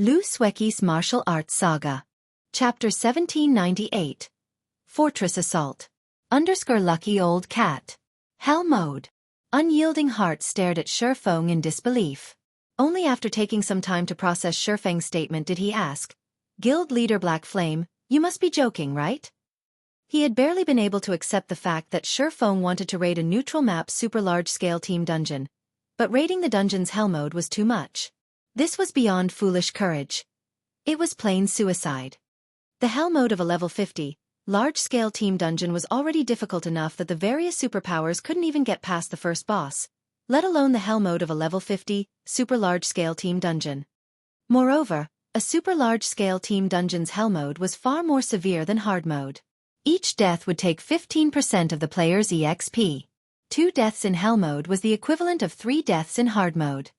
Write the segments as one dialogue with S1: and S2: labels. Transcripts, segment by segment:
S1: Xueqi's Martial Arts Saga. Chapter 1798. Fortress Assault. Lucky Old Cat. Hell Mode. Unyielding Heart stared at Shifeng in disbelief. Only after taking some time to process Shifeng's statement did he ask, Guild Leader Black Flame, you must be joking, right? He had barely been able to accept the fact that Shifeng wanted to raid a neutral map super large-scale team dungeon, but raiding the dungeon's hell mode was too much. This was beyond foolish courage. It was plain suicide. The hell mode of a level 50, large-scale team dungeon was already difficult enough that the various superpowers couldn't even get past the first boss, let alone the hell mode of a level 50, super large-scale team dungeon. Moreover, a super large-scale team dungeon's hell mode was far more severe than hard mode. Each death would take 15% of the player's EXP. 2 deaths in hell mode was the equivalent of 3 deaths in hard mode.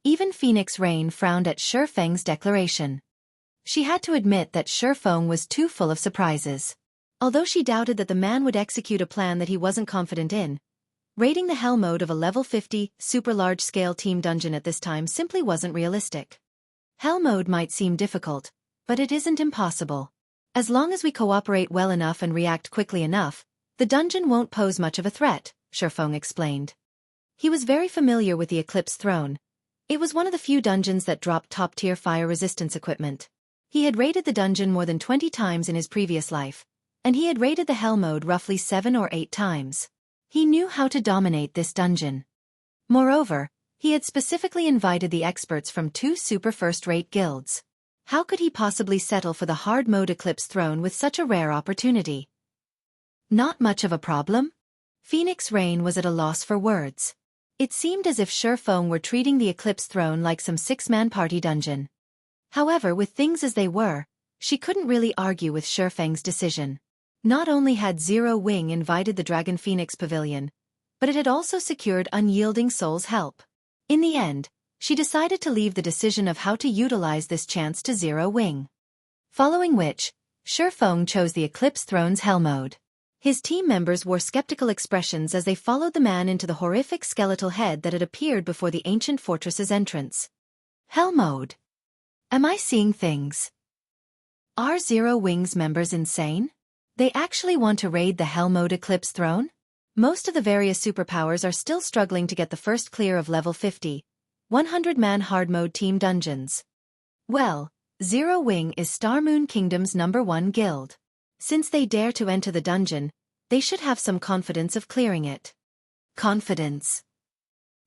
S1: Even Phoenix Rain frowned at Shifeng's declaration. She had to admit that Shifeng was too full of surprises. Although she doubted that the man would execute a plan that he wasn't confident in, raiding the hell mode of a level 50, super large-scale team dungeon at this time simply wasn't realistic. Hell mode might seem difficult, but it isn't impossible. As long as we cooperate well enough and react quickly enough, the dungeon won't pose much of a threat, Shifeng explained. He was very familiar with the Eclipse throne. It was one of the few dungeons that dropped top-tier fire resistance equipment. He had raided the dungeon more than 20 times in his previous life, and he had raided the hell mode roughly 7 or 8 times. He knew how to dominate this dungeon. Moreover, he had specifically invited the experts from 2 super first-rate guilds. How could he possibly settle for the hard mode Eclipse throne with such a rare opportunity? Not much of a problem? Phoenix Rain was at a loss for words. It seemed as if Shifeng were treating the Eclipse throne like some 6-man party dungeon. However, with things as they were, she couldn't really argue with Shifeng's decision. Not only had Zero Wing invited the Dragon Phoenix Pavilion, but it had also secured Unyielding Soul's help. In the end, she decided to leave the decision of how to utilize this chance to Zero Wing. Following which, Shifeng chose the Eclipse throne's hell mode. His team members wore skeptical expressions as they followed the man into the horrific skeletal head that had appeared before the ancient fortress's entrance. Hell mode. Am I seeing things? Are Zero Wing's members insane? They actually want to raid the hell mode Eclipse throne? Most of the various superpowers are still struggling to get the first clear of level 50, 100-man hard mode team dungeons. Well, Zero Wing is Star Moon Kingdom's #1 guild. Since they dare to enter the dungeon, they should have some confidence of clearing it. Confidence.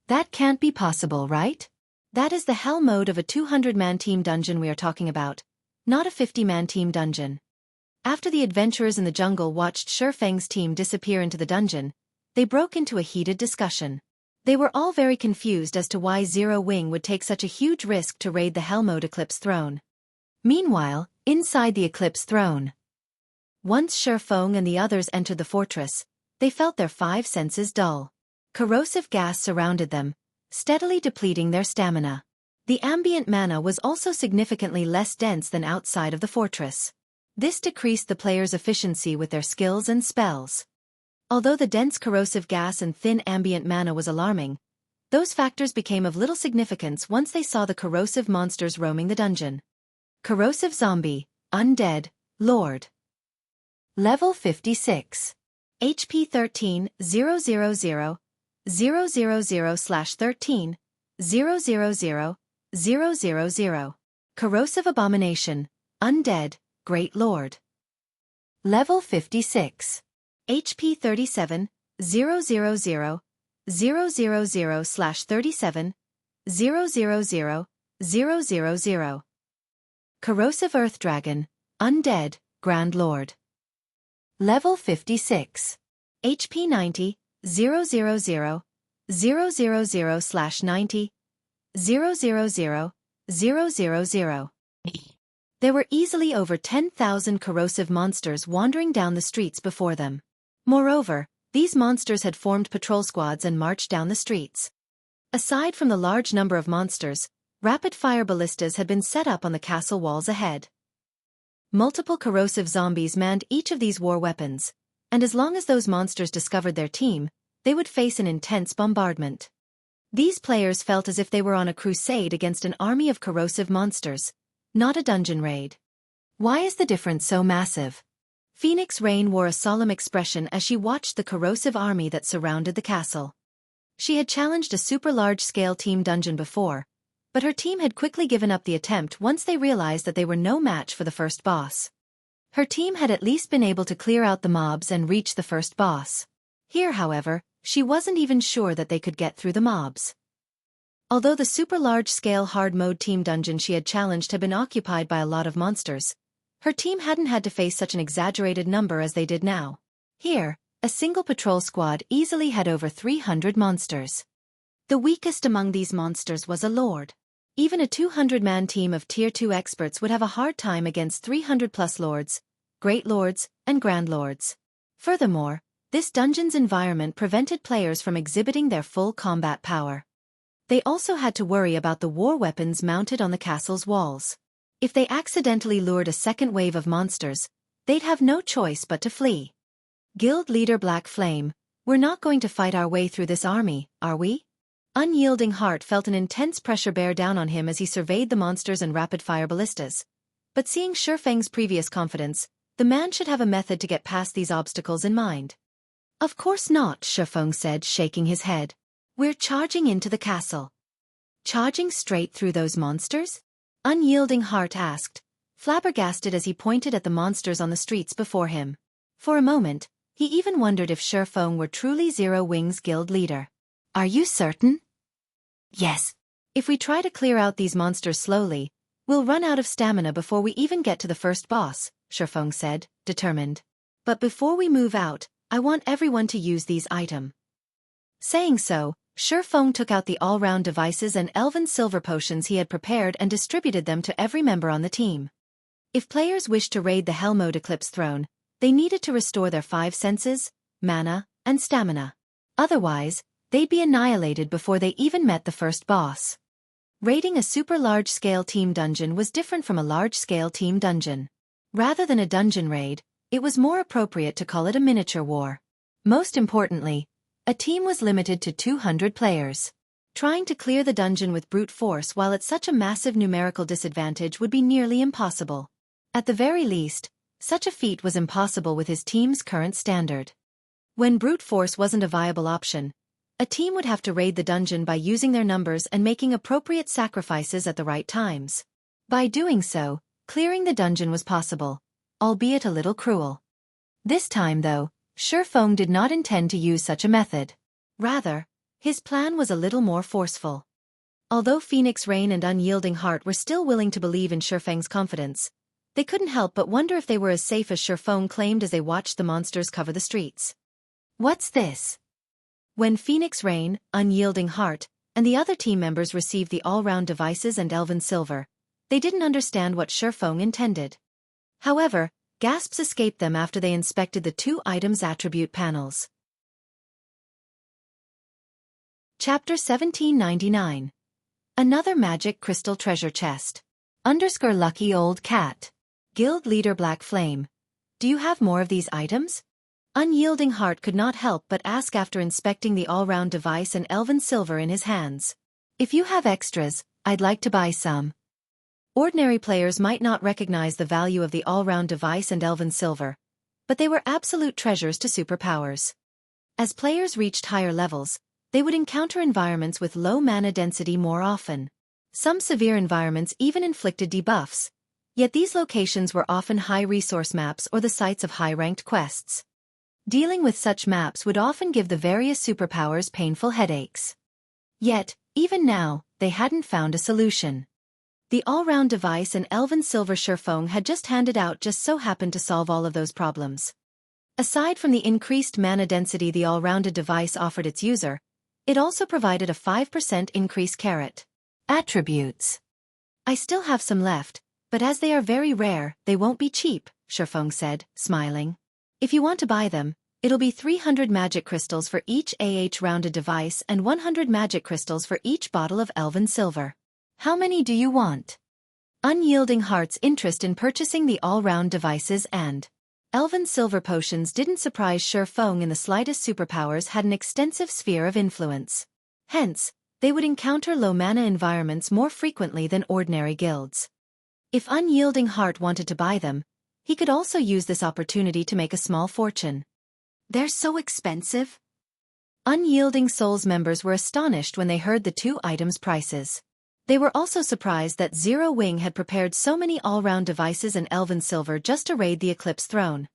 S1: That can't be possible, right? That is the hell mode of a 200-man team dungeon we are talking about, not a 50-man team dungeon. After the adventurers in the jungle watched Shifeng's team disappear into the dungeon, they broke into a heated discussion. They were all very confused as to why Zero Wing would take such a huge risk to raid the hell mode Eclipse throne. Meanwhile, inside the Eclipse throne, once Shifeng and the others entered the fortress, they felt their 5 senses dull. Corrosive gas surrounded them, steadily depleting their stamina. The ambient mana was also significantly less dense than outside of the fortress. This decreased the player's efficiency with their skills and spells. Although the dense corrosive gas and thin ambient mana was alarming, those factors became of little significance once they saw the corrosive monsters roaming the dungeon. Corrosive Zombie, Undead, Lord. Level 56. HP 13, 000, 000/13, 000, 000. Corrosive Abomination, Undead, Great Lord. Level 56. HP 37, 000, 000/37, 000, 000. Corrosive Earth Dragon, Undead, Grand Lord. Level 56. HP 90, 000, 000/90, 000, 000. There were easily over 10,000 corrosive monsters wandering down the streets before them. Moreover, these monsters had formed patrol squads and marched down the streets. Aside from the large number of monsters, rapid-fire ballistas had been set up on the castle walls ahead. Multiple corrosive zombies manned each of these war weapons, and as long as those monsters discovered their team, they would face an intense bombardment. These players felt as if they were on a crusade against an army of corrosive monsters, not a dungeon raid. Why is the difference so massive? Phoenix Rain wore a solemn expression as she watched the corrosive army that surrounded the castle. She had challenged a super large-scale team dungeon before, but her team had quickly given up the attempt once they realized that they were no match for the first boss. Her team had at least been able to clear out the mobs and reach the first boss. Here, however, she wasn't even sure that they could get through the mobs. Although the super large-scale hard mode team dungeon she had challenged had been occupied by a lot of monsters, her team hadn't had to face such an exaggerated number as they did now. Here, a single patrol squad easily had over 300 monsters. The weakest among these monsters was a lord. Even a 200-man team of Tier 2 experts would have a hard time against 300-plus lords, great lords, and grand lords. Furthermore, this dungeon's environment prevented players from exhibiting their full combat power. They also had to worry about the war weapons mounted on the castle's walls. If they accidentally lured a second wave of monsters, they'd have no choice but to flee. Guild leader Black Flame, we're not going to fight our way through this army, are we? Unyielding Heart felt an intense pressure bear down on him as he surveyed the monsters and rapid-fire ballistas. But seeing Shifeng's previous confidence, the man should have a method to get past these obstacles in mind. Of course not, Shifeng said, shaking his head. We're charging into the castle. Charging straight through those monsters? Unyielding Heart asked, flabbergasted as he pointed at the monsters on the streets before him. For a moment, he even wondered if Shifeng were truly Zero Wings Guild leader. Are you certain? Yes. If we try to clear out these monsters slowly, we'll run out of stamina before we even get to the first boss, Shifeng said, determined. But before we move out, I want everyone to use these items. Saying so, Shifeng took out the all-round devices and elven silver potions he had prepared and distributed them to every member on the team. If players wished to raid the Hell Mode Eclipse throne, they needed to restore their 5 senses, mana, and stamina. Otherwise, they'd be annihilated before they even met the first boss. Raiding a super large-scale team dungeon was different from a large-scale team dungeon. Rather than a dungeon raid, it was more appropriate to call it a miniature war. Most importantly, a team was limited to 200 players. Trying to clear the dungeon with brute force while at such a massive numerical disadvantage would be nearly impossible. At the very least, such a feat was impossible with his team's current standard. When brute force wasn't a viable option, a team would have to raid the dungeon by using their numbers and making appropriate sacrifices at the right times. By doing so, clearing the dungeon was possible, albeit a little cruel. This time, though, Shifeng did not intend to use such a method. Rather, his plan was a little more forceful. Although Phoenix Rain and Unyielding Heart were still willing to believe in Shifeng's confidence, they couldn't help but wonder if they were as safe as Shifeng claimed as they watched the monsters cover the streets. What's this? When Phoenix Rain, Unyielding Heart, and the other team members received the all-round devices and elven silver, they didn't understand what Shifeng intended. However, gasps escaped them after they inspected the 2 items' attribute panels. Chapter 1799. Another Magic Crystal Treasure Chest. Lucky Old Cat. Guild Leader Black Flame. Do you have more of these items? Unyielding Heart could not help but ask after inspecting the all-round device and elven silver in his hands. If you have extras, I'd like to buy some. Ordinary players might not recognize the value of the all-round device and elven silver, but they were absolute treasures to superpowers. As players reached higher levels, they would encounter environments with low mana density more often. Some severe environments even inflicted debuffs, yet these locations were often high-resource maps or the sites of high-ranked quests. Dealing with such maps would often give the various superpowers painful headaches. Yet, even now, they hadn't found a solution. The all-round device and elven silver Shifeng had just handed out just so happened to solve all of those problems. Aside from the increased mana density the all-rounded device offered its user, it also provided a 5% increase caret. Attributes. I still have some left, but as they are very rare, they won't be cheap, Shifeng said, smiling. If you want to buy them, it'll be 300 magic crystals for each rounded device and 100 magic crystals for each bottle of elven silver. How many do you want? Unyielding Heart's interest in purchasing the all-round devices and elven silver potions didn't surprise Shifeng in the slightest. Superpowers had an extensive sphere of influence. Hence, they would encounter low mana environments more frequently than ordinary guilds. If Unyielding Heart wanted to buy them, he could also use this opportunity to make a small fortune.
S2: They're so expensive.
S1: Unyielding Soul's members were astonished when they heard the two items' prices. They were also surprised that Zero Wing had prepared so many all-round devices and elven silver just to raid the Eclipse throne.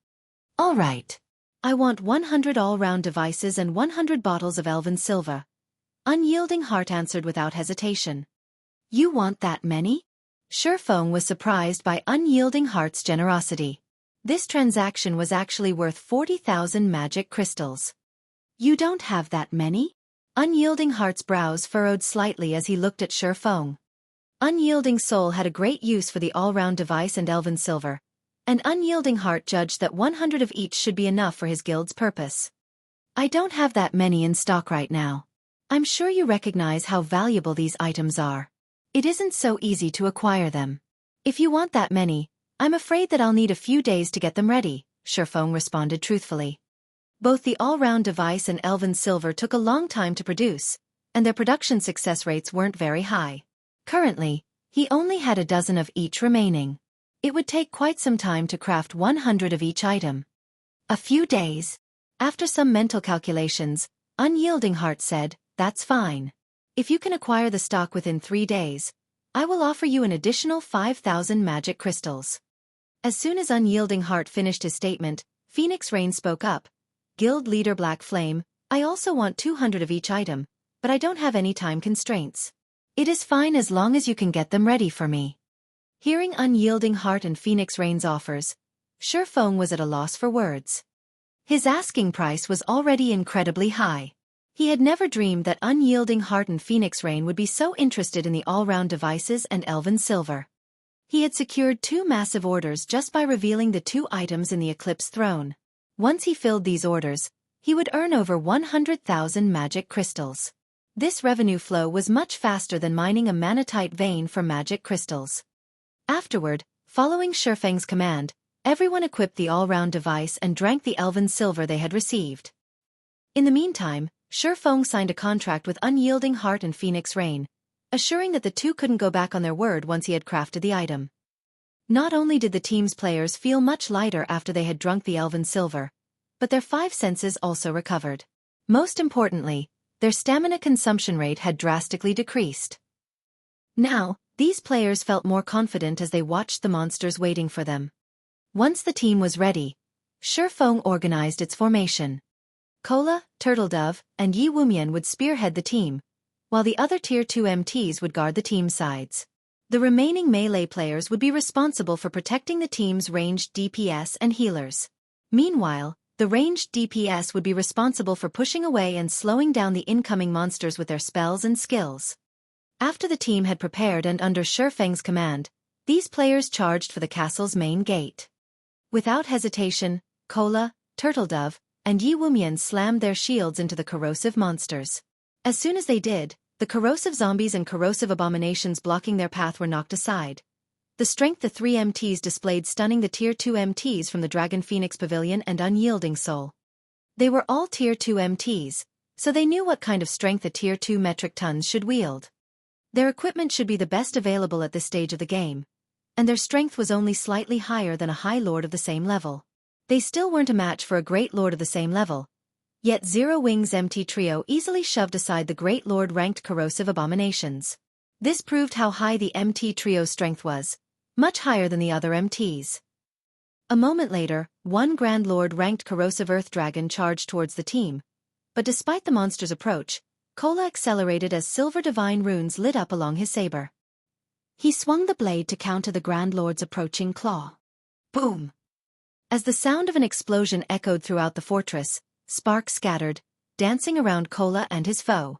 S2: All right.
S1: I want 100 all-round devices and 100 bottles of elven silver. Unyielding Heart answered without hesitation.
S2: You want that many?
S1: Xueqi was surprised by Unyielding Heart's generosity. This transaction was actually worth 40,000 magic crystals.
S2: You don't have that many?
S1: Unyielding Heart's brows furrowed slightly as he looked at Xueqi. Unyielding Soul had a great use for the all-round device and elven silver, and Unyielding Heart judged that 100 of each should be enough for his guild's purpose.
S2: I don't have that many in stock right now.
S1: I'm sure you recognize how valuable these items are. It isn't so easy to acquire them. If you want that many, I'm afraid that I'll need a few days to get them ready, Xueqi responded truthfully. Both the all-round device and elven silver took a long time to produce, and their production success rates weren't very high. Currently, he only had a dozen of each remaining. It would take quite some time to craft 100 of each item.
S2: A few days.
S1: After some mental calculations, Unyielding Heart said, "That's fine. If you can acquire the stock within 3 days, I will offer you an additional 5,000 magic crystals." As soon as Unyielding Heart finished his statement, Phoenix Rain spoke up. Guild leader Black Flame, I also want 200 of each item, but I don't have any time constraints.
S2: It is fine as long as you can get them ready for me.
S1: Hearing Unyielding Heart and Phoenix Rain's offers, Xueqi was at a loss for words. His asking price was already incredibly high. He had never dreamed that Unyielding Heart and Phoenix Rain would be so interested in the all-round devices and elven silver. He had secured 2 massive orders just by revealing the 2 items in the Eclipse throne. Once he filled these orders, he would earn over 100,000 magic crystals. This revenue flow was much faster than mining a manatite vein for magic crystals. Afterward, following Xueqi's command, everyone equipped the all-round device and drank the elven silver they had received. In the meantime, Xueqi signed a contract with Unyielding Heart and Phoenix Rain, assuring that the two couldn't go back on their word once he had crafted the item. Not only did the team's players feel much lighter after they had drunk the elven silver, but their 5 senses also recovered. Most importantly, their stamina consumption rate had drastically decreased. Now, these players felt more confident as they watched the monsters waiting for them. Once the team was ready, Xueqi organized its formation. Cola, Turtledove, and Yi Wumian would spearhead the team, while the other Tier 2 MTs would guard the team sides. The remaining melee players would be responsible for protecting the team's ranged DPS and healers. Meanwhile, the ranged DPS would be responsible for pushing away and slowing down the incoming monsters with their spells and skills. After the team had prepared and under Xueqi's command, these players charged for the castle's main gate. Without hesitation, Cola, Turtledove, and Yi Wumian slammed their shields into the corrosive monsters. As soon as they did, the corrosive zombies and corrosive abominations blocking their path were knocked aside. The strength the 3 MTs displayed stunning the Tier 2 MTs from the Dragon Phoenix Pavilion and Unyielding Soul. They were all Tier 2 MTs, so they knew what kind of strength a Tier 2 metric tons should wield. Their equipment should be the best available at this stage of the game, and their strength was only slightly higher than a High Lord of the same level. They still weren't a match for a Great Lord of the same level, yet Zero Wing's MT trio easily shoved aside the Great Lord-ranked corrosive abominations. This proved how high the MT trio's strength was, much higher than the other MTs. A moment later, one Grand Lord-ranked corrosive Earth Dragon charged towards the team, but despite the monster's approach, Cola accelerated as silver divine runes lit up along his saber. He swung the blade to counter the Grand Lord's approaching claw. Boom! As the sound of an explosion echoed throughout the fortress, sparks scattered, dancing around Cola and his foe.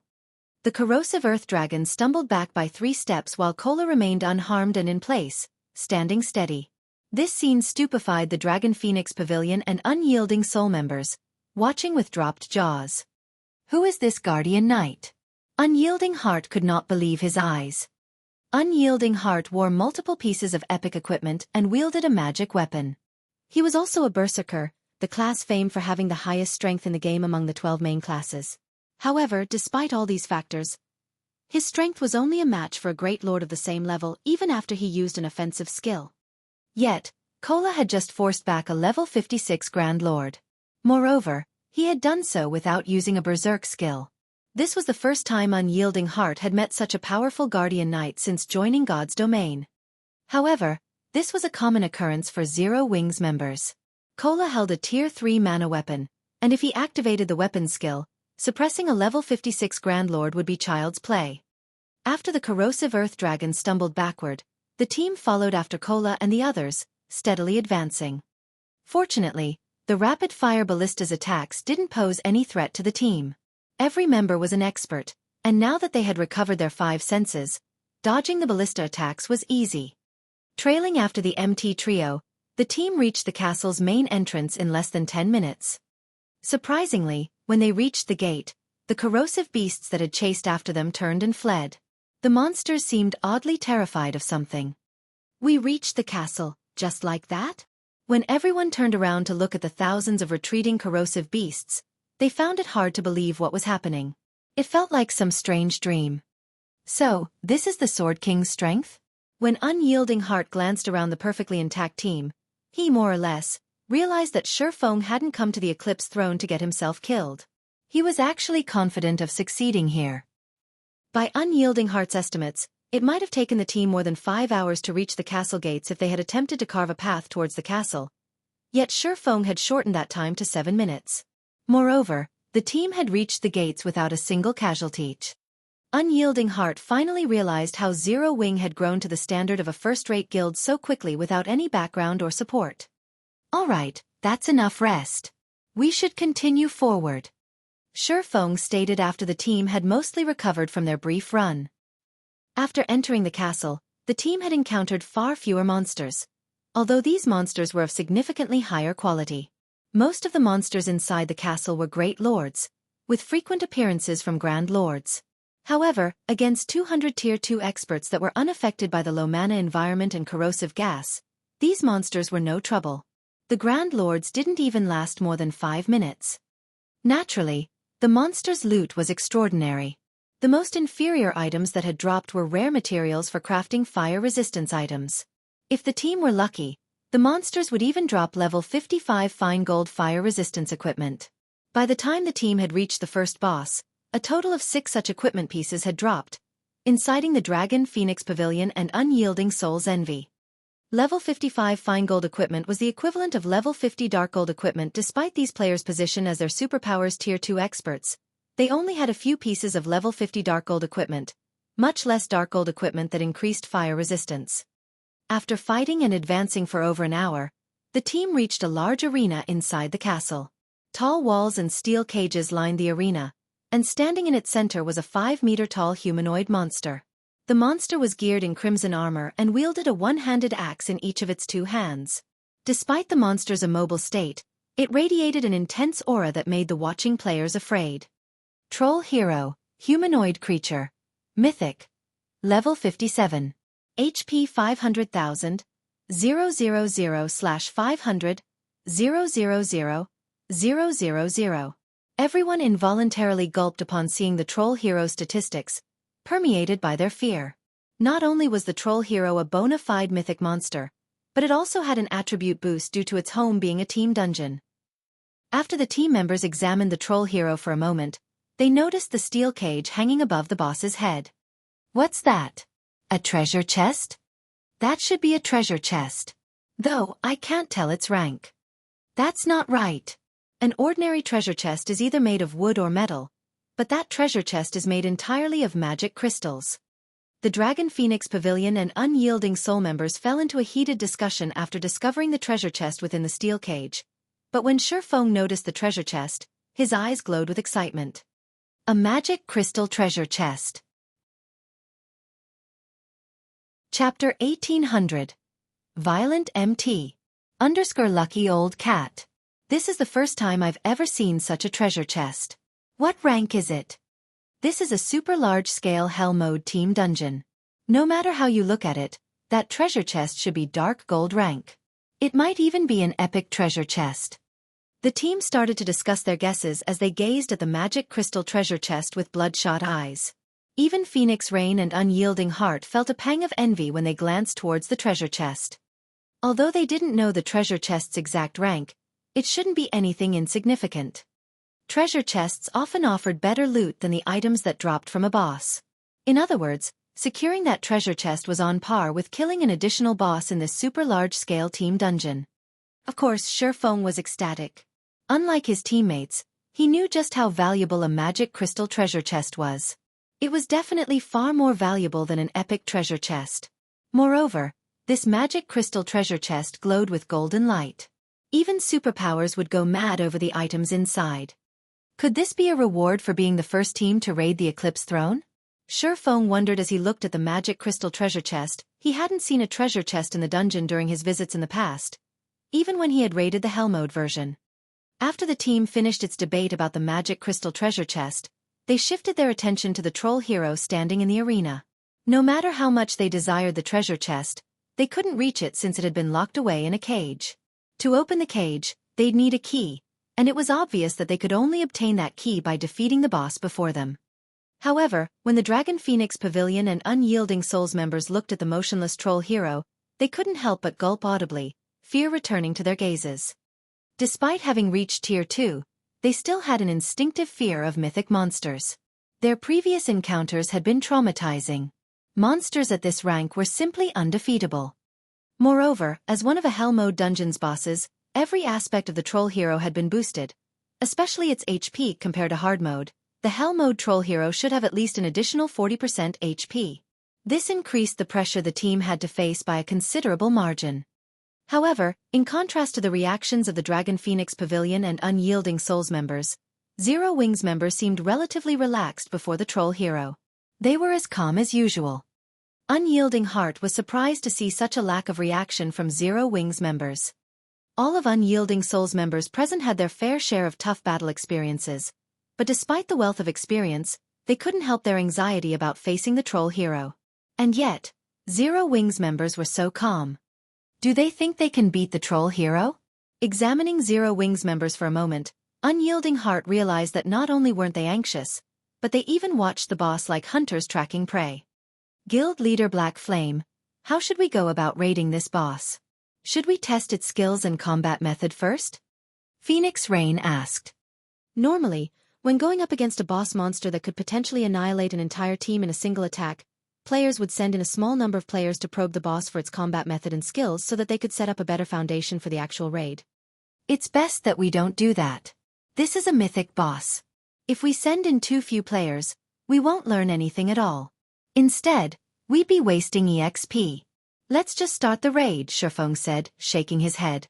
S1: The corrosive Earth Dragon stumbled back by 3 steps while Cola remained unharmed and in place, standing steady. This scene stupefied the Dragon Phoenix Pavilion and Unyielding Soul members, watching with dropped jaws. Who is this Guardian Knight? Unyielding Heart could not believe his eyes. Unyielding Heart wore multiple pieces of epic equipment and wielded a magic weapon. He was also a Berserker, the class famed for having the highest strength in the game among the 12 main classes. However, despite all these factors, His strength was only a match for a great lord of the same level even after he used an offensive skill. Yet, Kola had just forced back a level 56 Grand Lord. Moreover, he had done so without using a berserk skill. This was the first time Unyielding Heart had met such a powerful guardian knight since joining God's domain. However, this was a common occurrence for Zero Wings members. Kola held a Tier 3 mana weapon, and if he activated the weapon skill, suppressing a level 56 Grand Lord would be child's play. After the corrosive Earth Dragon stumbled backward, the team followed after Kola and the others, steadily advancing. Fortunately, the rapid-fire ballista's attacks didn't pose any threat to the team. Every member was an expert, and now that they had recovered their 5 senses, dodging the ballista attacks was easy. Trailing after the MT trio, the team reached the castle's main entrance in less than 10 minutes. Surprisingly, when they reached the gate, the corrosive beasts that had chased after them turned and fled. The monsters seemed oddly terrified of something. We reached the castle, just like that? When everyone turned around to look at the thousands of retreating corrosive beasts, they found it hard to believe what was happening. It felt like some strange dream. So, this is the Sword King's strength? When Unyielding Heart glanced around the perfectly intact team, he more or less realized that Xueqi hadn't come to the Eclipse throne to get himself killed. He was actually confident of succeeding here. By Unyielding Heart's estimates, it might have taken the team more than 5 hours to reach the castle gates if they had attempted to carve a path towards the castle. Yet Xueqi had shortened that time to 7 minutes. Moreover, the team had reached the gates without a single casualty. Unyielding Heart finally realized how Zero Wing had grown to the standard of a first-rate guild so quickly without any background or support. Alright, that's enough rest. We should continue forward. Xueqi stated after the team had mostly recovered from their brief run. After entering the castle, the team had encountered far fewer monsters, although these monsters were of significantly higher quality. Most of the monsters inside the castle were great lords, with frequent appearances from grand lords. However, against 200 Tier 2 experts that were unaffected by the low mana environment and corrosive gas, these monsters were no trouble. The grand lords didn't even last more than 5 minutes. Naturally, the monsters' loot was extraordinary. The most inferior items that had dropped were rare materials for crafting fire resistance items. If the team were lucky, the monsters would even drop level 55 fine gold fire resistance equipment. By the time the team had reached the first boss, a total of 6 such equipment pieces had dropped, inciting the Dragon Phoenix Pavilion and Unyielding Soul's Envy. Level 55 fine gold equipment was the equivalent of level 50 dark gold equipment. Despite these players' position as their superpowers Tier 2 experts, they only had a few pieces of level 50 dark gold equipment, much less dark gold equipment that increased fire resistance. After fighting and advancing for over an hour, the team reached a large arena inside the castle. Tall walls and steel cages lined the arena, and standing in its center was a 5-meter-tall humanoid monster. The monster was geared in crimson armor and wielded a one-handed axe in each of its 2 hands. Despite the monster's immobile state, it radiated an intense aura that made the watching players afraid. Troll Hero, humanoid creature, mythic, level 57, HP 500,000, 000/500, 000, Everyone involuntarily gulped upon seeing the Troll Hero statistics, permeated by their fear. Not only was the Troll Hero a bona fide mythic monster, but it also had an attribute boost due to its home being a team dungeon. After the team members examined the Troll Hero for a moment, they noticed the steel cage hanging above the boss's head. What's that? A treasure chest? That should be a treasure chest. Though, I can't tell its rank. That's not right. An ordinary treasure chest is either made of wood or metal, but that treasure chest is made entirely of magic crystals. The Dragon Phoenix Pavilion and Unyielding Soul members fell into a heated discussion after discovering the treasure chest within the steel cage, but when Xueqi noticed the treasure chest, his eyes glowed with excitement. A magic crystal treasure chest. Chapter 1800. Violent MT. _Lucky Old Cat. This is the first time I've ever seen such a treasure chest. What rank is it? This is a super large-scale Hell Mode team dungeon. No matter how you look at it, that treasure chest should be dark gold rank. It might even be an epic treasure chest. The team started to discuss their guesses as they gazed at the magic crystal treasure chest with bloodshot eyes. Even Phoenix Rain and Unyielding Heart felt a pang of envy when they glanced towards the treasure chest. Although they didn't know the treasure chest's exact rank, it shouldn't be anything insignificant. Treasure chests often offered better loot than the items that dropped from a boss. In other words, securing that treasure chest was on par with killing an additional boss in this super large-scale team dungeon. Of course, Xueqi was ecstatic. Unlike his teammates, he knew just how valuable a magic crystal treasure chest was. It was definitely far more valuable than an epic treasure chest. Moreover, this magic crystal treasure chest glowed with golden light. Even superpowers would go mad over the items inside. Could this be a reward for being the first team to raid the Eclipse throne? Xueqi wondered as he looked at the magic crystal treasure chest. He hadn't seen a treasure chest in the dungeon during his visits in the past, even when he had raided the Hell Mode version. After the team finished its debate about the magic crystal treasure chest, they shifted their attention to the troll hero standing in the arena. No matter how much they desired the treasure chest, they couldn't reach it since it had been locked away in a cage. To open the cage, they'd need a key, and it was obvious that they could only obtain that key by defeating the boss before them. However, when the Dragon Phoenix Pavilion and Unyielding Souls members looked at the motionless troll hero, they couldn't help but gulp audibly, fear returning to their gazes. Despite having reached Tier 2, they still had an instinctive fear of mythic monsters. Their previous encounters had been traumatizing. Monsters at this rank were simply undefeatable. Moreover, as one of a Hell Mode dungeon's bosses, every aspect of the troll hero had been boosted, especially its HP compared to hard mode. The Hell Mode troll hero should have at least an additional 40% HP. This increased the pressure the team had to face by a considerable margin. However, in contrast to the reactions of the Dragon Phoenix Pavilion and Unyielding Souls members, Zero Wings members seemed relatively relaxed before the troll hero. They were as calm as usual. Unyielding Heart was surprised to see such a lack of reaction from Zero Wings members. All of Unyielding Souls members present had their fair share of tough battle experiences, but despite the wealth of experience, they couldn't help their anxiety about facing the troll hero. And yet, Zero Wings members were so calm. Do they think they can beat the troll hero? Examining Zero Wings members for a moment, Unyielding Heart realized that not only weren't they anxious, but they even watched the boss like hunters tracking prey. Guild Leader Black Flame, how should we go about raiding this boss? Should we test its skills and combat method first? Phoenix Rain asked. Normally, when going up against a boss monster that could potentially annihilate an entire team in a single attack, players would send in a small number of players to probe the boss for its combat method and skills so that they could set up a better foundation for the actual raid. It's best that we don't do that. This is a mythic boss. If we send in too few players, we won't learn anything at all. Instead, we'd be wasting EXP. Let's just start the raid, Xueqi said, shaking his head.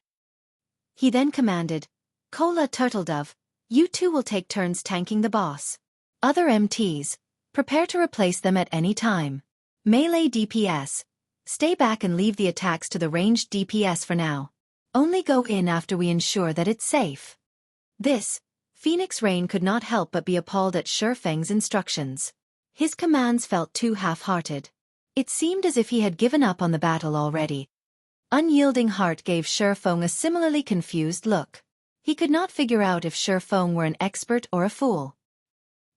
S1: He then commanded, Cola Turtledove, you two will take turns tanking the boss. Other MTs, prepare to replace them at any time. Melee DPS, stay back and leave the attacks to the ranged DPS for now. Only go in after we ensure that it's safe. This, Phoenix Rain could not help but be appalled at Xueqi's instructions. His commands felt too half-hearted. It seemed as if he had given up on the battle already. Unyielding Heart gave Xueqi a similarly confused look. He could not figure out if Xueqi were an expert or a fool.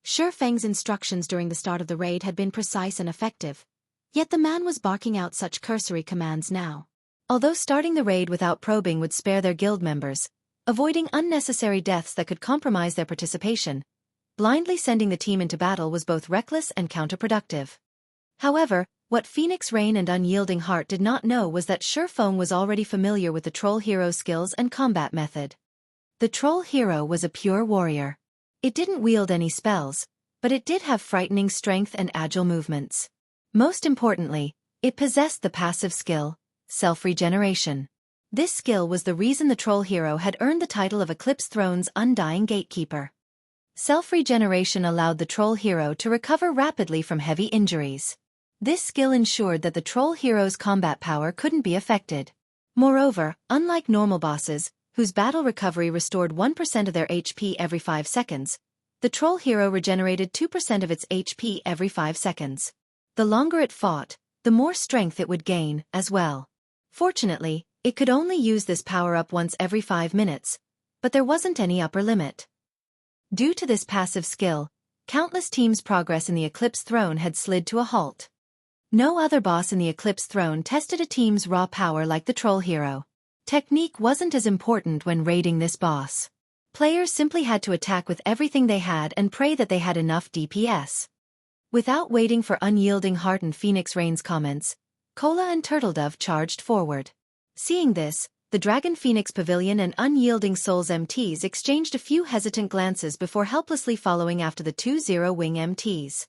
S1: Xueqi's instructions during the start of the raid had been precise and effective, yet the man was barking out such cursory commands now. Although starting the raid without probing would spare their guild members, avoiding unnecessary deaths that could compromise their participation, blindly sending the team into battle was both reckless and counterproductive. However, what Phoenix Rain and Unyielding Heart did not know was that Xueqi was already familiar with the troll hero's skills and combat method. The troll hero was a pure warrior. It didn't wield any spells, but it did have frightening strength and agile movements. Most importantly, it possessed the passive skill, self-regeneration. This skill was the reason the troll hero had earned the title of Eclipse Throne's undying gatekeeper. Self-regeneration allowed the troll hero to recover rapidly from heavy injuries. This skill ensured that the troll hero's combat power couldn't be affected. Moreover, unlike normal bosses, whose battle recovery restored 1% of their HP every 5 seconds, the troll hero regenerated 2% of its HP every 5 seconds. The longer it fought, the more strength it would gain, as well. Fortunately, it could only use this power-up once every 5 minutes, but there wasn't any upper limit. Due to this passive skill, countless teams' progress in the Eclipse throne had slid to a halt. No other boss in the Eclipse throne tested a team's raw power like the troll hero. Technique wasn't as important when raiding this boss. Players simply had to attack with everything they had and pray that they had enough DPS. Without waiting for Unyielding Heart and Phoenix Rain's comments, Cola and Turtledove charged forward. Seeing this, the Dragon Phoenix Pavilion and Unyielding Souls MTs exchanged a few hesitant glances before helplessly following after the two Zero-Wing MTs.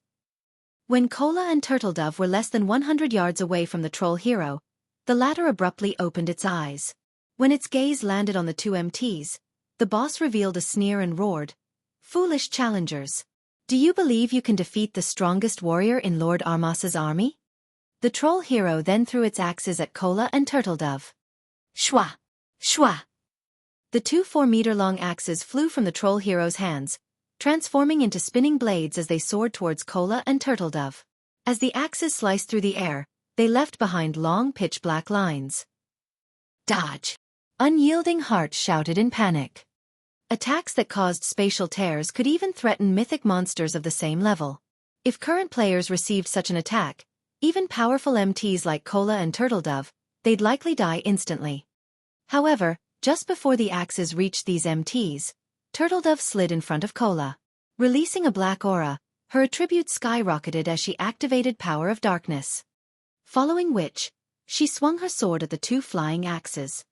S1: When Cola and Turtledove were less than 100 yards away from the troll hero, the latter abruptly opened its eyes. When its gaze landed on the two MTs, the boss revealed a sneer and roared, "Foolish challengers! Do you believe you can defeat the strongest warrior in Lord Armas's army?" The troll hero then threw its axes at Cola and Turtledove. Shwa! Shwa! The two 4-meter-long axes flew from the troll hero's hands, transforming into spinning blades as they soared towards Cola and Turtledove. As the axes sliced through the air, they left behind long pitch-black lines. Dodge! Unyielding Heart shouted in panic. Attacks that caused spatial tears could even threaten mythic monsters of the same level. If current players received such an attack, even powerful MTs like Cola and Turtledove, they'd likely die instantly. However, just before the axes reached these MTs, Turtledove slid in front of Cola. Releasing a black aura, her attribute skyrocketed as she activated Power of Darkness. Following which, she swung her sword at the two flying axes.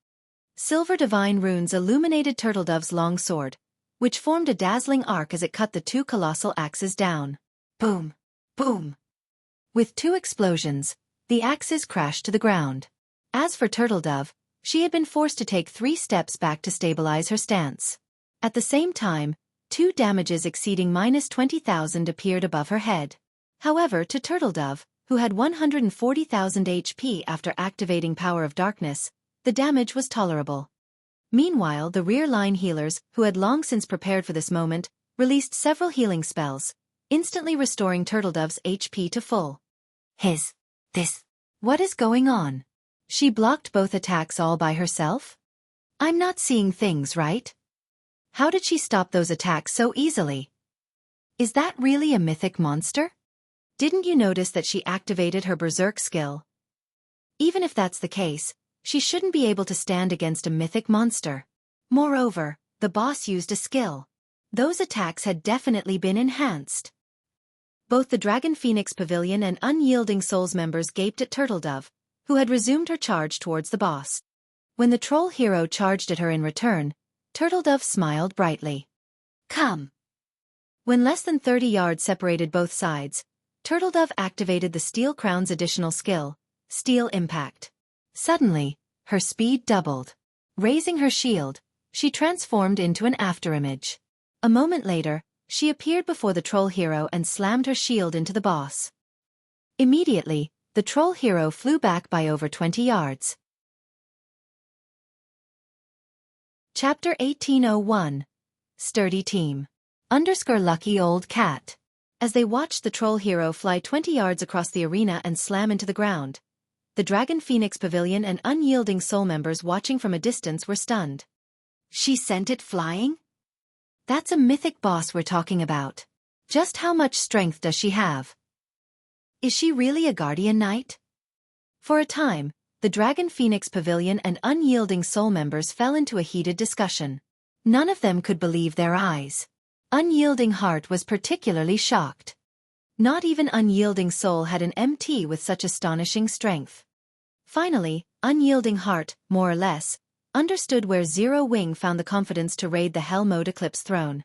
S1: Silver divine runes illuminated Turtledove's long sword, which formed a dazzling arc as it cut the two colossal axes down. Boom! Boom! With two explosions, the axes crashed to the ground. As for Turtledove, she had been forced to take 3 steps back to stabilize her stance. At the same time, 2 damages exceeding -20,000 appeared above her head. However, to Turtledove, who had 140,000 HP after activating Power of Darkness, the damage was tolerable. Meanwhile, the rear-line healers, who had long since prepared for this moment, released several healing spells, instantly restoring Turtledove's HP to full. What is going on? She blocked both attacks all by herself? I'm not seeing things right. How did she stop those attacks so easily? Is that really a mythic monster? Didn't you notice that she activated her Berserk skill? Even if that's the case, she shouldn't be able to stand against a mythic monster. Moreover, the boss used a skill. Those attacks had definitely been enhanced. Both the Dragon Phoenix Pavilion and Unyielding Souls members gaped at Turtledove, who had resumed her charge towards the boss. When the troll hero charged at her in return, Turtledove smiled brightly. Come! When less than 30 yards separated both sides, Turtledove activated the Steel Crown's additional skill, Steel Impact. Suddenly, her speed doubled. Raising her shield, she transformed into an afterimage. A moment later, she appeared before the troll hero and slammed her shield into the boss. Immediately, the troll hero flew back by over 20 yards. Chapter 1801. Sturdy Team. _Lucky Old Cat. As they watched the troll hero fly 20 yards across the arena and slam into the ground, the Dragon Phoenix Pavilion and Unyielding Soul members watching from a distance were stunned. She sent it flying? That's a mythic boss we're talking about. Just how much strength does she have? Is she really a guardian knight? For a time, the Dragon Phoenix Pavilion and Unyielding Soul members fell into a heated discussion. None of them could believe their eyes. Unyielding Heart was particularly shocked. Not even Unyielding Soul had an MT with such astonishing strength. Finally, Unyielding Heart, more or less, understood where Zero Wing found the confidence to raid the Hell Mode Eclipse throne.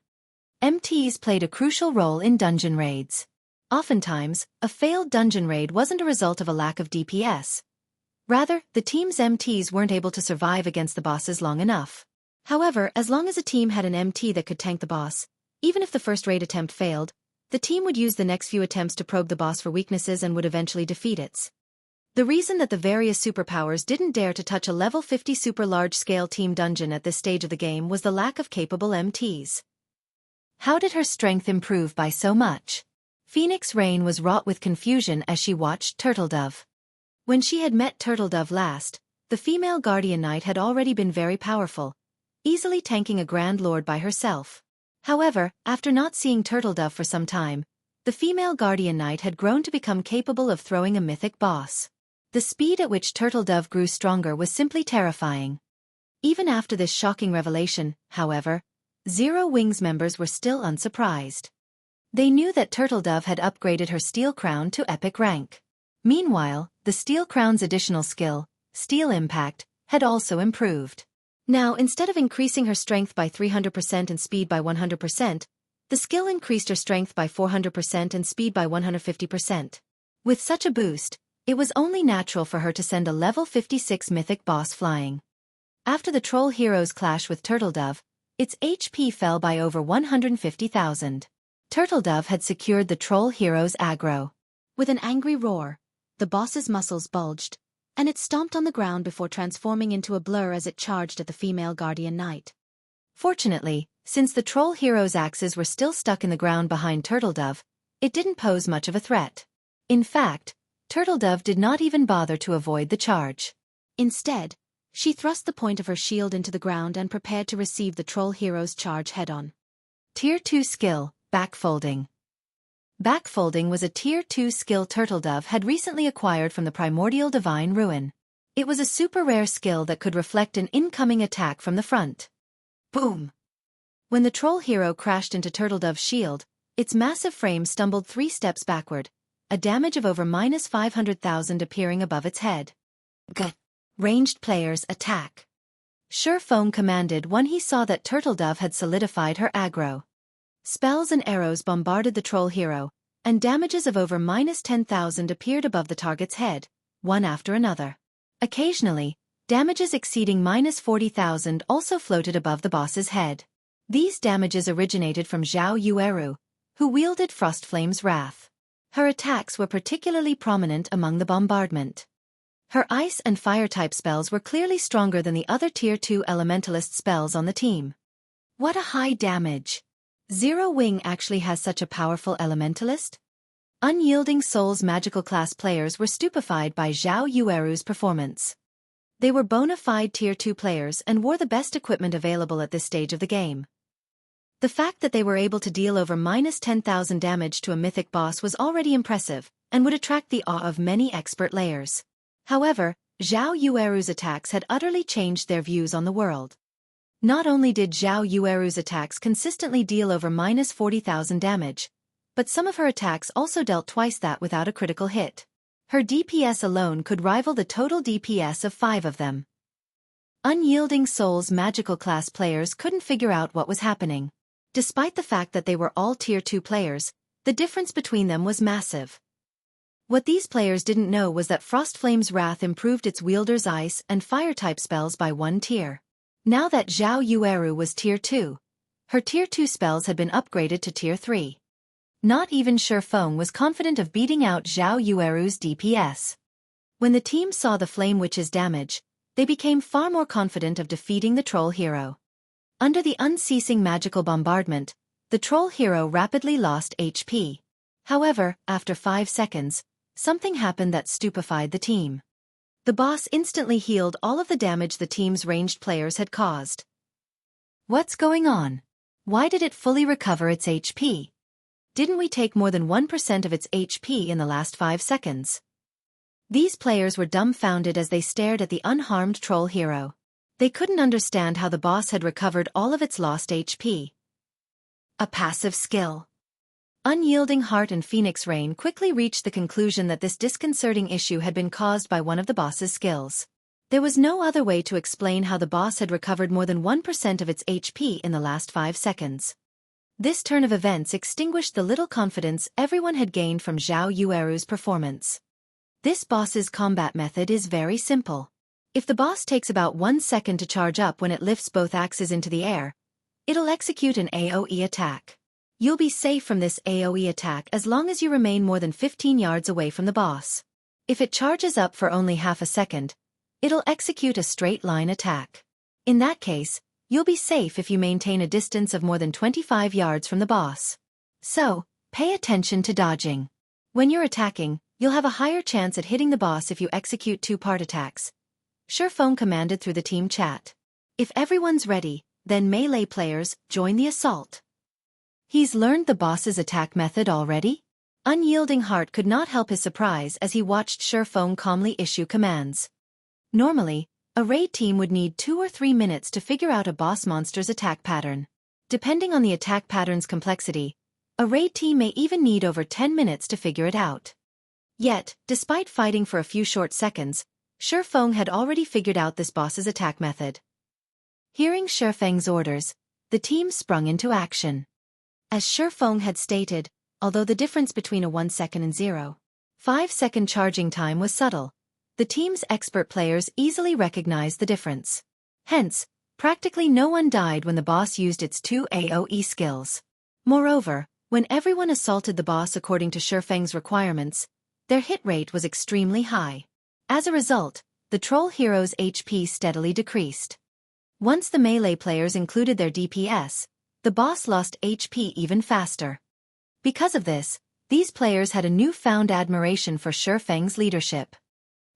S1: MTs played a crucial role in dungeon raids. Oftentimes, a failed dungeon raid wasn't a result of a lack of DPS. Rather, the team's MTs weren't able to survive against the bosses long enough. However, as long as a team had an MT that could tank the boss, even if the first raid attempt failed, the team would use the next few attempts to probe the boss for weaknesses and would eventually defeat it. The reason that the various superpowers didn't dare to touch a level 50 super large-scale team dungeon at this stage of the game was the lack of capable MTs. How did her strength improve by so much? Phoenix Rain was wrought with confusion as she watched Turtledove. When she had met Turtledove last, the female Guardian Knight had already been very powerful, easily tanking a Grand Lord by herself. However, after not seeing Turtledove for some time, the female Guardian Knight had grown to become capable of throwing a mythic boss. The speed at which Turtledove grew stronger was simply terrifying. Even after this shocking revelation, however, Zero Wings members were still unsurprised. They knew that Turtledove had upgraded her Steel Crown to epic rank. Meanwhile, the Steel Crown's additional skill, Steel Impact, had also improved. Now, instead of increasing her strength by 300% and speed by 100%, the skill increased her strength by 400% and speed by 150%. With such a boost, it was only natural for her to send a level 56 mythic boss flying. After the Troll Hero's clash with Turtledove, its HP fell by over 150,000. Turtledove had secured the Troll Hero's aggro. With an angry roar, the boss's muscles bulged, and it stomped on the ground before transforming into a blur as it charged at the female Guardian Knight. Fortunately, since the Troll Hero's axes were still stuck in the ground behind Turtledove, it didn't pose much of a threat. In fact, Turtledove did not even bother to avoid the charge. Instead, she thrust the point of her shield into the ground and prepared to receive the Troll Hero's charge head-on. Tier 2 skill, Backfolding. Backfolding was a Tier 2 skill Turtledove had recently acquired from the primordial divine ruin. It was a super rare skill that could reflect an incoming attack from the front. Boom! When the Troll Hero crashed into Turtledove's shield, its massive frame stumbled 3 steps backward, a damage of over -500,000 appearing above its head. Ranged players attack. Xueqi commanded when he saw that Turtledove had solidified her aggro. Spells and arrows bombarded the Troll Hero, and damages of over -10,000 appeared above the target's head, one after another. Occasionally, damages exceeding -40,000 also floated above the boss's head. These damages originated from Zhao Yueru, who wielded Frostflame's Wrath. Her attacks were particularly prominent among the bombardment. Her ice and fire-type spells were clearly stronger than the other Tier 2 elementalist spells on the team. What a high damage! Zero Wing actually has such a powerful elementalist? Unyielding Soul's magical class players were stupefied by Zhao Yueru's performance. They were bona fide Tier 2 players and wore the best equipment available at this stage of the game. The fact that they were able to deal over -10,000 damage to a mythic boss was already impressive, and would attract the awe of many expert players. However, Zhao Yueru's attacks had utterly changed their views on the world. Not only did Zhao Yueru's attacks consistently deal over -40,000 damage, but some of her attacks also dealt twice that without a critical hit. Her DPS alone could rival the total DPS of 5 of them. Unyielding Soul's magical class players couldn't figure out what was happening. Despite the fact that they were all Tier 2 players, the difference between them was massive. What these players didn't know was that Frostflame's Wrath improved its wielder's ice and fire-type spells by 1 tier. Now that Zhao Yueru was Tier 2, her Tier 2 spells had been upgraded to Tier 3. Not even Xueqi was confident of beating out Zhao Yueru's DPS. When the team saw the Flame Witch's damage, they became far more confident of defeating the Troll Hero. Under the unceasing magical bombardment, the Troll Hero rapidly lost HP. However, after 5 seconds, something happened that stupefied the team. The boss instantly healed all of the damage the team's ranged players had caused. What's going on? Why did it fully recover its HP? Didn't we take more than 1% of its HP in the last 5 seconds? These players were dumbfounded as they stared at the unharmed Troll Hero. They couldn't understand how the boss had recovered all of its lost HP. A passive skill. Unyielding Heart and Phoenix Rain quickly reached the conclusion that this disconcerting issue had been caused by one of the boss's skills. There was no other way to explain how the boss had recovered more than 1% of its HP in the last 5 seconds. This turn of events extinguished the little confidence everyone had gained from Zhao Yueru's performance. This boss's combat method is very simple. If the boss takes about 1 second to charge up when it lifts both axes into the air, it'll execute an AoE attack. You'll be safe from this AoE attack as long as you remain more than 15 yards away from the boss. If it charges up for only half a second, it'll execute a straight-line attack. In that case, you'll be safe if you maintain a distance of more than 25 yards from the boss. So, pay attention to dodging. When you're attacking, you'll have a higher chance at hitting the boss if you execute 2-part attacks. Xueqi commanded through the team chat. If everyone's ready, then melee players, join the assault. He's learned the boss's attack method already? Unyielding Heart could not help his surprise as he watched Xueqi calmly issue commands. Normally, a raid team would need 2 or 3 minutes to figure out a boss monster's attack pattern. Depending on the attack pattern's complexity, a raid team may even need over 10 minutes to figure it out. Yet, despite fighting for a few short seconds, Xueqi had already figured out this boss's attack method. Hearing Xueqi's orders, the team sprung into action. As Xueqi had stated, although the difference between a 1 second and 0.5 second charging time was subtle, the team's expert players easily recognized the difference. Hence, practically no one died when the boss used its 2 AoE skills. Moreover, when everyone assaulted the boss according to Xueqi's requirements, their hit rate was extremely high. As a result, the troll hero's HP steadily decreased. Once the melee players included their DPS, the boss lost HP even faster. Because of this, these players had a newfound admiration for Xueqi's leadership.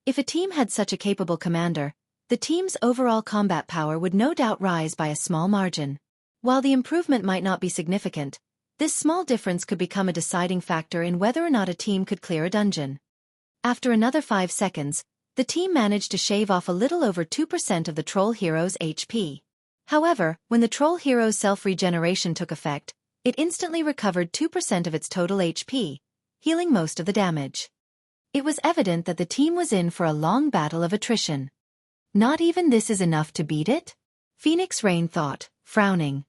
S1: If a team had such a capable commander, the team's overall combat power would no doubt rise by a small margin. While the improvement might not be significant, this small difference could become a deciding factor in whether or not a team could clear a dungeon. After another 5 seconds, the team managed to shave off a little over 2% of the troll hero's HP. However, when the troll hero's self-regeneration took effect, it instantly recovered 2% of its total HP, healing most of the damage. It was evident that the team was in for a long battle of attrition. Not even this is enough to beat it? Phoenix Rain thought, frowning.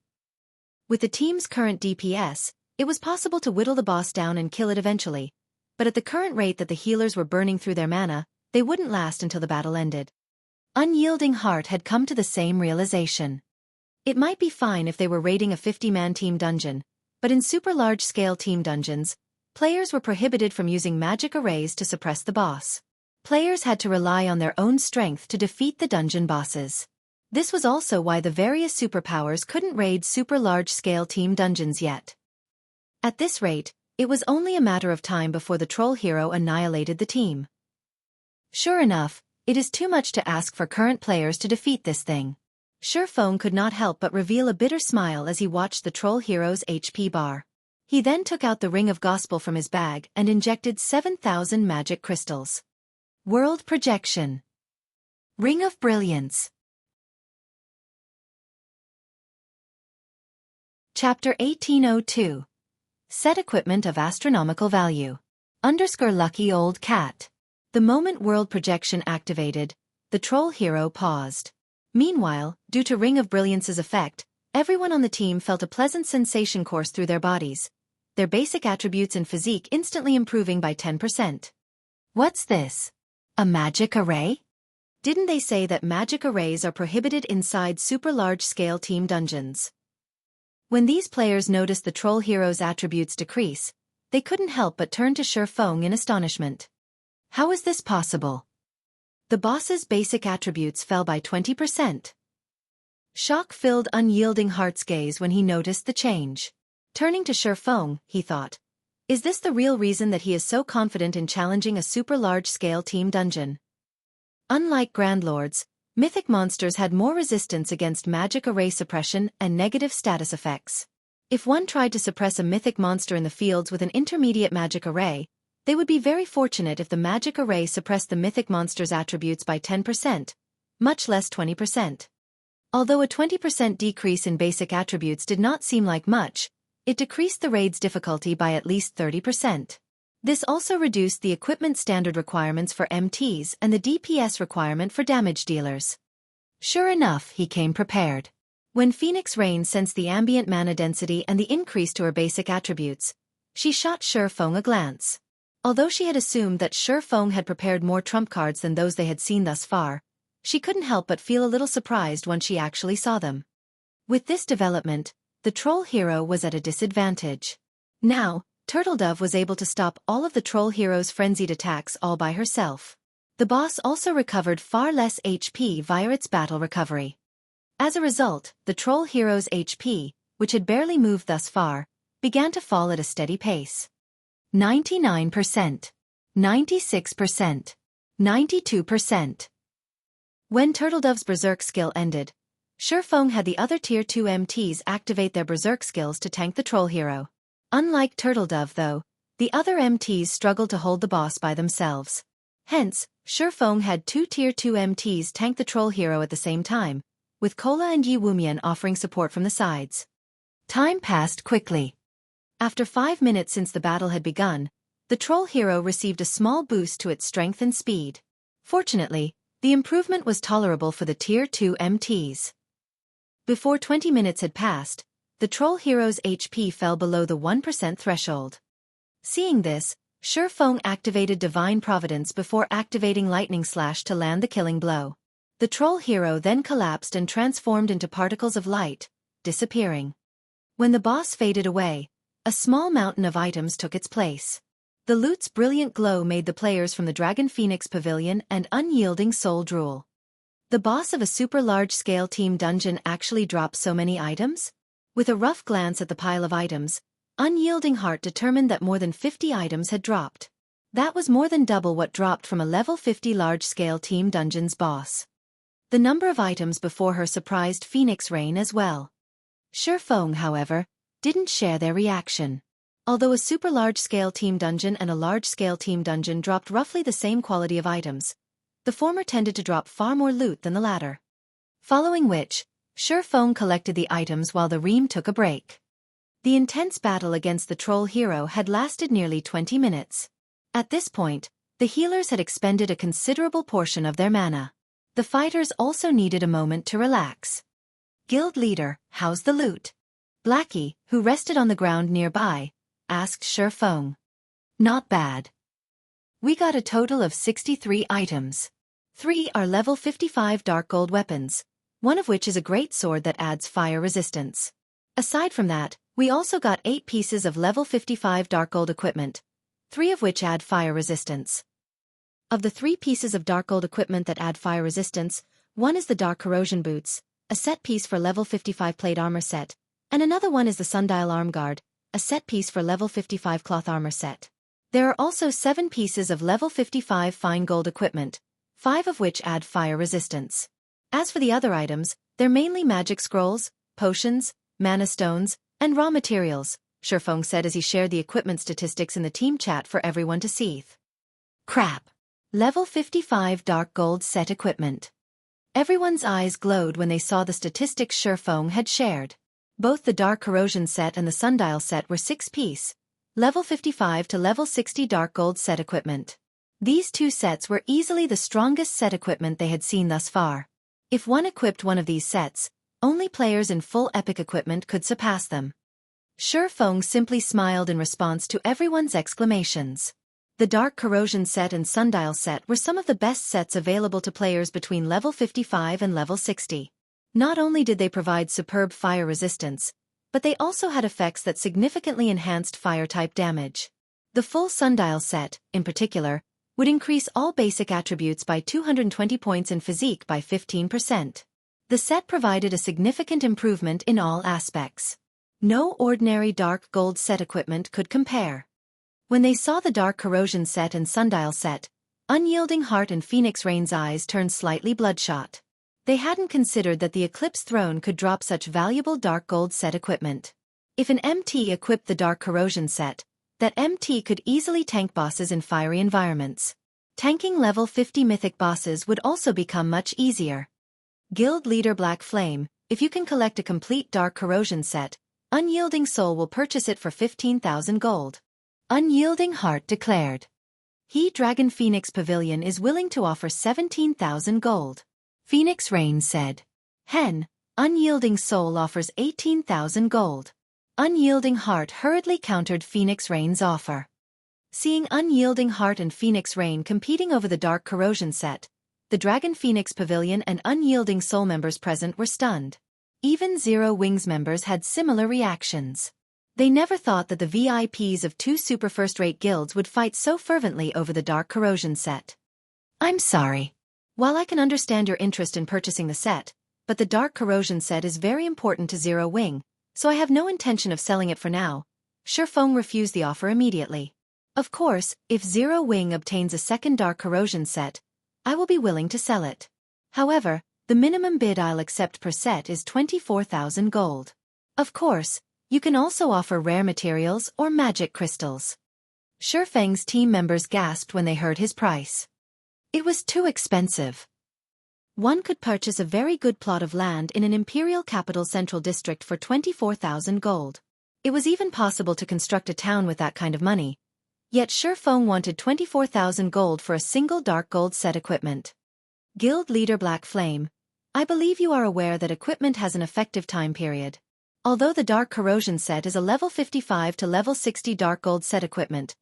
S1: With the team's current DPS, it was possible to whittle the boss down and kill it eventually, but at the current rate that the healers were burning through their mana, they wouldn't last until the battle ended. Unyielding Heart had come to the same realization. It might be fine if they were raiding a 50-man team dungeon, but in super large-scale team dungeons, players were prohibited from using magic arrays to suppress the boss. Players had to rely on their own strength to defeat the dungeon bosses. This was also why the various superpowers couldn't raid super large-scale team dungeons yet. At this rate, it was only a matter of time before the troll hero annihilated the team. Sure enough, it is too much to ask for current players to defeat this thing. Xueqi could not help but reveal a bitter smile as he watched the troll hero's HP bar. He then took out the Ring of Gospel from his bag and injected 7,000 magic crystals. World Projection. Ring of Brilliance. Chapter 1802. Set equipment of astronomical value. Lucky old cat. The moment World Projection activated, the troll hero paused. Meanwhile, due to Ring of Brilliance's effect, everyone on the team felt a pleasant sensation course through their bodies, their basic attributes and physique instantly improving by 10%. What's this? A magic array? Didn't they say that magic arrays are prohibited inside super large-scale team dungeons? When these players noticed the troll hero's attributes decrease, they couldn't help but turn to Xueqi in astonishment. How is this possible? The boss's basic attributes fell by 20%. Shock filled Unyielding Heart's gaze when he noticed the change. Turning to Xueqi, he thought, is this the real reason that he is so confident in challenging a super large-scale team dungeon? Unlike Grandlords, mythic monsters had more resistance against magic array suppression and negative status effects. If one tried to suppress a mythic monster in the fields with an intermediate magic array, they would be very fortunate if the magic array suppressed the mythic monster's attributes by 10%, much less 20%. Although a 20% decrease in basic attributes did not seem like much, it decreased the raid's difficulty by at least 30%. This also reduced the equipment standard requirements for MTs and the DPS requirement for damage dealers. Sure enough, he came prepared. When Phoenix Rain sensed the ambient mana density and the increase to her basic attributes, she shot Xueqi a glance. Although she had assumed that Xueqi had prepared more trump cards than those they had seen thus far, she couldn't help but feel a little surprised when she actually saw them. With this development, the troll hero was at a disadvantage. Now, Turtledove was able to stop all of the troll hero's frenzied attacks all by herself. The boss also recovered far less HP via its battle recovery. As a result, the troll hero's HP, which had barely moved thus far, began to fall at a steady pace. 99%, 96%, 92%. When Turtledove's berserk skill ended, Xueqi had the other Tier 2 MTs activate their Berserk skills to tank the troll hero. Unlike Turtledove though, the other MTs struggled to hold the boss by themselves. Hence, Xueqi had 2 Tier 2 MTs tank the troll hero at the same time, with Cola and Yi Wumian offering support from the sides. Time passed quickly. After 5 minutes since the battle had begun, the troll hero received a small boost to its strength and speed. Fortunately, the improvement was tolerable for the Tier 2 MTs. Before 20 minutes had passed, the troll hero's HP fell below the 1% threshold. Seeing this, Xueqi activated Divine Providence before activating Lightning Slash to land the killing blow. The troll hero then collapsed and transformed into particles of light, disappearing. When the boss faded away, a small mountain of items took its place. The loot's brilliant glow made the players from the Dragon Phoenix Pavilion and Unyielding Soul drool. The boss of a super large-scale team dungeon actually dropped so many items? With a rough glance at the pile of items, Unyielding Heart determined that more than 50 items had dropped. That was more than double what dropped from a level 50 large-scale team dungeon's boss. The number of items before her surprised Phoenix Rain as well. Xueqi, however, didn't share their reaction. Although a super large-scale team dungeon and a large-scale team dungeon dropped roughly the same quality of items, the former tended to drop far more loot than the latter. Following which, Xueqi collected the items while the Ream took a break. The intense battle against the troll hero had lasted nearly 20 minutes. At this point, the healers had expended a considerable portion of their mana. The fighters also needed a moment to relax. Guild leader, how's the loot? Blackie, who rested on the ground nearby, asked Xueqi. Not bad. We got a total of 63 items. 3 are level 55 dark gold weapons, one of which is a Greatsword that adds fire resistance. Aside from that, we also got 8 pieces of level 55 dark gold equipment, 3 of which add fire resistance. Of the 3 pieces of dark gold equipment that add fire resistance, one is the Dark Corrosion Boots, a set piece for level 55 plate armor set, and another one is the Sundial Arm Guard, a set piece for level 55 cloth armor set. There are also 7 pieces of level 55 fine gold equipment, 5 of which add fire resistance. As for the other items, they're mainly magic scrolls, potions, mana stones, and raw materials, Xueqi said as he shared the equipment statistics in the team chat for everyone to see. Crap. Level 55 dark gold set equipment. Everyone's eyes glowed when they saw the statistics Xueqi had shared. Both the Dark Corrosion set and the Sundial set were 6-piece, level 55 to level 60 dark gold set equipment. These 2 sets were easily the strongest set equipment they had seen thus far. If one equipped one of these sets, only players in full epic equipment could surpass them. Xueqi simply smiled in response to everyone's exclamations. The Dark Corrosion set and Sundial set were some of the best sets available to players between level 55 and level 60. Not only did they provide superb fire resistance, but they also had effects that significantly enhanced fire-type damage. The full Sundial set, in particular, would increase all basic attributes by 220 points and physique by 15%. The set provided a significant improvement in all aspects. No ordinary dark gold set equipment could compare. When they saw the Dark Corrosion set and Sundial set, Unyielding Heart and Phoenix Rain's eyes turned slightly bloodshot. They hadn't considered that the Eclipse throne could drop such valuable dark gold set equipment. If an MT equipped the Dark Corrosion set, that MT could easily tank bosses in fiery environments. Tanking level 50 mythic bosses would also become much easier. Guild leader Black Flame, if you can collect a complete Dark Corrosion set, Unyielding Soul will purchase it for 15,000 gold. Unyielding Heart declared. He Dragon Phoenix Pavilion is willing to offer 17,000 gold. Phoenix Rain said. Hen, Unyielding Soul offers 18,000 gold. Unyielding Heart hurriedly countered Phoenix Rain's offer. Seeing Unyielding Heart and Phoenix Rain competing over the Dark Corrosion set, the Dragon Phoenix Pavilion and Unyielding Soul members present were stunned. Even Zero Wings members had similar reactions. They never thought that the VIPs of 2 super first-rate guilds would fight so fervently over the Dark Corrosion set. I'm sorry. While I can understand your interest in purchasing the set, but the Dark Corrosion set is very important to Zero Wing, so I have no intention of selling it for now. Xueqi refused the offer immediately. Of course, if Zero Wing obtains a second Dark Corrosion set, I will be willing to sell it. However, The minimum bid I'll accept per set is 24,000 gold. Of course, you can also offer rare materials or magic crystals. Shifeng's team members gasped when they heard his price. It was too expensive. One could purchase a very good plot of land in an imperial capital central district for 24,000 gold. It was even possible to construct a town with that kind of money. Yet Shifeng wanted 24,000 gold for a single dark gold set equipment. Guild leader Black Flame, I believe you are aware that equipment has an effective time period. Although the dark corrosion set is a level 55 to level 60 dark gold set equipment,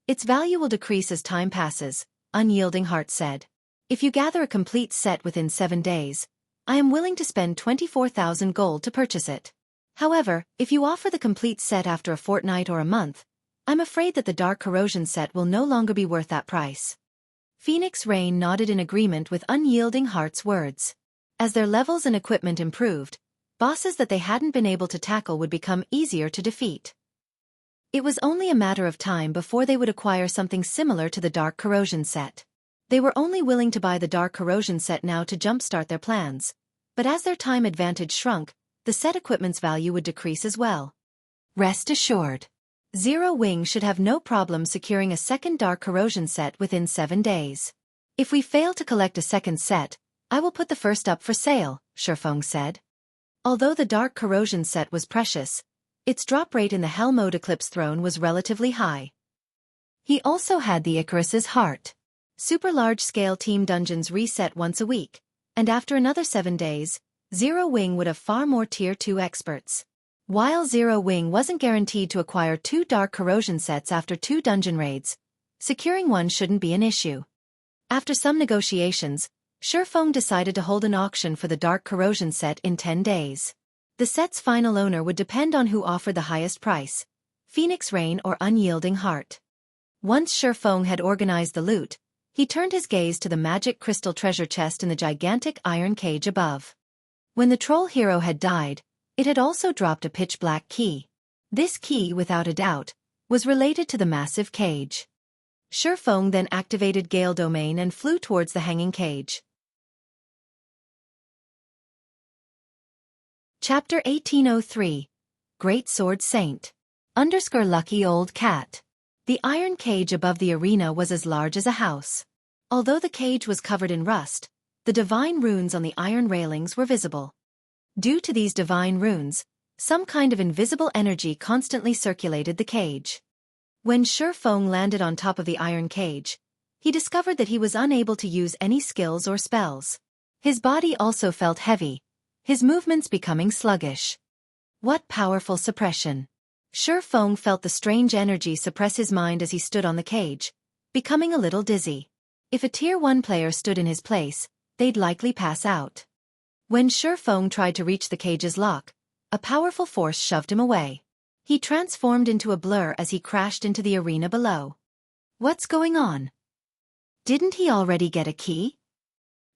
S1: its value will decrease as time passes, Unyielding Heart said. If you gather a complete set within 7 days, I am willing to spend 24,000 gold to purchase it. However, if you offer the complete set after a fortnight or a month, I'm afraid that the dark corrosion set will no longer be worth that price. Phoenix Rain nodded in agreement with Unyielding Heart's words. As their levels and equipment improved, bosses that they hadn't been able to tackle would become easier to defeat. It was only a matter of time before they would acquire something similar to the dark corrosion set. They were only willing to buy the dark corrosion set now to jumpstart their plans, but as their time advantage shrunk, the set equipment's value would decrease as well. Rest assured, Zero Wing should have no problem securing a second dark corrosion set within 7 days. If we fail to collect a second set, I will put the first up for sale, Shifeng said. Although the dark corrosion set was precious, its drop rate in the Hell Mode Eclipse throne was relatively high. He also had the Icarus's heart. Super large-scale team dungeons reset once a week, and after another 7 days, Zero Wing would have far more Tier 2 experts. While Zero Wing wasn't guaranteed to acquire 2 dark corrosion sets after 2 dungeon raids, securing one shouldn't be an issue. After some negotiations, Shifeng decided to hold an auction for the dark corrosion set in 10 days. The set's final owner would depend on who offered the highest price, Phoenix Rain or Unyielding Heart. Once Shifeng had organized the loot, he turned his gaze to the magic crystal treasure chest in the gigantic iron cage above. When the troll hero had died, it had also dropped a pitch-black key. This key, without a doubt, was related to the massive cage. Shifeng then activated Gale Domain and flew towards the hanging cage. Chapter 1803. Greatsword Saint. Lucky Old Cat. The iron cage above the arena was as large as a house. Although the cage was covered in rust, the divine runes on the iron railings were visible. Due to these divine runes, some kind of invisible energy constantly circulated the cage. When Shifeng landed on top of the iron cage, he discovered that he was unable to use any skills or spells. His body also felt heavy, his movements becoming sluggish. What powerful suppression! Shifeng felt the strange energy suppress his mind as he stood on the cage, becoming a little dizzy. If a Tier 1 player stood in his place, they'd likely pass out. When Shifeng tried to reach the cage's lock, a powerful force shoved him away. He transformed into a blur as he crashed into the arena below. What's going on? Didn't he already get a key?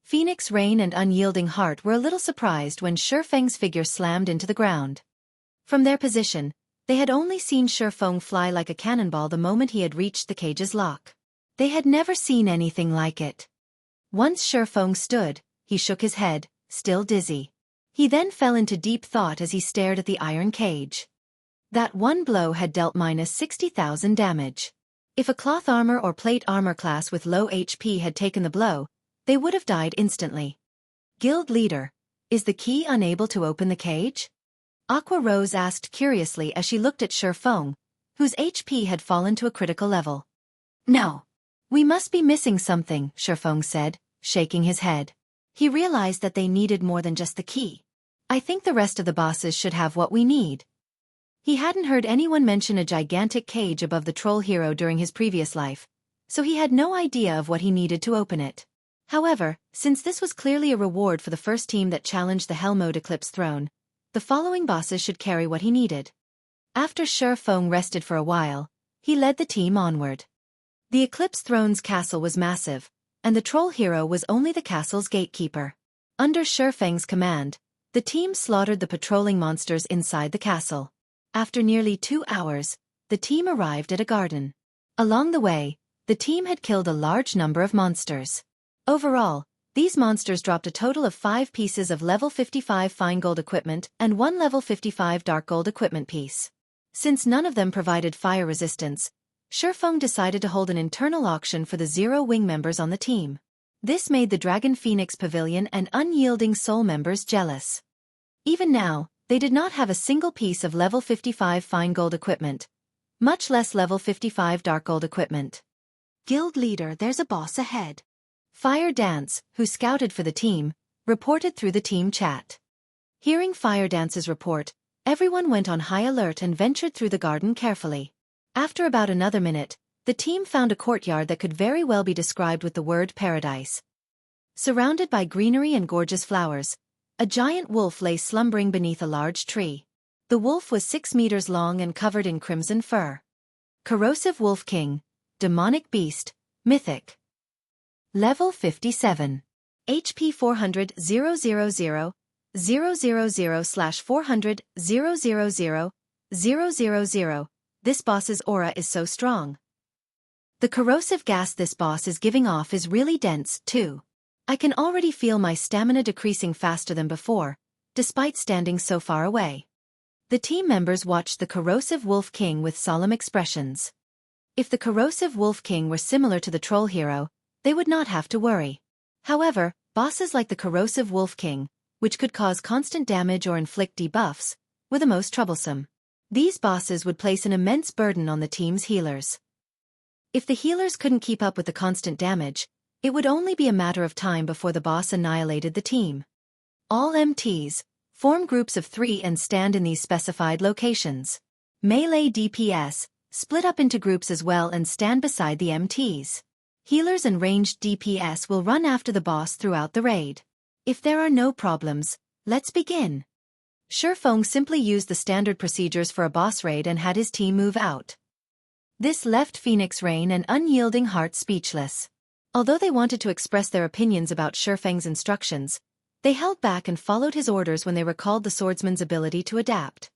S1: Phoenix Rain and Unyielding Heart were a little surprised when Shifeng's figure slammed into the ground. From their position, they had only seen Shifeng fly like a cannonball the moment he had reached the cage's lock. They had never seen anything like it. Once Shifeng stood, he shook his head, still dizzy. He then fell into deep thought as he stared at the iron cage. That one blow had dealt minus 60,000 damage. If a cloth armor or plate armor class with low HP had taken the blow, they would have died instantly. Guild leader, is the key unable to open the cage? Aqua Rose asked curiously as she looked at Shifeng, whose HP had fallen to a critical level. No. We must be missing something, Shifeng said, shaking his head. He realized that they needed more than just the key. I think the rest of the bosses should have what we need. He hadn't heard anyone mention a gigantic cage above the troll hero during his previous life, so he had no idea of what he needed to open it. However, since this was clearly a reward for the first team that challenged the Hell Mode Eclipse throne, the following bosses should carry what he needed. After Shifeng rested for a while, he led the team onward. The Eclipse throne's castle was massive, and the troll hero was only the castle's gatekeeper. Under Shifeng's command, the team slaughtered the patrolling monsters inside the castle. After nearly 2 hours, the team arrived at a garden. Along the way, the team had killed a large number of monsters. Overall, These monsters dropped a total of 5 pieces of level 55 fine gold equipment and 1 level 55 dark gold equipment piece. Since none of them provided fire resistance, Xueqi decided to hold an internal auction for the Zero Wing members on the team. This made the Dragon Phoenix Pavilion and Unyielding Soul members jealous. Even now, they did not have a single piece of level 55 fine gold equipment, much less level 55 dark gold equipment.
S2: Guild leader, there's a boss ahead.
S1: Fire Dance, who scouted for the team, reported through the team chat. Hearing Fire Dance's report, everyone went on high alert and ventured through the garden carefully. After about another minute, the team found a courtyard that could very well be described with the word paradise. Surrounded by greenery and gorgeous flowers, a giant wolf lay slumbering beneath a large tree. The wolf was 6 meters long and covered in crimson fur. Corrosive Wolf King, Demonic Beast, Mythic. Level 57. HP 400 000 000/400 000 000. This boss's aura is so strong. The corrosive gas this boss is giving off is really dense, too. I can already feel my stamina decreasing faster than before, despite standing so far away. The team members watched the Corrosive Wolf King with solemn expressions. If the Corrosive Wolf King were similar to the Troll Hero, they would not have to worry. However, bosses like the Corrosive Wolf King, which could cause constant damage or inflict debuffs, were the most troublesome. These bosses would place an immense burden on the team's healers. If the healers couldn't keep up with the constant damage, it would only be a matter of time before the boss annihilated the team. All MTs form groups of 3 and stand in these specified locations. Melee DPS split up into groups as well and stand beside the MTs. Healers and ranged DPS will run after the boss throughout the raid. If there are no problems, let's begin. Xueqi simply used the standard procedures for a boss raid and had his team move out. This left Phoenix Rain and Unyielding Heart speechless. Although they wanted to express their opinions about Xueqi's instructions, they held back and followed his orders when they recalled the swordsman's ability to adapt.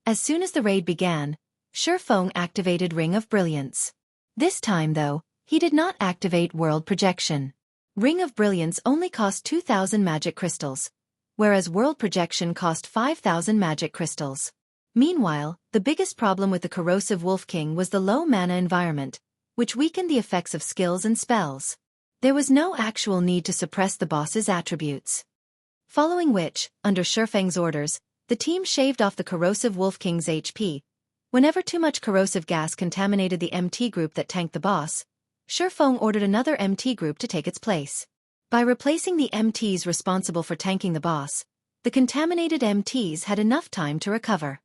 S1: As soon as the raid began, Xueqi activated Ring of Brilliance. This time, though, he did not activate World Projection. Ring of Brilliance only cost 2,000 magic crystals, whereas World Projection cost 5,000 magic crystals. Meanwhile, the biggest problem with the Corrosive Wolf King was the low mana environment, which weakened the effects of skills and spells. There was no actual need to suppress the boss's attributes. Following which, under Xueqi's orders, the team shaved off the Corrosive Wolf King's HP. Whenever too much corrosive gas contaminated the MT group that tanked the boss, Xueqi ordered another MT group to take its place. By replacing the MTs responsible for tanking the boss, the contaminated MTs had enough time to recover.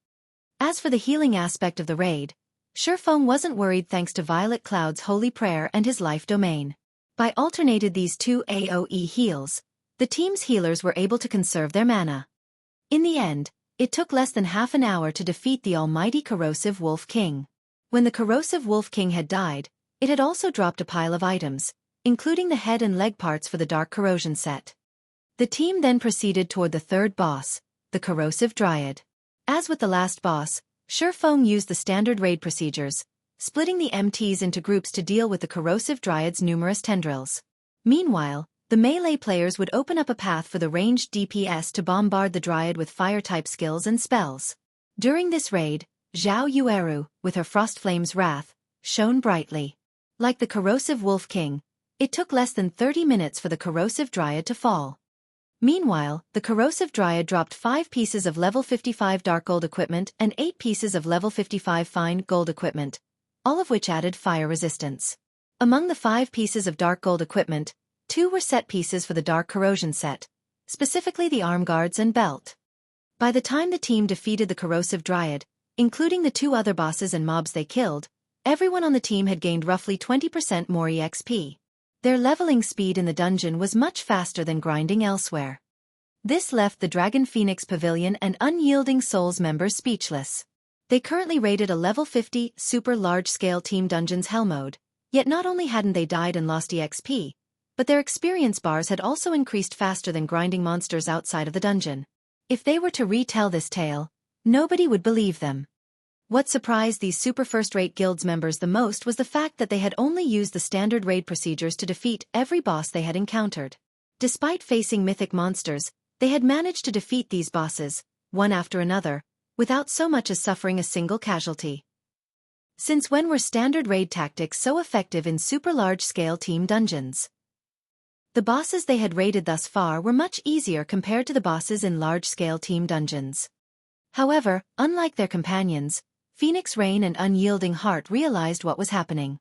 S1: As for the healing aspect of the raid, Xueqi wasn't worried thanks to Violet Cloud's Holy Prayer and his life domain. By alternating these two AoE heals, the team's healers were able to conserve their mana. In the end, it took less than half an hour to defeat the almighty Corrosive Wolf King. When the Corrosive Wolf King had died, it had also dropped a pile of items, including the head and leg parts for the Dark Corrosion set. The team then proceeded toward the third boss, the Corrosive Dryad. As with the last boss, Xueqi used the standard raid procedures, splitting the MTs into groups to deal with the Corrosive Dryad's numerous tendrils. Meanwhile, the melee players would open up a path for the ranged DPS to bombard the Dryad with fire-type skills and spells. During this raid, Zhao Yueru, with her Frost Flame's Wrath, shone brightly. Like the Corrosive Wolf King, it took less than 30 minutes for the Corrosive Dryad to fall. Meanwhile, the Corrosive Dryad dropped 5 pieces of level 55 dark gold equipment and 8 pieces of level 55 fine gold equipment, all of which added fire resistance. Among the 5 pieces of dark gold equipment, 2 were set pieces for the Dark Corrosion set, specifically the arm guards and belt. By the time the team defeated the Corrosive Dryad, including the 2 other bosses and mobs they killed, everyone on the team had gained roughly 20% more EXP. Their leveling speed in the dungeon was much faster than grinding elsewhere. This left the Dragon Phoenix Pavilion and Unyielding Souls members speechless. They currently rated a level 50 super large-scale team dungeon's hell mode, yet not only hadn't they died and lost EXP, but their experience bars had also increased faster than grinding monsters outside of the dungeon. If they were to retell this tale, nobody would believe them. What surprised these super first-rate guilds members the most was the fact that they had only used the standard raid procedures to defeat every boss they had encountered. Despite facing mythic monsters, they had managed to defeat these bosses, one after another, without so much as suffering a single casualty. Since when were standard raid tactics so effective in super large-scale team dungeons? The bosses they had raided thus far were much easier compared to the bosses in large-scale team dungeons. However, unlike their companions, Phoenix Rain and Unyielding Heart realized what was happening.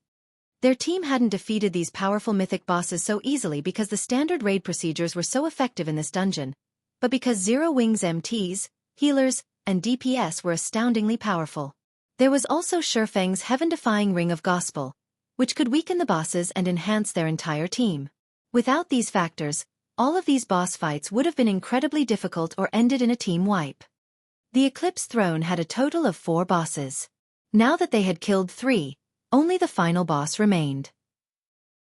S1: Their team hadn't defeated these powerful mythic bosses so easily because the standard raid procedures were so effective in this dungeon, but because Zero Wing's MTs, healers, and DPS were astoundingly powerful. There was also Shurfeng's heaven-defying Ring of Gospel, which could weaken the bosses and enhance their entire team. Without these factors, all of these boss fights would have been incredibly difficult or ended in a team wipe. The Eclipse throne had a total of 4 bosses. Now that they had killed 3, only the final boss remained.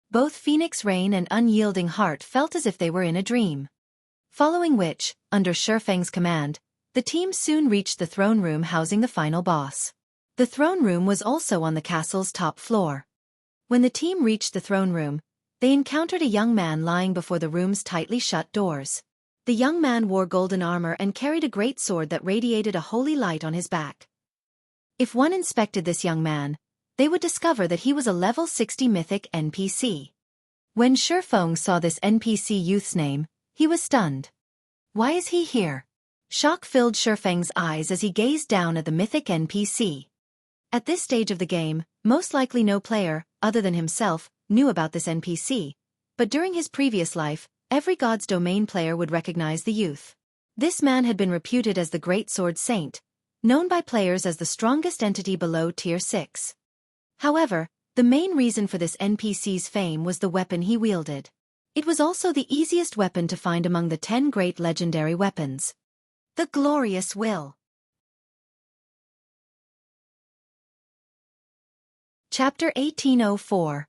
S1: Both Phoenix Rain and Unyielding Heart felt as if they were in a dream. Following which, under Shurfeng's command, the team soon reached the throne room housing the final boss. The throne room was also on the castle's top floor. When the team reached the throne room, they encountered a young man lying before the room's tightly shut doors. The young man wore golden armor and carried a great sword that radiated a holy light on his back. If one inspected this young man, they would discover that he was a level 60 mythic NPC. When Shurfeng saw this NPC youth's name, he was stunned. Why is he here? Shock filled Shurfeng's eyes as he gazed down at the mythic NPC. At this stage of the game, most likely no player, other than himself, knew about this NPC, but during his previous life, every God's Domain player would recognize the youth. This man had been reputed as the Greatsword Saint, known by players as the strongest entity below Tier 6. However, the main reason for this NPC's fame was the weapon he wielded. It was also the easiest weapon to find among the 10 great legendary weapons. The Glorious Will. Chapter 1804.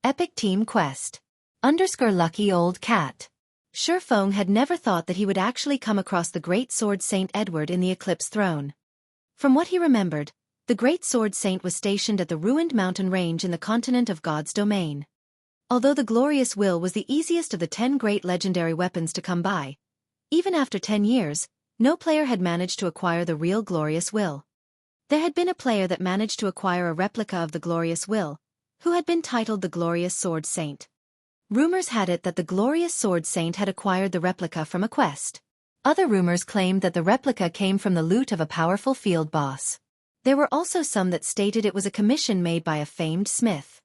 S1: Epic Team Quest. Lucky Old Cat. Shurfeng had never thought that he would actually come across the Great Sword Saint Edward in the Eclipse throne. From what he remembered, the Great Sword Saint was stationed at the ruined mountain range in the continent of God's Domain. Although the Glorious Will was the easiest of the 10 great legendary weapons to come by, even after 10 years, no player had managed to acquire the real Glorious Will. There had been a player that managed to acquire a replica of the Glorious Will, who had been titled the Glorious Sword Saint. Rumors had it that the Glorious Sword Saint had acquired the replica from a quest. Other rumors claimed that the replica came from the loot of a powerful field boss. There were also some that stated it was a commission made by a famed smith.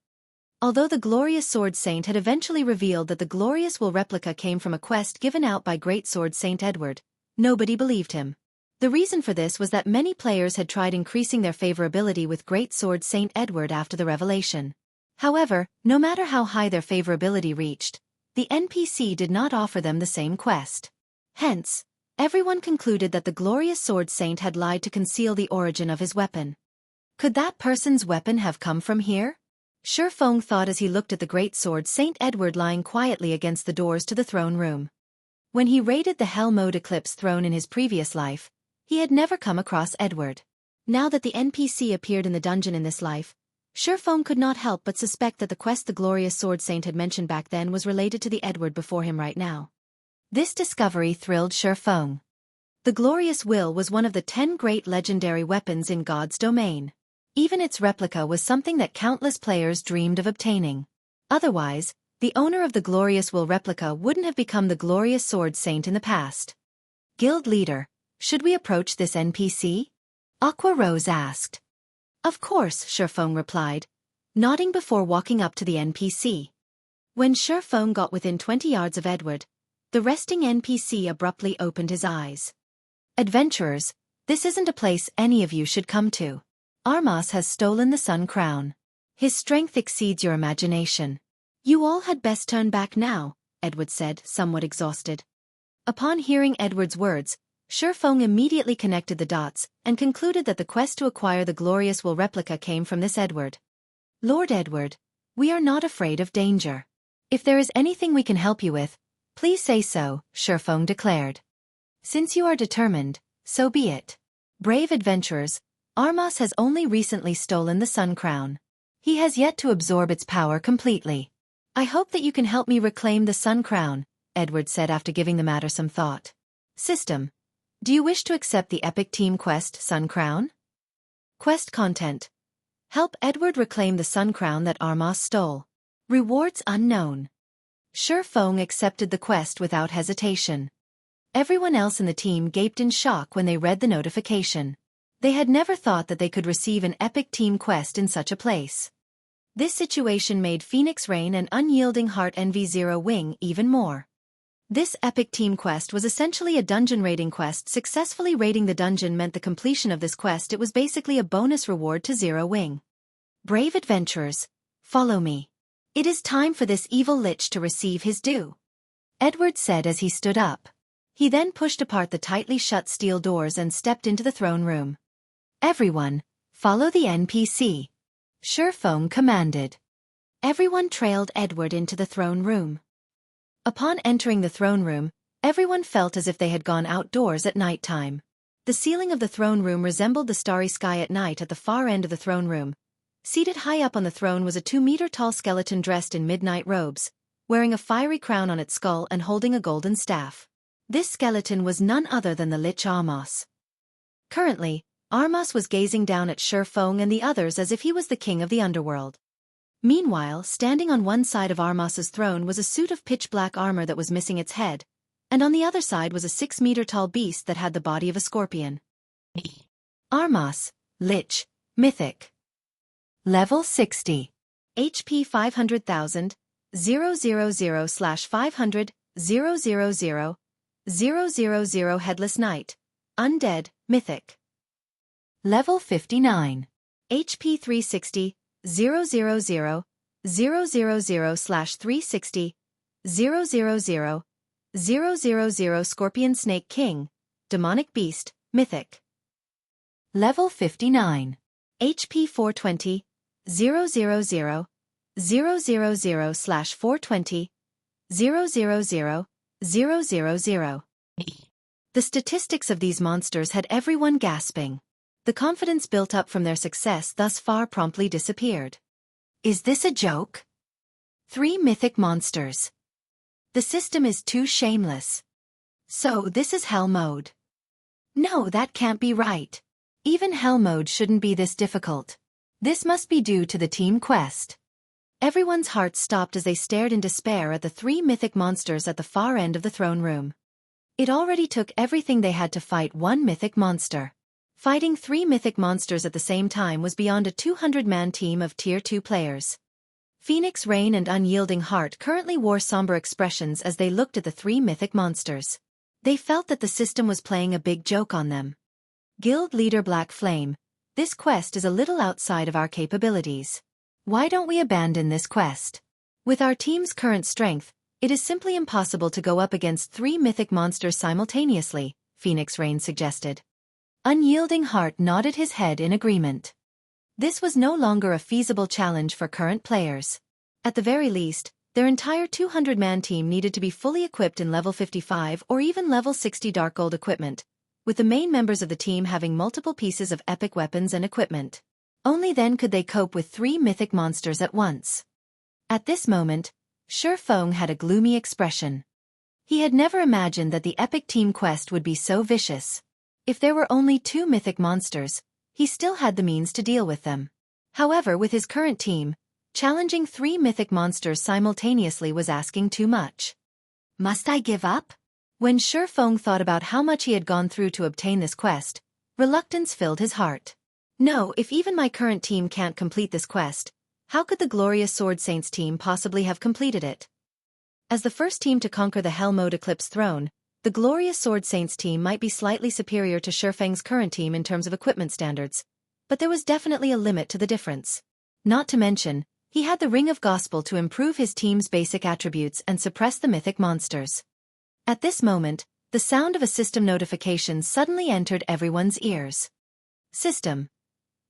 S1: Although the Glorious Sword Saint had eventually revealed that the Glorious Will replica came from a quest given out by Great Sword Saint Edward, nobody believed him. The reason for this was that many players had tried increasing their favorability with Great Sword Saint Edward after the revelation. However, no matter how high their favorability reached, the NPC did not offer them the same quest. Hence, everyone concluded that the Glorious Sword Saint had lied to conceal the origin of his weapon. Could that person's weapon have come from here? Shurfeng thought as he looked at the Great Sword Saint Edward lying quietly against the doors to the throne room. When he raided the Hell Mode Eclipse throne in his previous life, he had never come across Edward. Now that the NPC appeared in the dungeon in this life, Shurfeng could not help but suspect that the quest the Glorious Sword Saint had mentioned back then was related to the Edward before him right now. This discovery thrilled Shurfeng. The Glorious Will was one of the 10 great legendary weapons in God's Domain. Even its replica was something that countless players dreamed of obtaining. Otherwise, the owner of the Glorious Will replica wouldn't have become the Glorious Sword Saint in the past. Guild Leader, should we approach this NPC? Aqua Rose asked. Of course, Shurfeng replied, nodding before walking up to the NPC. When Shurfeng got within 20 yards of Edward, the resting NPC abruptly opened his eyes. Adventurers, this isn't a place any of you should come to. Armas has stolen the Sun Crown. His strength exceeds your imagination. You all had best turn back now, Edward said, somewhat exhausted. Upon hearing Edward's words, Shurfeng immediately connected the dots and concluded that the quest to acquire the Glorious Will replica came from this Edward. Lord Edward, we are not afraid of danger. If there is anything we can help you with, please say so, Shurfeng declared. Since you are determined, so be it. Brave adventurers, Armas has only recently stolen the Sun Crown. He has yet to absorb its power completely. I hope that you can help me reclaim the Sun Crown, Edward said after giving the matter some thought. System. Do you wish to accept the Epic Team Quest Sun Crown? Quest content. Help Edward reclaim the Sun Crown that Armas stole. Rewards unknown. Xueqi accepted the quest without hesitation. Everyone else in the team gaped in shock when they read the notification. They had never thought that they could receive an Epic Team Quest in such a place. This situation made Phoenix Rain and Unyielding Heart envy Zero Wing even more. This Epic Team Quest was essentially a dungeon raiding quest. Successfully raiding the dungeon meant the completion of this quest. It was basically a bonus reward to Zero Wing. Brave adventurers, follow me. It is time for this evil lich to receive his due, Edward said as he stood up. He then pushed apart the tightly shut steel doors and stepped into the throne room. Everyone, follow the NPC. Xueqi commanded. Everyone trailed Edward into the throne room. Upon entering the throne room, everyone felt as if they had gone outdoors at night time. The ceiling of the throne room resembled the starry sky at night. At the far end of the throne room, seated high up on the throne, was a 2-meter-tall skeleton dressed in midnight robes, wearing a fiery crown on its skull and holding a golden staff. This skeleton was none other than the Lich Armas. Currently, Armas was gazing down at Xueqi and the others as if he was the king of the underworld. Meanwhile, standing on one side of Armas's throne was a suit of pitch-black armor that was missing its head, and on the other side was a 6-meter-tall beast that had the body of a scorpion. Armas, Lich, Mythic. Level 60. HP 500,000, 000/500, 000 Headless Knight, Undead, Mythic. Level 59. HP 360, 000/360, 000 Scorpion Snake King, Demonic Beast, Mythic. Level 59. HP 420, 000/420, 000. The statistics of these monsters had everyone gasping. The confidence built up from their success thus far promptly disappeared. Is this a joke? 3 mythic monsters. The system is too shameless. So this is Hell Mode. No, that can't be right. Even Hell Mode shouldn't be this difficult. This must be due to the team quest. Everyone's hearts stopped as they stared in despair at the 3 mythic monsters at the far end of the throne room. It already took everything they had to fight one mythic monster. Fighting 3 mythic monsters at the same time was beyond a 200-man team of Tier 2 players. Phoenix Rain and Unyielding Heart currently wore somber expressions as they looked at the 3 mythic monsters. They felt that the system was playing a big joke on them. Guild Leader Black Flame, this quest is a little outside of our capabilities. Why don't we abandon this quest? With our team's current strength, it is simply impossible to go up against 3 mythic monsters simultaneously, Phoenix Rain suggested. Unyielding Heart nodded his head in agreement. This was no longer a feasible challenge for current players. At the very least, their entire 200-man team needed to be fully equipped in level 55 or even level 60 Dark Gold equipment, with the main members of the team having multiple pieces of epic weapons and equipment. Only then could they cope with 3 mythic monsters at once. At this moment, Xueqi had a gloomy expression. He had never imagined that the epic team quest would be so vicious. If there were only 2 mythic monsters, he still had the means to deal with them. However, with his current team, challenging 3 mythic monsters simultaneously was asking too much. Must I give up? When Xueqi thought about how much he had gone through to obtain this quest, reluctance filled his heart. No, if even my current team can't complete this quest, how could the Glorious Sword Saints team possibly have completed it? As the first team to conquer the Hell Mode Eclipse throne, the Glorious Sword Saints team might be slightly superior to Xueqi's current team in terms of equipment standards, but there was definitely a limit to the difference. Not to mention, he had the Ring of Gospel to improve his team's basic attributes and suppress the mythic monsters. At this moment, the sound of a system notification suddenly entered everyone's ears. System.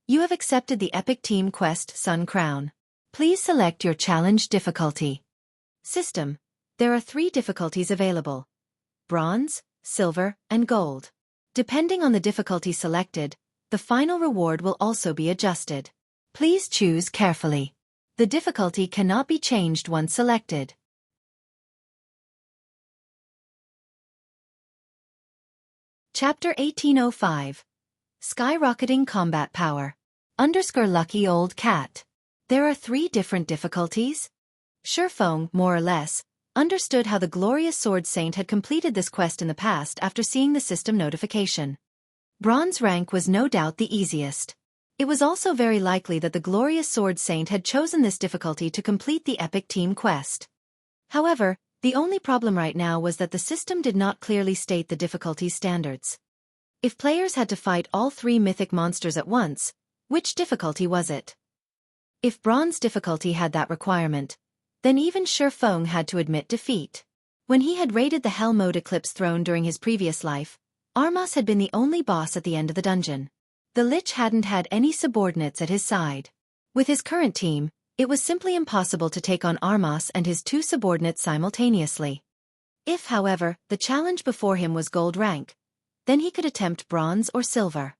S1: You have accepted the Epic Team Quest Sun Crown. Please select your challenge difficulty. System. There are 3 difficulties available: Bronze, Silver, and Gold. Depending on the difficulty selected, the final reward will also be adjusted. Please choose carefully. The difficulty cannot be changed once selected. Chapter 1805. Skyrocketing Combat Power. Lucky Old Cat. There are 3 different difficulties? Xueqi, more or less, understood how the glorious Sword Saint had completed this quest in the past after seeing the system notification. Bronze rank was no doubt the easiest. It was also very likely that the glorious Sword Saint had chosen this difficulty to complete the epic team quest. However, the only problem right now was that the system did not clearly state the difficulty standards. If players had to fight all 3 mythic monsters at once, which difficulty was it? If bronze difficulty had that requirement, then even Xueqi had to admit defeat. When he had raided the Hell Mode Eclipse throne during his previous life, Armas had been the only boss at the end of the dungeon. The Lich hadn't had any subordinates at his side. With his current team, it was simply impossible to take on Armas and his 2 subordinates simultaneously. If, however, the challenge before him was gold rank, then he could attempt bronze or silver.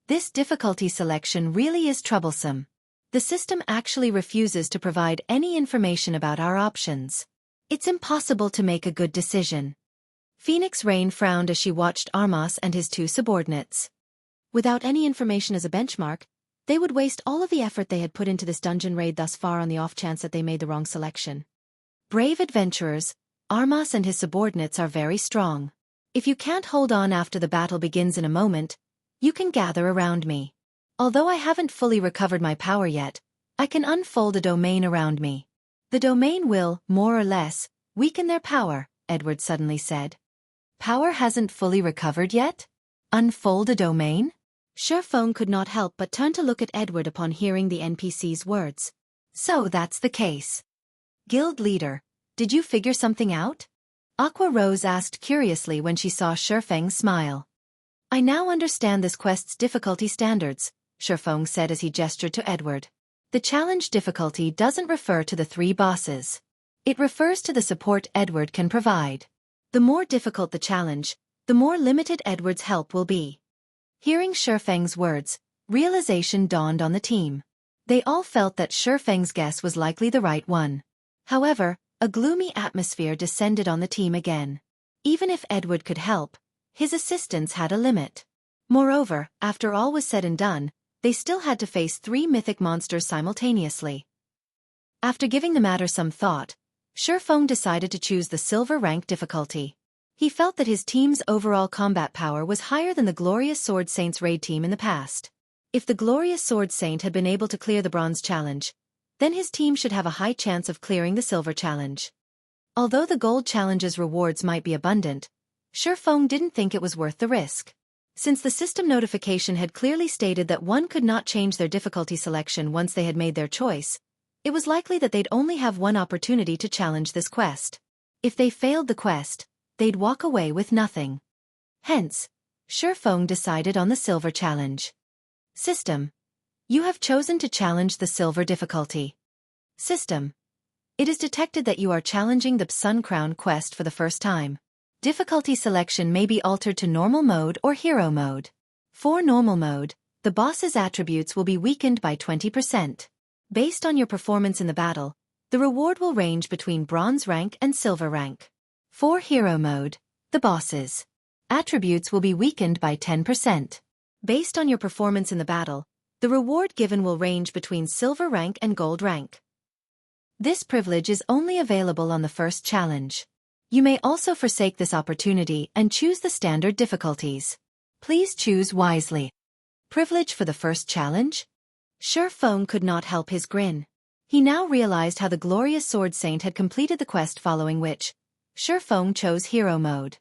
S1: This difficulty selection really is troublesome. The system actually refuses to provide any information about our options. It's impossible to make a good decision. Phoenix Rain frowned as she watched Armas and his 2 subordinates. Without any information as a benchmark, they would waste all of the effort they had put into this dungeon raid thus far on the off chance that they made the wrong selection. Brave adventurers, Armas and his subordinates are very strong. If you can't hold on after the battle begins in a moment, you can gather around me. Although I haven't fully recovered my power yet, I can unfold a domain around me. The domain will, more or less, weaken their power, Edward suddenly said. Power hasn't fully recovered yet? Unfold a domain? Xueqi could not help but turn to look at Edward upon hearing the NPC's words. So that's the case. Guild leader, did you figure something out? Aqua Rose asked curiously when she saw Xueqi smile. I now understand this quest's difficulty standards, Xueqi said as he gestured to Edward. The challenge difficulty doesn't refer to the 3 bosses. It refers to the support Edward can provide. The more difficult the challenge, the more limited Edward's help will be. Hearing Xueqi's words, realization dawned on the team. They all felt that Xueqi's guess was likely the right one. However, a gloomy atmosphere descended on the team again. Even if Edward could help, his assistance had a limit. Moreover, after all was said and done, they still had to face 3 mythic monsters simultaneously. After giving the matter some thought, Xueqi decided to choose the silver rank difficulty. He felt that his team's overall combat power was higher than the Glorious Sword Saint's raid team in the past. If the Glorious Sword Saint had been able to clear the bronze challenge, then his team should have a high chance of clearing the silver challenge. Although the gold challenge's rewards might be abundant, Xueqi didn't think it was worth the risk. Since the system notification had clearly stated that one could not change their difficulty selection once they had made their choice, it was likely that they'd only have one opportunity to challenge this quest. If they failed the quest, they'd walk away with nothing. Hence, Xueqi decided on the silver challenge. System. You have chosen to challenge the silver difficulty. System. It is detected that you are challenging the Sun Crown quest for the first time. Difficulty selection may be altered to normal mode or hero mode. For normal mode, the boss's attributes will be weakened by 20%. Based on your performance in the battle, the reward will range between bronze rank and silver rank. For hero mode, the boss's attributes will be weakened by 10%. Based on your performance in the battle, the reward given will range between silver rank and gold rank. This privilege is only available on the first challenge. You may also forsake this opportunity and choose the standard difficulties. Please choose wisely. Privilege for the first challenge? Xueqi could not help his grin. He now realized how the Glorious Sword Saint had completed the quest, following which Xueqi chose hero mode.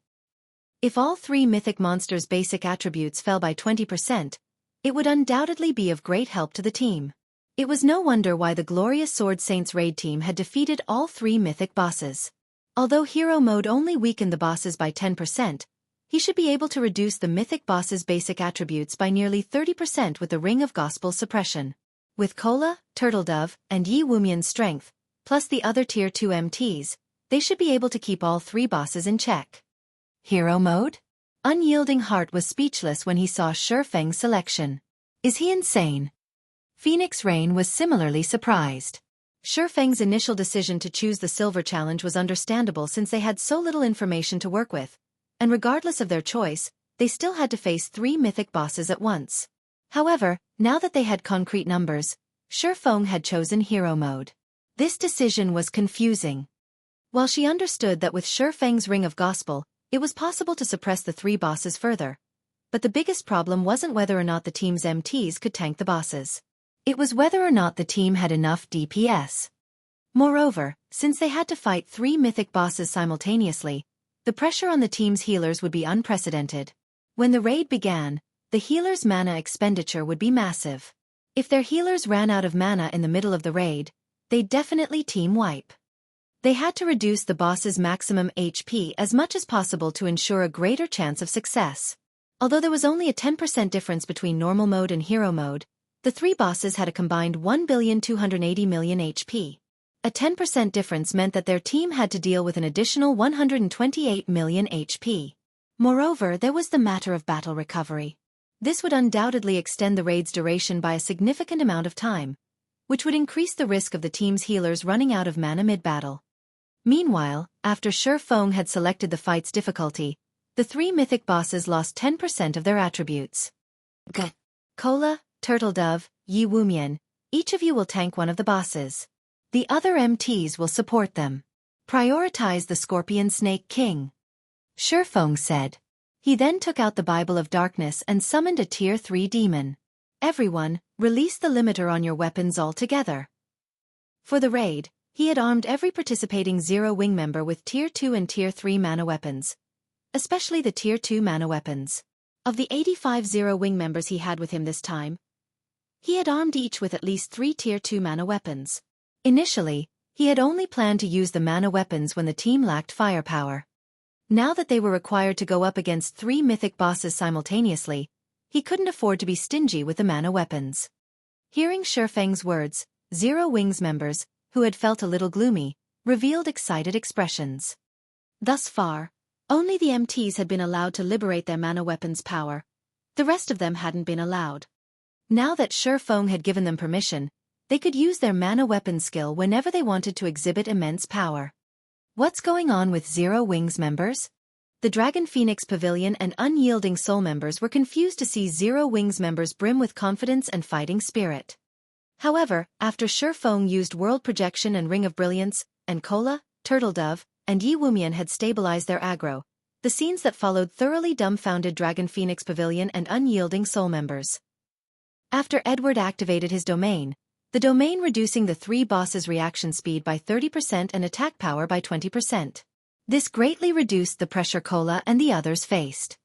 S1: If all 3 mythic monsters' basic attributes fell by 20%, it would undoubtedly be of great help to the team. It was no wonder why the Glorious Sword Saint's raid team had defeated all 3 mythic bosses. Although hero mode only weakened the bosses by 10%, he should be able to reduce the mythic boss's basic attributes by nearly 30% with the Ring of Gospel Suppression. With Cola, Turtledove, and Yi Wumian's strength, plus the other Tier 2 MTs, they should be able to keep all 3 bosses in check. Hero mode? Unyielding Heart was speechless when he saw Xueqi's selection. Is he insane? Phoenix Rain was similarly surprised. Xueqi's initial decision to choose the silver challenge was understandable since they had so little information to work with, and regardless of their choice, they still had to face 3 mythic bosses at once. However, now that they had concrete numbers, Xueqi had chosen hero mode. This decision was confusing. While she understood that with Xueqi's Ring of Gospel, it was possible to suppress the 3 bosses further. But the biggest problem wasn't whether or not the team's MTs could tank the bosses. It was whether or not the team had enough DPS. Moreover, since they had to fight 3 mythic bosses simultaneously, the pressure on the team's healers would be unprecedented. When the raid began, the healers' mana expenditure would be massive. If their healers ran out of mana in the middle of the raid, they'd definitely team wipe. They had to reduce the boss's maximum HP as much as possible to ensure a greater chance of success. Although there was only a 10% difference between normal mode and hero mode, the 3 bosses had a combined 1,280,000,000 HP. A 10% difference meant that their team had to deal with an additional 128 million HP. Moreover, there was the matter of battle recovery. This would undoubtedly extend the raid's duration by a significant amount of time, which would increase the risk of the team's healers running out of mana mid-battle. Meanwhile, after Xueqi had selected the fight's difficulty, the 3 mythic bosses lost 10% of their attributes. Cola, Turtledove, Yi Wumian, each of you will tank one of the bosses. The other MTs will support them. Prioritize the Scorpion Snake King. Xueqi said. He then took out the Bible of Darkness and summoned a Tier 3 demon. Everyone, release the limiter on your weapons altogether. For the raid, he had armed every participating Zero Wing member with Tier 2 and Tier 3 mana weapons. Especially the Tier 2 mana weapons. Of the 85 Zero Wing members he had with him this time, he had armed each with at least 3 Tier 2 mana weapons. Initially, he had only planned to use the mana weapons when the team lacked firepower. Now that they were required to go up against 3 mythic bosses simultaneously, he couldn't afford to be stingy with the mana weapons. Hearing Xueqi's words, Zero Wing's members, who had felt a little gloomy, revealed excited expressions. Thus far, only the MTs had been allowed to liberate their mana weapons' power. The rest of them hadn't been allowed. Now that Xueqi had given them permission, they could use their mana weapon skill whenever they wanted to exhibit immense power. What's going on with Zero Wing's members? The Dragon Phoenix Pavilion and Unyielding Soul members were confused to see Zero Wing's members brim with confidence and fighting spirit. However, after Xueqi used World Projection and Ring of Brilliance, and Cola, Turtledove, and Yi Wumian had stabilized their aggro, the scenes that followed thoroughly dumbfounded Dragon Phoenix Pavilion and Unyielding Soul members. After Edward activated his domain, the domain reducing the 3 bosses' reaction speed by 30% and attack power by 20%. This greatly reduced the pressure Cola and the others faced.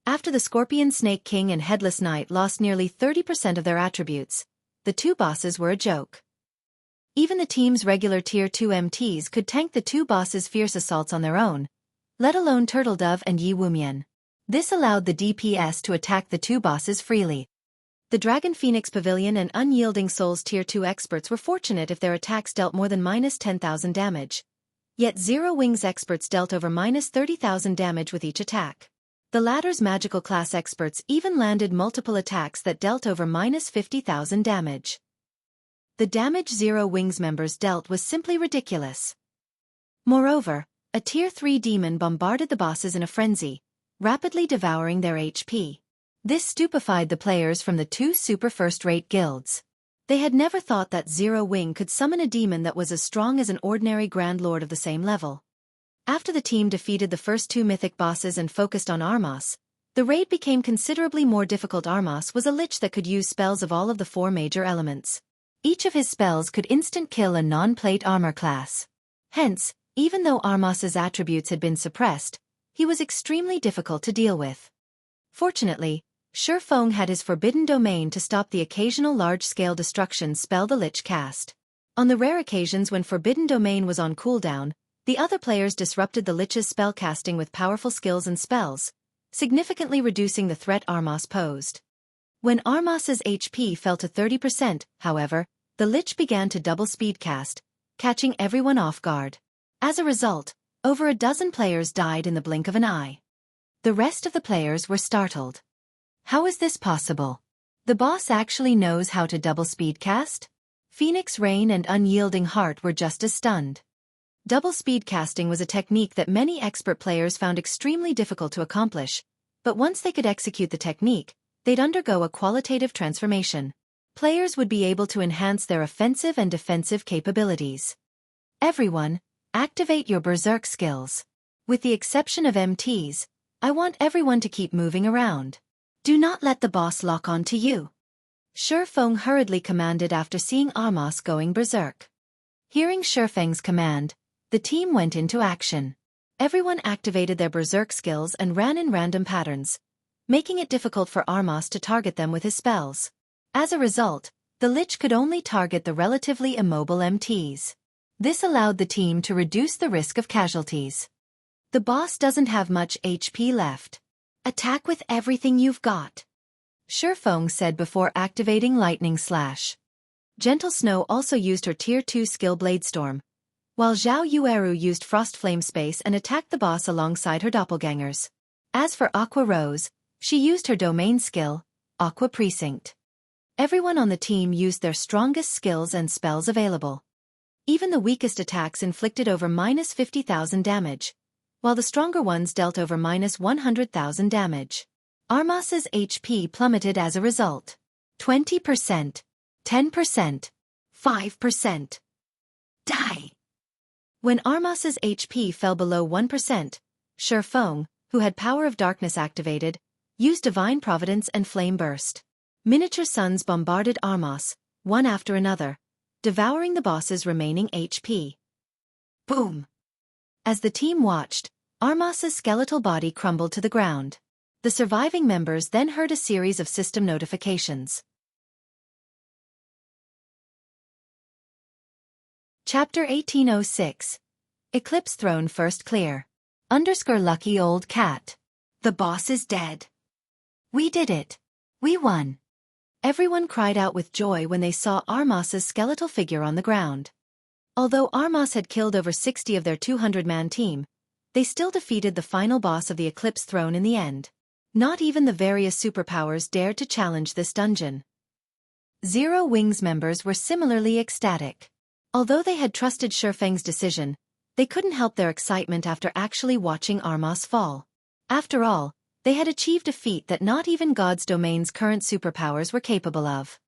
S1: After the Scorpion Snake King and Headless Knight lost nearly 30% of their attributes, the 2 bosses were a joke. Even the team's regular Tier 2 MTs could tank the 2 bosses' fierce assaults on their own, let alone Turtledove and Yi Wumian. This allowed the DPS to attack the 2 bosses freely. The Dragon Phoenix Pavilion and Unyielding Souls Tier 2 experts were fortunate if their attacks dealt more than -10,000 damage. Yet Zero Wing's experts dealt over -30,000 damage with each attack. The latter's magical class experts even landed multiple attacks that dealt over -50,000 damage. The damage Zero Wing's members dealt was simply ridiculous. Moreover, a Tier 3 demon bombarded the bosses in a frenzy, rapidly devouring their HP. This stupefied the players from the 2 super first-rate guilds. They had never thought that Zero Wing could summon a demon that was as strong as an ordinary Grand Lord of the same level. After the team defeated the first 2 mythic bosses and focused on Armas, the raid became considerably more difficult. Armas was a lich that could use spells of all of the 4 major elements. Each of his spells could instant kill a non-plate armor class. Hence, even though Armas's attributes had been suppressed, he was extremely difficult to deal with. Fortunately, Xueqi had his Forbidden Domain to stop the occasional large-scale destruction spell the lich cast. On the rare occasions when Forbidden Domain was on cooldown, the other players disrupted the lich's spellcasting with powerful skills and spells, significantly reducing the threat Armas posed. When Armas's HP fell to 30%, however, the lich began to double speedcast, catching everyone off guard. As a result, over a dozen players died in the blink of an eye. The rest of the players were startled. How is this possible? The boss actually knows how to double speedcast? Phoenix Rain and Unyielding Heart were just as stunned. Double speedcasting was a technique that many expert players found extremely difficult to accomplish, but once they could execute the technique, they'd undergo a qualitative transformation. Players would be able to enhance their offensive and defensive capabilities. Everyone, activate your berserk skills. With the exception of MTs, I want everyone to keep moving around. Do not let the boss lock onto you. Shifeng hurriedly commanded after seeing Armas going berserk. Hearing Shifeng's command, the team went into action. Everyone activated their berserk skills and ran in random patterns, making it difficult for Armas to target them with his spells. As a result, the Lich could only target the relatively immobile MTs. This allowed the team to reduce the risk of casualties. The boss doesn't have much HP left. Attack with everything you've got, Shifeng said before activating Lightning Slash. Gentle Snow also used her Tier 2 skill Bladestorm, while Zhao Yueru used Frost Flame Space and attacked the boss alongside her doppelgangers. As for Aqua Rose, she used her domain skill, Aqua Precinct. Everyone on the team used their strongest skills and spells available. Even the weakest attacks inflicted over -50,000 damage, while the stronger ones dealt over -100,000 damage. Armas's HP plummeted as a result. 20%, 10%, 5%. Die! When Armas's HP fell below 1%, Shifeng, who had Power of Darkness activated, used Divine Providence and Flame Burst. Miniature suns bombarded Armas, one after another, devouring the boss's remaining HP. Boom! As the team watched, Armas's skeletal body crumbled to the ground. The surviving members then heard a series of system notifications. Chapter 1806. Eclipse Throne First Clear. _lucky old cat. The boss is dead. We did it. We won. Everyone cried out with joy when they saw Armas's skeletal figure on the ground. Although Armas had killed over 60 of their 200-man team, they still defeated the final boss of the Eclipse Throne in the end. Not even the various superpowers dared to challenge this dungeon. Zero Wings members were similarly ecstatic. Although they had trusted Shifeng's decision, they couldn't help their excitement after actually watching Armas fall. After all, they had achieved a feat that not even God's domain's current superpowers were capable of.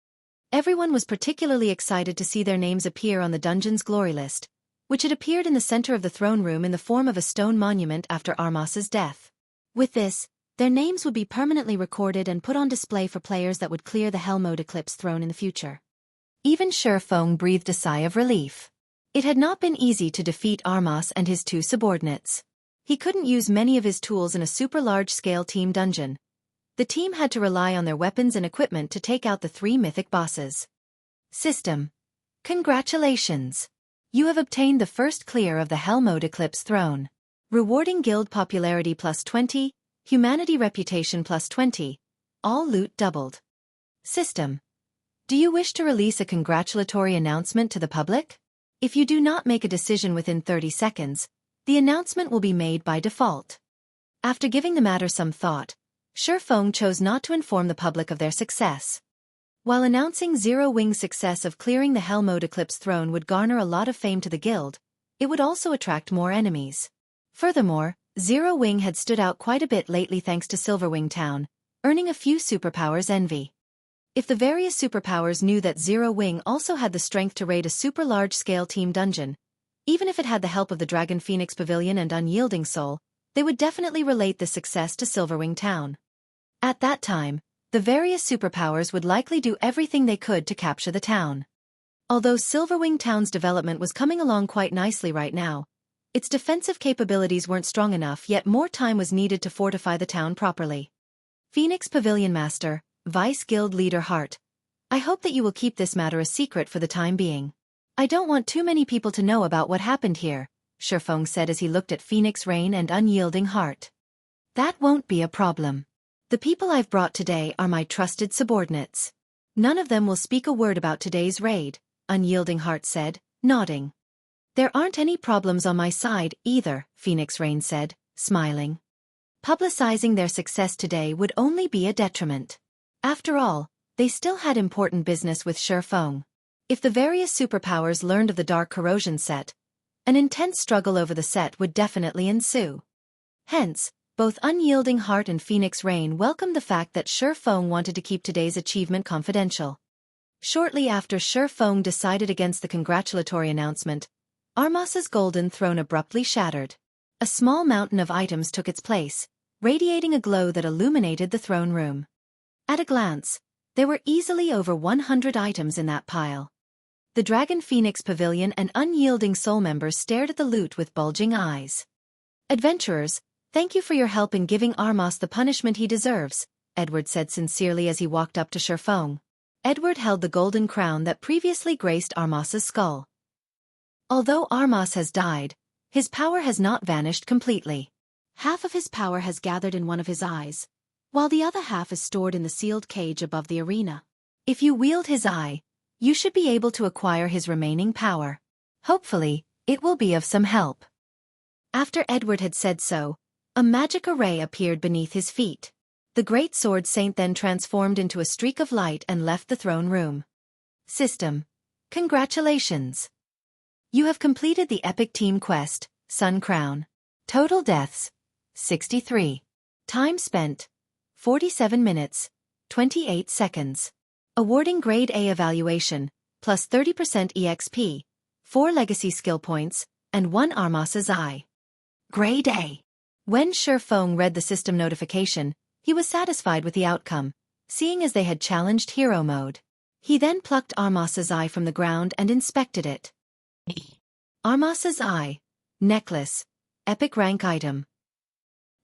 S1: Everyone was particularly excited to see their names appear on the dungeon's glory list, which had appeared in the center of the throne room in the form of a stone monument after Armas's death. With this, their names would be permanently recorded and put on display for players that would clear the Hell Mode Eclipse Throne in the future. Even Shifeng breathed a sigh of relief. It had not been easy to defeat Armas and his two subordinates. He couldn't use many of his tools in a super large-scale team dungeon. The team had to rely on their weapons and equipment to take out the 3 mythic bosses. System. Congratulations! You have obtained the first clear of the Hell Mode Eclipse Throne. Rewarding guild popularity +20, humanity reputation +20, all loot doubled. System. Do you wish to release a congratulatory announcement to the public? If you do not make a decision within 30 seconds, the announcement will be made by default. After giving the matter some thought, Shifeng chose not to inform the public of their success. While announcing Zero Wing's success of clearing the Hell Mode Eclipse Throne would garner a lot of fame to the guild, it would also attract more enemies. Furthermore, Zero Wing had stood out quite a bit lately thanks to Silverwing Town, earning a few superpowers envy. If the various superpowers knew that Zero Wing also had the strength to raid a super large-scale team dungeon, even if it had the help of the Dragon Phoenix Pavilion and Unyielding Soul, they would definitely relate the success to Silverwing Town. At that time, the various superpowers would likely do everything they could to capture the town. Although Silverwing Town's development was coming along quite nicely right now, its defensive capabilities weren't strong enough, yet more time was needed to fortify the town properly. Phoenix Pavilion Master, Vice Guild Leader Hart, I hope that you will keep this matter a secret for the time being. I don't want too many people to know about what happened here, Shifeng said as he looked at Phoenix Rain and Unyielding Heart. That won't be a problem. The people I've brought today are my trusted subordinates. None of them will speak a word about today's raid, Unyielding Heart said, nodding. There aren't any problems on my side either, Phoenix Rain said, smiling. Publicizing their success today would only be a detriment. After all, they still had important business with Shifeng. If the various superpowers learned of the Dark Corrosion set, an intense struggle over the set would definitely ensue. Hence, Both Unyielding Heart and Phoenix Rain welcomed the fact that Xueqi wanted to keep today's achievement confidential. Shortly after Xueqi decided against the congratulatory announcement, Armas's golden throne abruptly shattered. A small mountain of items took its place, radiating a glow that illuminated the throne room. At a glance, there were easily over 100 items in that pile. The Dragon Phoenix Pavilion and Unyielding Soul members stared at the loot with bulging eyes. "Adventurers, thank you for your help in giving Armas the punishment he deserves," Edward said sincerely as he walked up to Xueqi. Edward held the golden crown that previously graced Armas's skull. Although Armas has died, his power has not vanished completely.
S2: Half of his power has gathered in one of his eyes, while the other half is stored in the sealed cage above the arena.
S1: If you wield his eye, you should be able to acquire his remaining power. Hopefully, it will be of some help. After Edward had said so, a magic array appeared beneath his feet. The Greatsword Saint then transformed into a streak of light and left the throne room. System. Congratulations! You have completed the epic team quest, Sun Crown. Total deaths, 63. Time spent, 47 minutes, 28 seconds. Awarding Grade A evaluation, plus 30% EXP, 4 legacy skill points, and 1 Armas's eye. Grade A. When Xueqi read the system notification, he was satisfied with the outcome, seeing as they had challenged hero mode. He then plucked Armas's eye from the ground and inspected it. Armas's eye. Necklace. Epic rank item.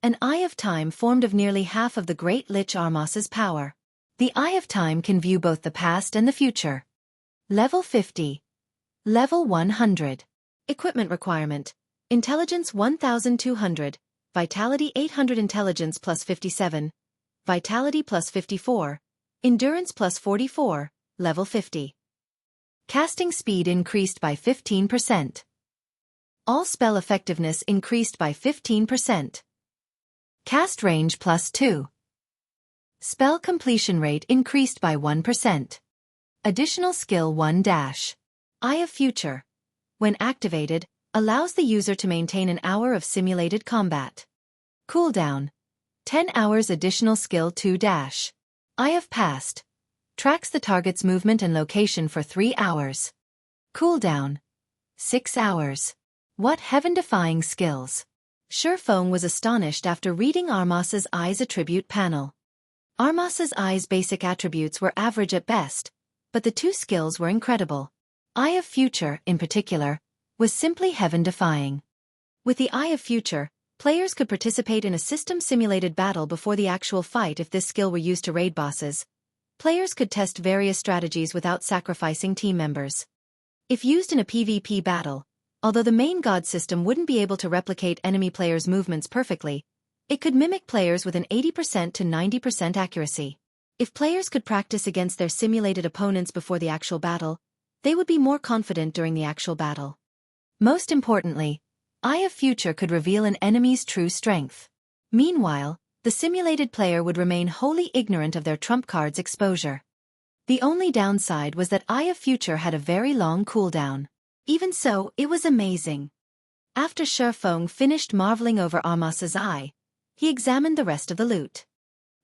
S1: An Eye of Time formed of nearly half of the Great Lich Armas's power. The Eye of Time can view both the past and the future. Level 50. Level 100. Equipment requirement. Intelligence 1200, Vitality 800, Intelligence plus 57, Vitality plus 54, Endurance plus 44, level 50. Casting speed increased by 15%. All spell effectiveness increased by 15%. Cast range plus 2. Spell completion rate increased by 1%. Additional skill 1 dash. Eye of Future. When activated, allows the user to maintain an hour of simulated combat. Cooldown. 10 hours. Additional skill 2 dash. Eye of Past. Tracks the target's movement and location for 3 hours. Cooldown. 6 hours. What heaven-defying skills! Xueqi was astonished after reading Armas's eye's attribute panel. Armas's eye's basic attributes were average at best, but the 2 skills were incredible. Eye of Future, in particular, was simply heaven-defying. With the Eye of Future, players could participate in a system-simulated battle before the actual fight. If this skill were used to raid bosses, players could test various strategies without sacrificing team members. If used in a PvP battle, although the main god system wouldn't be able to replicate enemy players' movements perfectly, it could mimic players with an 80% to 90% accuracy. If players could practice against their simulated opponents before the actual battle, they would be more confident during the actual battle. Most importantly, Eye of Future could reveal an enemy's true strength. Meanwhile, the simulated player would remain wholly ignorant of their trump card's exposure. The only downside was that Eye of Future had a very long cooldown. Even so, it was amazing. After Xueqi finished marveling over Armas's eye, he examined the rest of the loot.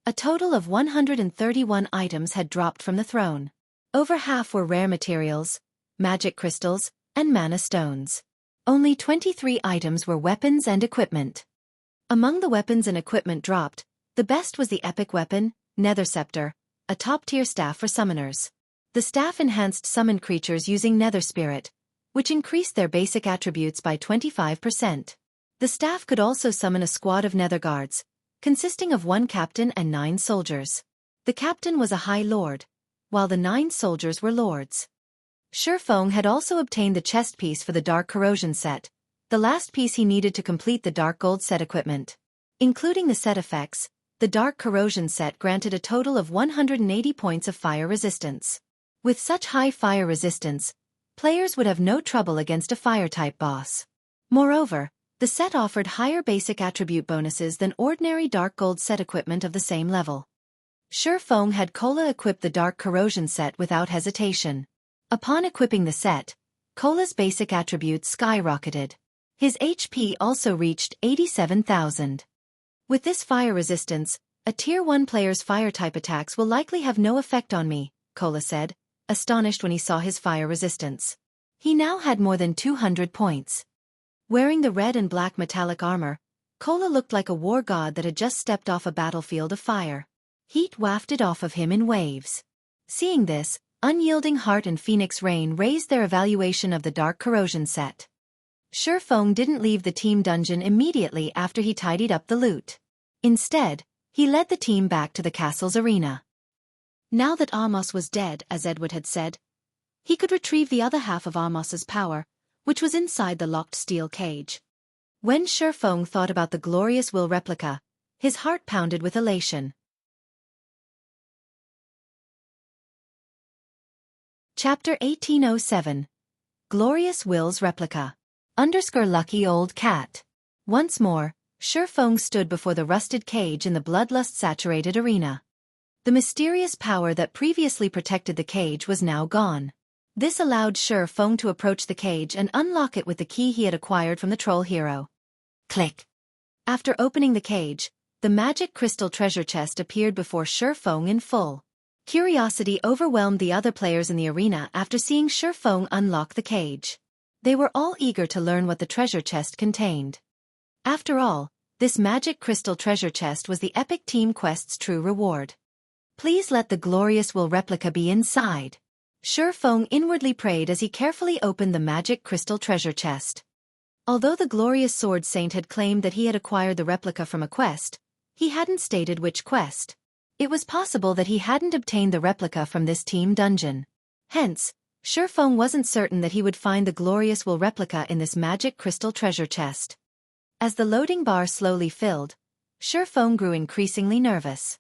S1: A total of 131 items had dropped from the throne. Over half were rare materials, magic crystals, and mana stones. Only 23 items were weapons and equipment. Among the weapons and equipment dropped, the best was the epic weapon, Nether Scepter, a top-tier staff for summoners. The staff enhanced summoned creatures using Nether Spirit, which increased their basic attributes by 25%. The staff could also summon a squad of Nether Guards, consisting of 1 captain and 9 soldiers. The captain was a High Lord, while the 9 soldiers were lords. Xueqi had also obtained the chest piece for the Dark Corrosion set, the last piece he needed to complete the Dark Gold set equipment. Including the set effects, the Dark Corrosion set granted a total of 180 points of fire resistance. With such high fire resistance, players would have no trouble against a fire-type boss. Moreover, the set offered higher basic attribute bonuses than ordinary Dark Gold set equipment of the same level. Xueqi had Cola equip the Dark Corrosion set without hesitation. Upon equipping the set, Cola's basic attributes skyrocketed. His HP also reached 87,000. With this fire resistance, a Tier 1 player's fire-type attacks will likely have no effect on me, Cola said, astonished when he saw his fire resistance. He now had more than 200 points. Wearing the red and black metallic armor, Cola looked like a war god that had just stepped off a battlefield of fire. Heat wafted off of him in waves. Seeing this, Unyielding Heart and Phoenix Rain raised their evaluation of the Dark Corrosion set. Xueqi didn't leave the team dungeon immediately after he tidied up the loot. Instead, he led the team back to the castle's arena.
S2: Now that Amos was dead, as Edward had said, he could retrieve the other half of Amos's power, which was inside the locked steel cage.
S1: When Xueqi thought about the glorious will replica, his heart pounded with elation. Chapter 1807. Glorious Will's Replica. Lucky Old Cat. Once more, Xueqi stood before the rusted cage in the bloodlust-saturated arena. The mysterious power that previously protected the cage was now gone. This allowed Xueqi to approach the cage and unlock it with the key he had acquired from the troll hero. Click. After opening the cage, the magic crystal treasure chest appeared before Xueqi in full. Curiosity overwhelmed the other players in the arena after seeing Xueqi unlock the cage. They were all eager to learn what the treasure chest contained. After all, this magic crystal treasure chest was the Epic Team Quest's true reward. Please let the glorious will replica be inside. Xueqi inwardly prayed as he carefully opened the magic crystal treasure chest. Although the glorious sword saint had claimed that he had acquired the replica from a quest, he hadn't stated which quest. It was possible that he hadn't obtained the replica from this team dungeon. Hence, Xueqi wasn't certain that he would find the glorious will replica in this magic crystal treasure chest. As the loading bar slowly filled, Xueqi grew increasingly nervous.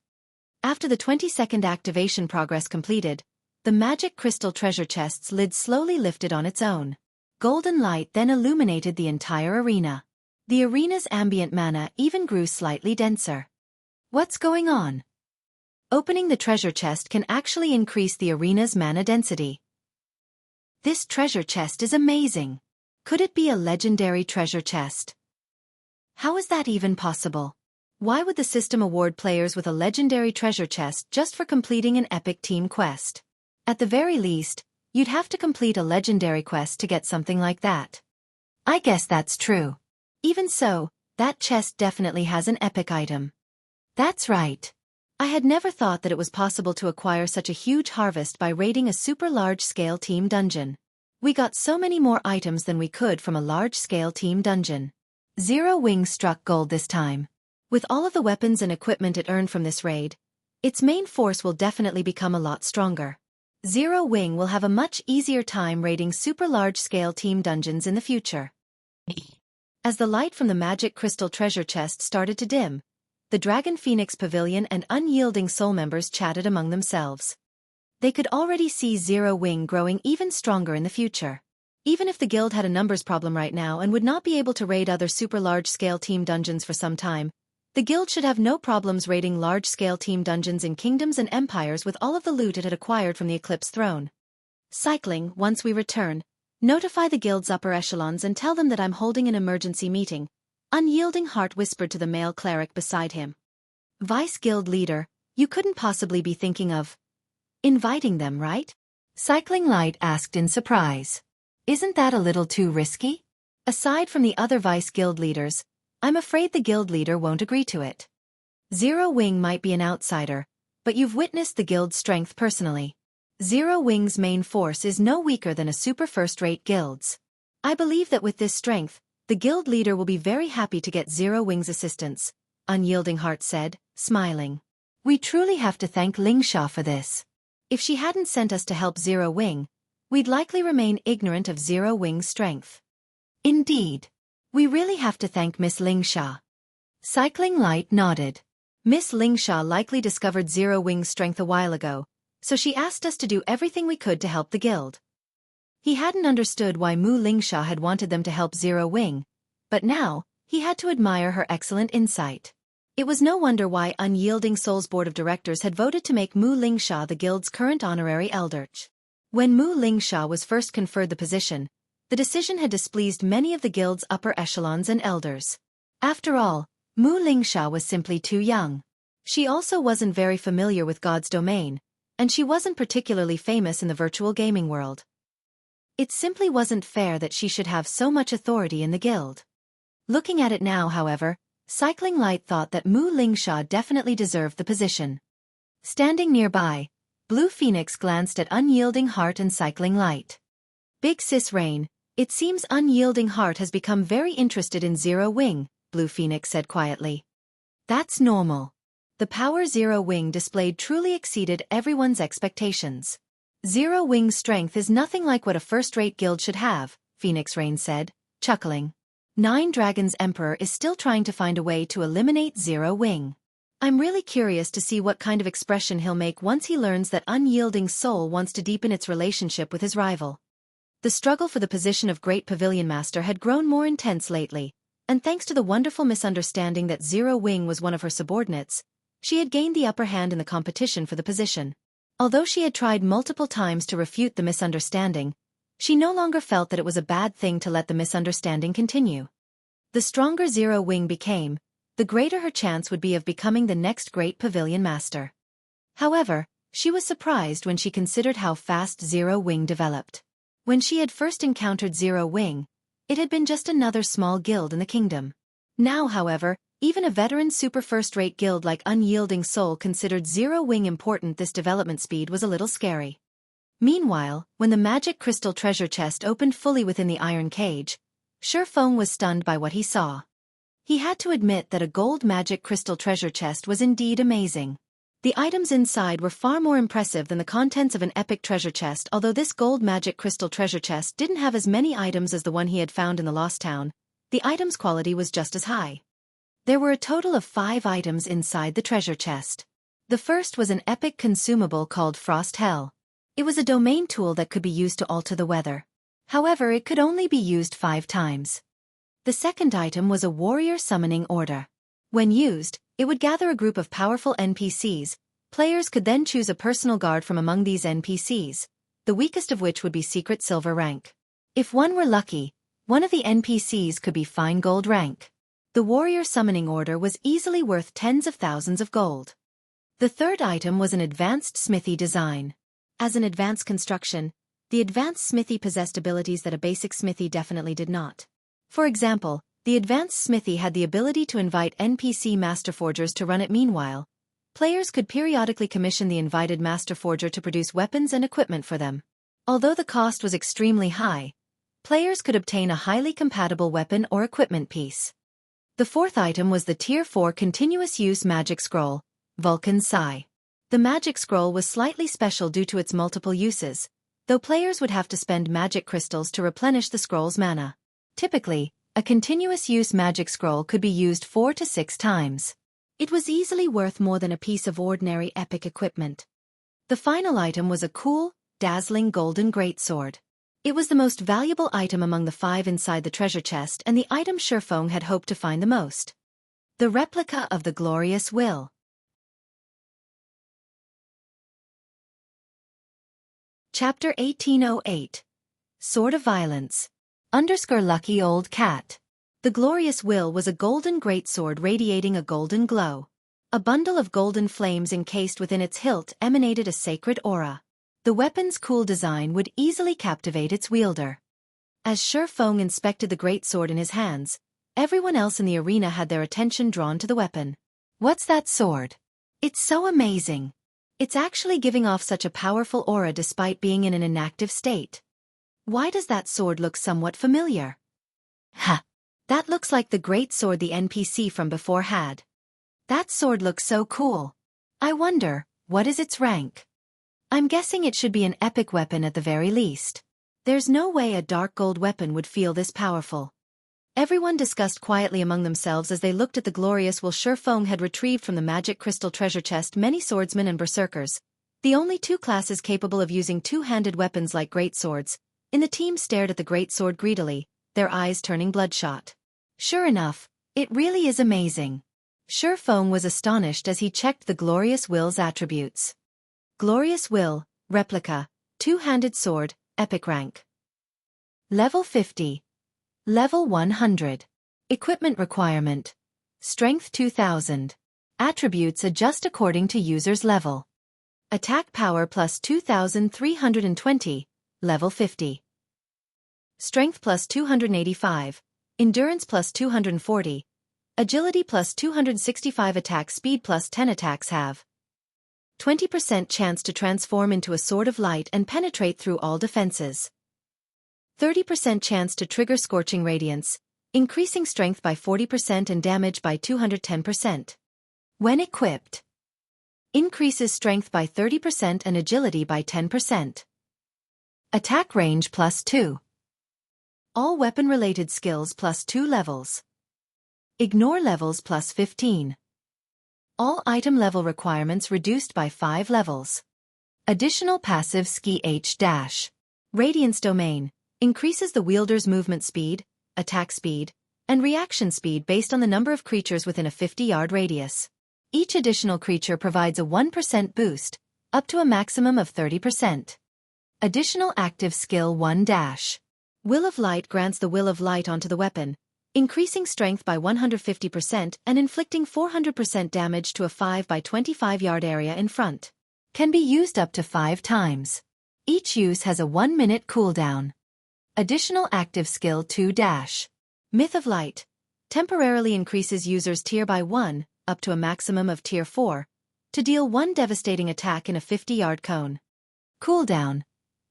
S1: After the 20-second activation progress completed, the magic crystal treasure chest's lid slowly lifted on its own. Golden light then illuminated the entire arena. The arena's ambient mana even grew slightly denser. What's going on? Opening the treasure chest can actually increase the arena's mana density. This treasure chest is amazing. Could it be a legendary treasure chest? How is that even possible? Why would the system award players with a legendary treasure chest just for completing an epic team quest? At the very least, you'd have to complete a legendary quest to get something like that. I guess that's true. Even so, that chest definitely has an epic item. That's right. I had never thought that it was possible to acquire such a huge harvest by raiding a super large-scale team dungeon. We got so many more items than we could from a large-scale team dungeon. Zero Wing struck gold this time. With all of the weapons and equipment it earned from this raid, its main force will definitely become a lot stronger. Zero Wing will have a much easier time raiding super large-scale team dungeons in the future. As the light from the magic crystal treasure chest started to dim, the Dragon Phoenix Pavilion and Unyielding Soul members chatted among themselves. They could already see Zero Wing growing even stronger in the future. Even if the guild had a numbers problem right now and would not be able to raid other super large-scale team dungeons for some time, the guild should have no problems raiding large-scale team dungeons in kingdoms and empires with all of the loot it had acquired from the Eclipse throne. Cycling, once we return, notify the guild's upper echelons and tell them that I'm holding an emergency meeting, Unyielding Heart whispered to the male cleric beside him. Vice guild leader, you couldn't possibly be thinking of inviting them, right? Cycling Light asked in surprise. Isn't that a little too risky? Aside from the other vice guild leaders, I'm afraid the guild leader won't agree to it. Zero Wing might be an outsider, but you've witnessed the guild's strength personally. Zero Wing's main force is no weaker than a super first-rate guild's. I believe that with this strength, the guild leader will be very happy to get Zero Wing's assistance, Unyielding Heart said, smiling. We truly have to thank Lingsha for this. If she hadn't sent us to help Zero Wing, we'd likely remain ignorant of Zero Wing's strength. Indeed. We really have to thank Miss Lingsha. Cycling Light nodded. Miss Lingsha likely discovered Zero Wing's strength a while ago, so she asked us to do everything we could to help the guild. He hadn't understood why Mu Lingsha had wanted them to help Zero Wing, but now, he had to admire her excellent insight. It was no wonder why Unyielding Soul's board of directors had voted to make Mu Lingsha the guild's current honorary elder. When Mu Lingsha was first conferred the position, the decision had displeased many of the guild's upper echelons and elders. After all, Mu Lingsha was simply too young. She also wasn't very familiar with God's domain, and she wasn't particularly famous in the virtual gaming world. It simply wasn't fair that she should have so much authority in the guild. Looking at it now, however, Cycling Light thought that Mu Lingsha definitely deserved the position. Standing nearby, Blue Phoenix glanced at Unyielding Heart and Cycling Light. Big Sis Rain, it seems Unyielding Heart has become very interested in Zero Wing, Blue Phoenix said quietly. That's normal. The power Zero Wing displayed truly exceeded everyone's expectations. Zero Wing's strength is nothing like what a first-rate guild should have, Phoenix Rain said, chuckling. Nine Dragons Emperor is still trying to find a way to eliminate Zero Wing. I'm really curious to see what kind of expression he'll make once he learns that Unyielding Soul wants to deepen its relationship with his rival. The struggle for the position of Great Pavilion Master had grown more intense lately, and thanks to the wonderful misunderstanding that Zero Wing was one of her subordinates, she had gained the upper hand in the competition for the position. Although she had tried multiple times to refute the misunderstanding, she no longer felt that it was a bad thing to let the misunderstanding continue. The stronger Zero Wing became, the greater her chance would be of becoming the next Great Pavilion Master. However, she was surprised when she considered how fast Zero Wing developed. When she had first encountered Zero Wing, it had been just another small guild in the kingdom. Now, however, even a veteran super first-rate guild like Unyielding Soul considered Zero Wing important. This development speed was a little scary. Meanwhile, when the magic crystal treasure chest opened fully within the iron cage, Xueqi was stunned by what he saw. He had to admit that a gold magic crystal treasure chest was indeed amazing. The items inside were far more impressive than the contents of an epic treasure chest. Although this gold magic crystal treasure chest didn't have as many items as the one he had found in the Lost Town, the item's quality was just as high. There were a total of 5 items inside the treasure chest. The first was an epic consumable called Frost Hell. It was a domain tool that could be used to alter the weather. However, it could only be used 5 times. The second item was a warrior summoning order. When used, it would gather a group of powerful NPCs. Players could then choose a personal guard from among these NPCs, the weakest of which would be secret silver rank. If one were lucky, one of the NPCs could be fine gold rank. The warrior summoning order was easily worth tens of thousands of gold. The third item was an advanced smithy design. As an advanced construction, the advanced smithy possessed abilities that a basic smithy definitely did not. For example, the advanced smithy had the ability to invite NPC master forgers to run it. Meanwhile, players could periodically commission the invited master forger to produce weapons and equipment for them. Although the cost was extremely high, players could obtain a highly compatible weapon or equipment piece. The fourth item was the Tier 4 Continuous Use Magic Scroll, Vulcan Sai. The magic scroll was slightly special due to its multiple uses, though players would have to spend magic crystals to replenish the scroll's mana. Typically, a continuous use magic scroll could be used 4 to 6 times. It was easily worth more than a piece of ordinary epic equipment. The final item was a cool, dazzling golden greatsword. It was the most valuable item among the 5 inside the treasure chest and the item Xueqi had hoped to find the most. The replica of the glorious will. Chapter 1808. Sword of Violence. Lucky Old Cat. The glorious will was a golden greatsword radiating a golden glow. A bundle of golden flames encased within its hilt emanated a sacred aura. The weapon's cool design would easily captivate its wielder. As Xueqi inspected the greatsword in his hands, everyone else in the arena had their attention drawn to the weapon. What's that sword? It's so amazing. It's actually giving off such a powerful aura despite being in an inactive state. Why does that sword look somewhat familiar? Ha! That looks like the great sword the NPC from before had. That sword looks so cool. I wonder, what is its rank? I'm guessing it should be an epic weapon at the very least. There's no way a dark gold weapon would feel this powerful. Everyone discussed quietly among themselves as they looked at the glorious will Xueqi had retrieved from the magic crystal treasure chest many swordsmen and berserkers, the only 2 classes capable of using 2-handed weapons like greatswords. In the team stared at the greatsword greedily, their eyes turning bloodshot. Sure enough, it really is amazing. Xueqi was astonished as he checked the glorious will's attributes. Glorious will, replica, 2-handed sword, epic rank. Level 50. Level 100. Equipment requirement. Strength 2000. Attributes adjust according to user's level. Attack power plus 2320, level 50. Strength plus 285, endurance plus 240, agility plus 265, attack speed plus 10. Attacks have 20% chance to transform into a sword of light and penetrate through all defenses. 30% chance to trigger scorching radiance, increasing strength by 40% and damage by 210%. When equipped, increases strength by 30% and agility by 10%. Attack range plus 2. All weapon-related skills plus 2 levels. Ignore levels plus 15. All item level requirements reduced by 5 levels. Additional passive Xueqi. Radiance domain increases the wielder's movement speed, attack speed, and reaction speed based on the number of creatures within a 50-yard radius. Each additional creature provides a 1% boost, up to a maximum of 30%. Additional active skill 1-. Will of Light grants the Will of Light onto the weapon, increasing strength by 150% and inflicting 400% damage to a 5 by 25-yard area in front. Can be used up to 5 times. Each use has a 1-minute cooldown. Additional active skill 2-. Myth of Light temporarily increases user's tier by 1, up to a maximum of tier 4, to deal 1 devastating attack in a 50-yard cone. Cooldown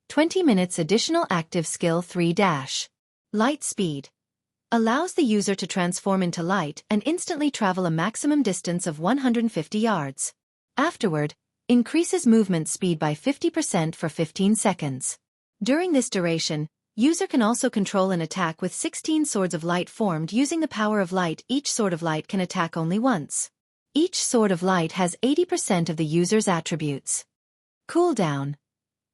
S1: 20 minutes. Additional active skill 3-. Light speed allows the user to transform into light and instantly travel a maximum distance of 150 yards. Afterward, increases movement speed by 50% for 15 seconds. During this duration, user can also control an attack with 16 swords of light formed using the power of light. Each sword of light can attack only once. Each sword of light has 80% of the user's attributes. Cooldown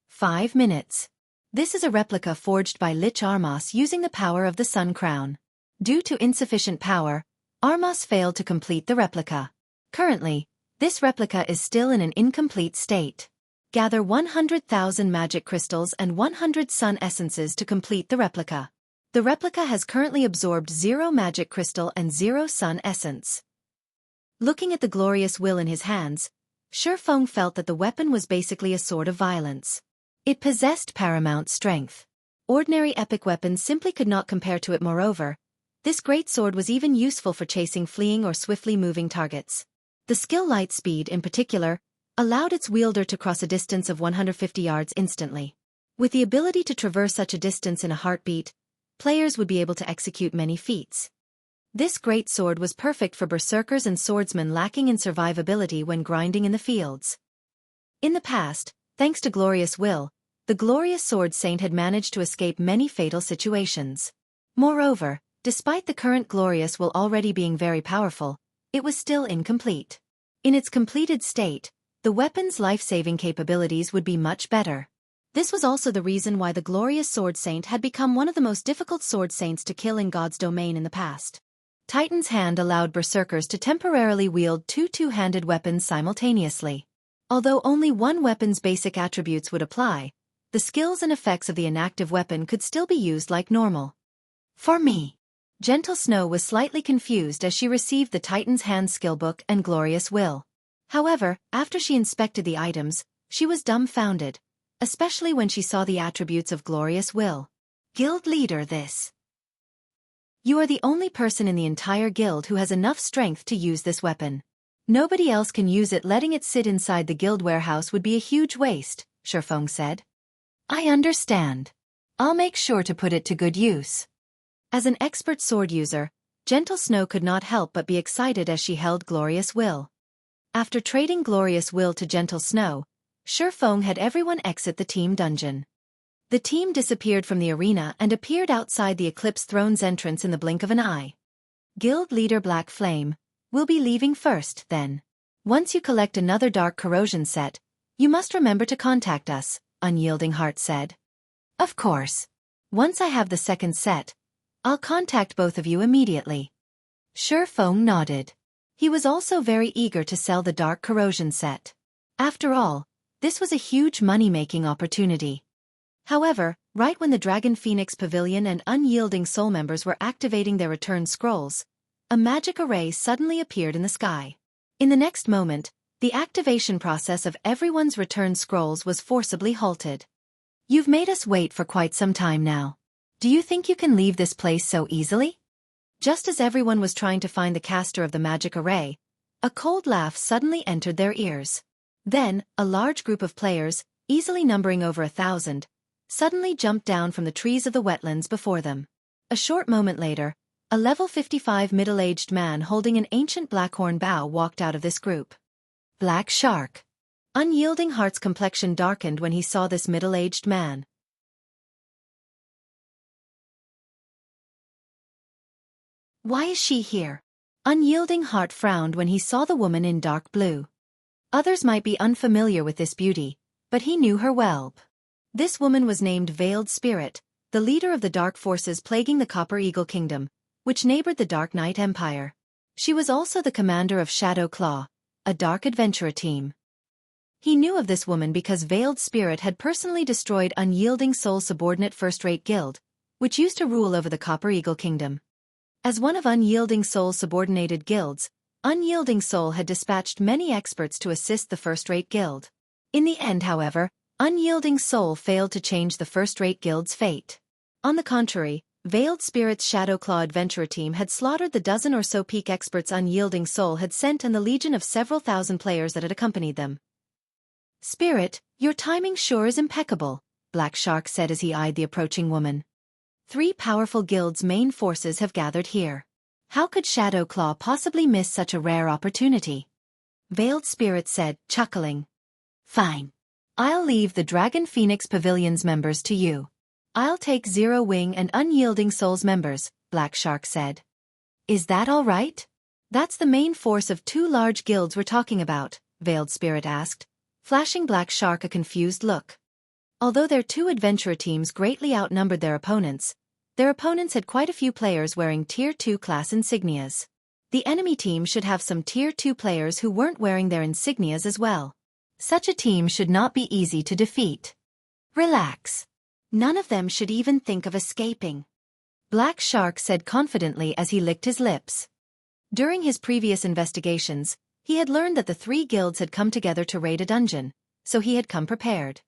S1: 5 minutes. This is a replica forged by Lich Armas using the power of the Sun Crown. Due to insufficient power, Armas failed to complete the replica. Currently, this replica is still in an incomplete state. Gather 100,000 magic crystals and 100 sun essences to complete the replica. The replica has currently absorbed 0 magic crystal and 0 sun essence. Looking at the glorious will in his hands, Xueqi felt that the weapon was basically a sword of violence. It possessed paramount strength. Ordinary epic weapons simply could not compare to it. Moreover, this greatsword was even useful for chasing fleeing or swiftly moving targets. The skill Light Speed in particular allowed its wielder to cross a distance of 150 yards instantly. With the ability to traverse such a distance in a heartbeat, players would be able to execute many feats. This greatsword was perfect for berserkers and swordsmen lacking in survivability when grinding in the fields. In the past, thanks to Glorious Will, the Glorious Sword Saint had managed to escape many fatal situations. Moreover, despite the current Glorious Will already being very powerful, it was still incomplete. In its completed state, the weapon's life-saving capabilities would be much better. This was also the reason why the Glorious Sword Saint had become one of the most difficult sword saints to kill in God's domain in the past. Titan's Hand allowed berserkers to temporarily wield 2 two-handed weapons simultaneously. Although only one weapon's basic attributes would apply, the skills and effects of the inactive weapon could still be used like normal. For me, Gentle Snow was slightly confused as she received the Titan's Hand skillbook and Glorious Will. However, after she inspected the items, she was dumbfounded, especially when she saw the attributes of Glorious Will. Guild leader this. You are the only person in the entire guild who has enough strength to use this weapon. Nobody else can use it. Letting it sit inside the guild warehouse would be a huge waste, Xueqi said. I understand. I'll make sure to put it to good use. As an expert sword user, Gentle Snow could not help but be excited as she held Glorious Will. After trading Glorious Will to Gentle Snow, Xueqi had everyone exit the team dungeon. The team disappeared from the arena and appeared outside the Eclipse throne's entrance in the blink of an eye. Guild leader Black Flame, we'll be leaving first, then. Once you collect another Dark Corrosion set, you must remember to contact us, Unyielding Heart said. Of course. Once I have the second set, I'll contact both of you immediately. Xueqi nodded. He was also very eager to sell the Dark Corrosion set. After all, this was a huge money-making opportunity. However, right when the Dragon Phoenix Pavilion and Unyielding Soul members were activating their return scrolls, a magic array suddenly appeared in the sky. In the next moment, the activation process of everyone's return scrolls was forcibly halted. You've made us wait for quite some time now. Do you think you can leave this place so easily? Just as everyone was trying to find the caster of the magic array, a cold laugh suddenly entered their ears. Then, a large group of players, easily numbering over 1,000, suddenly jumped down from the trees of the wetlands before them. A short moment later, a level 55 middle-aged man holding an ancient blackhorn bow walked out of this group. Black Shark. Unyielding Heart's complexion darkened when he saw this middle-aged man. Why is she here? Unyielding Heart frowned when he saw the woman in dark blue. Others might be unfamiliar with this beauty, but he knew her well. This woman was named Veiled Spirit, the leader of the dark forces plaguing the Copper Eagle Kingdom, which neighbored the Dark Knight Empire. She was also the commander of Shadow Claw, a dark adventurer team. He knew of this woman because Veiled Spirit had personally destroyed Unyielding Soul's subordinate first-rate guild, which used to rule over the Copper Eagle Kingdom. As one of Unyielding Soul's subordinated guilds, Unyielding Soul had dispatched many experts to assist the first-rate guild. In the end, however, Unyielding Soul failed to change the first-rate guild's fate. On the contrary, Veiled Spirit's Shadow Claw adventurer team had slaughtered the dozen or so peak experts Unyielding Soul had sent and the legion of several thousand players that had accompanied them. Spirit, your timing sure is impeccable, Black Shark said as he eyed the approaching woman. 3 powerful guilds' main forces have gathered here. How could Shadow Claw possibly miss such a rare opportunity? Veiled Spirit said, chuckling. Fine. I'll leave the Dragon Phoenix Pavilion's members to you. I'll take Zero Wing and Unyielding Soul's members, Black Shark said. Is that all right? That's the main force of 2 large guilds we're talking about, Veiled Spirit asked, flashing Black Shark a confused look. Although their 2 adventurer teams greatly outnumbered their opponents had quite a few players wearing Tier 2 class insignias. The enemy team should have some Tier 2 players who weren't wearing their insignias as well. Such a team should not be easy to defeat. Relax. None of them should even think of escaping, Black Shark said confidently as he licked his lips. During his previous investigations, he had learned that the 3 guilds had come together to raid a dungeon, so he had come prepared.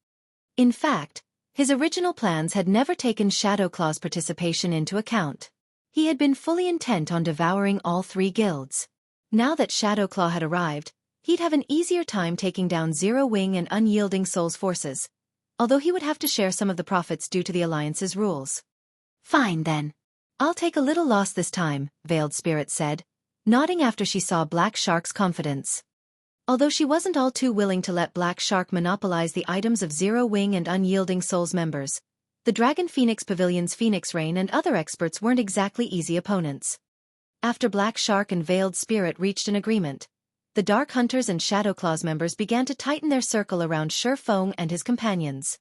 S1: In fact, his original plans had never taken Shadow Claw's participation into account. He had been fully intent on devouring all 3 guilds. Now that Shadow Claw had arrived, he'd have an easier time taking down Zero Wing and Unyielding Soul's forces, although he would have to share some of the profits due to the Alliance's rules. Fine then. I'll take a little loss this time, Veiled Spirit said, nodding after she saw Black Shark's confidence. Although she wasn't all too willing to let Black Shark monopolize the items of Zero Wing and Unyielding Soul's members, the Dragon Phoenix Pavilion's Phoenix Rain and other experts weren't exactly easy opponents. After Black Shark and Veiled Spirit reached an agreement, the Dark Hunters and Shadow Claws members began to tighten their circle around Feng and his companions.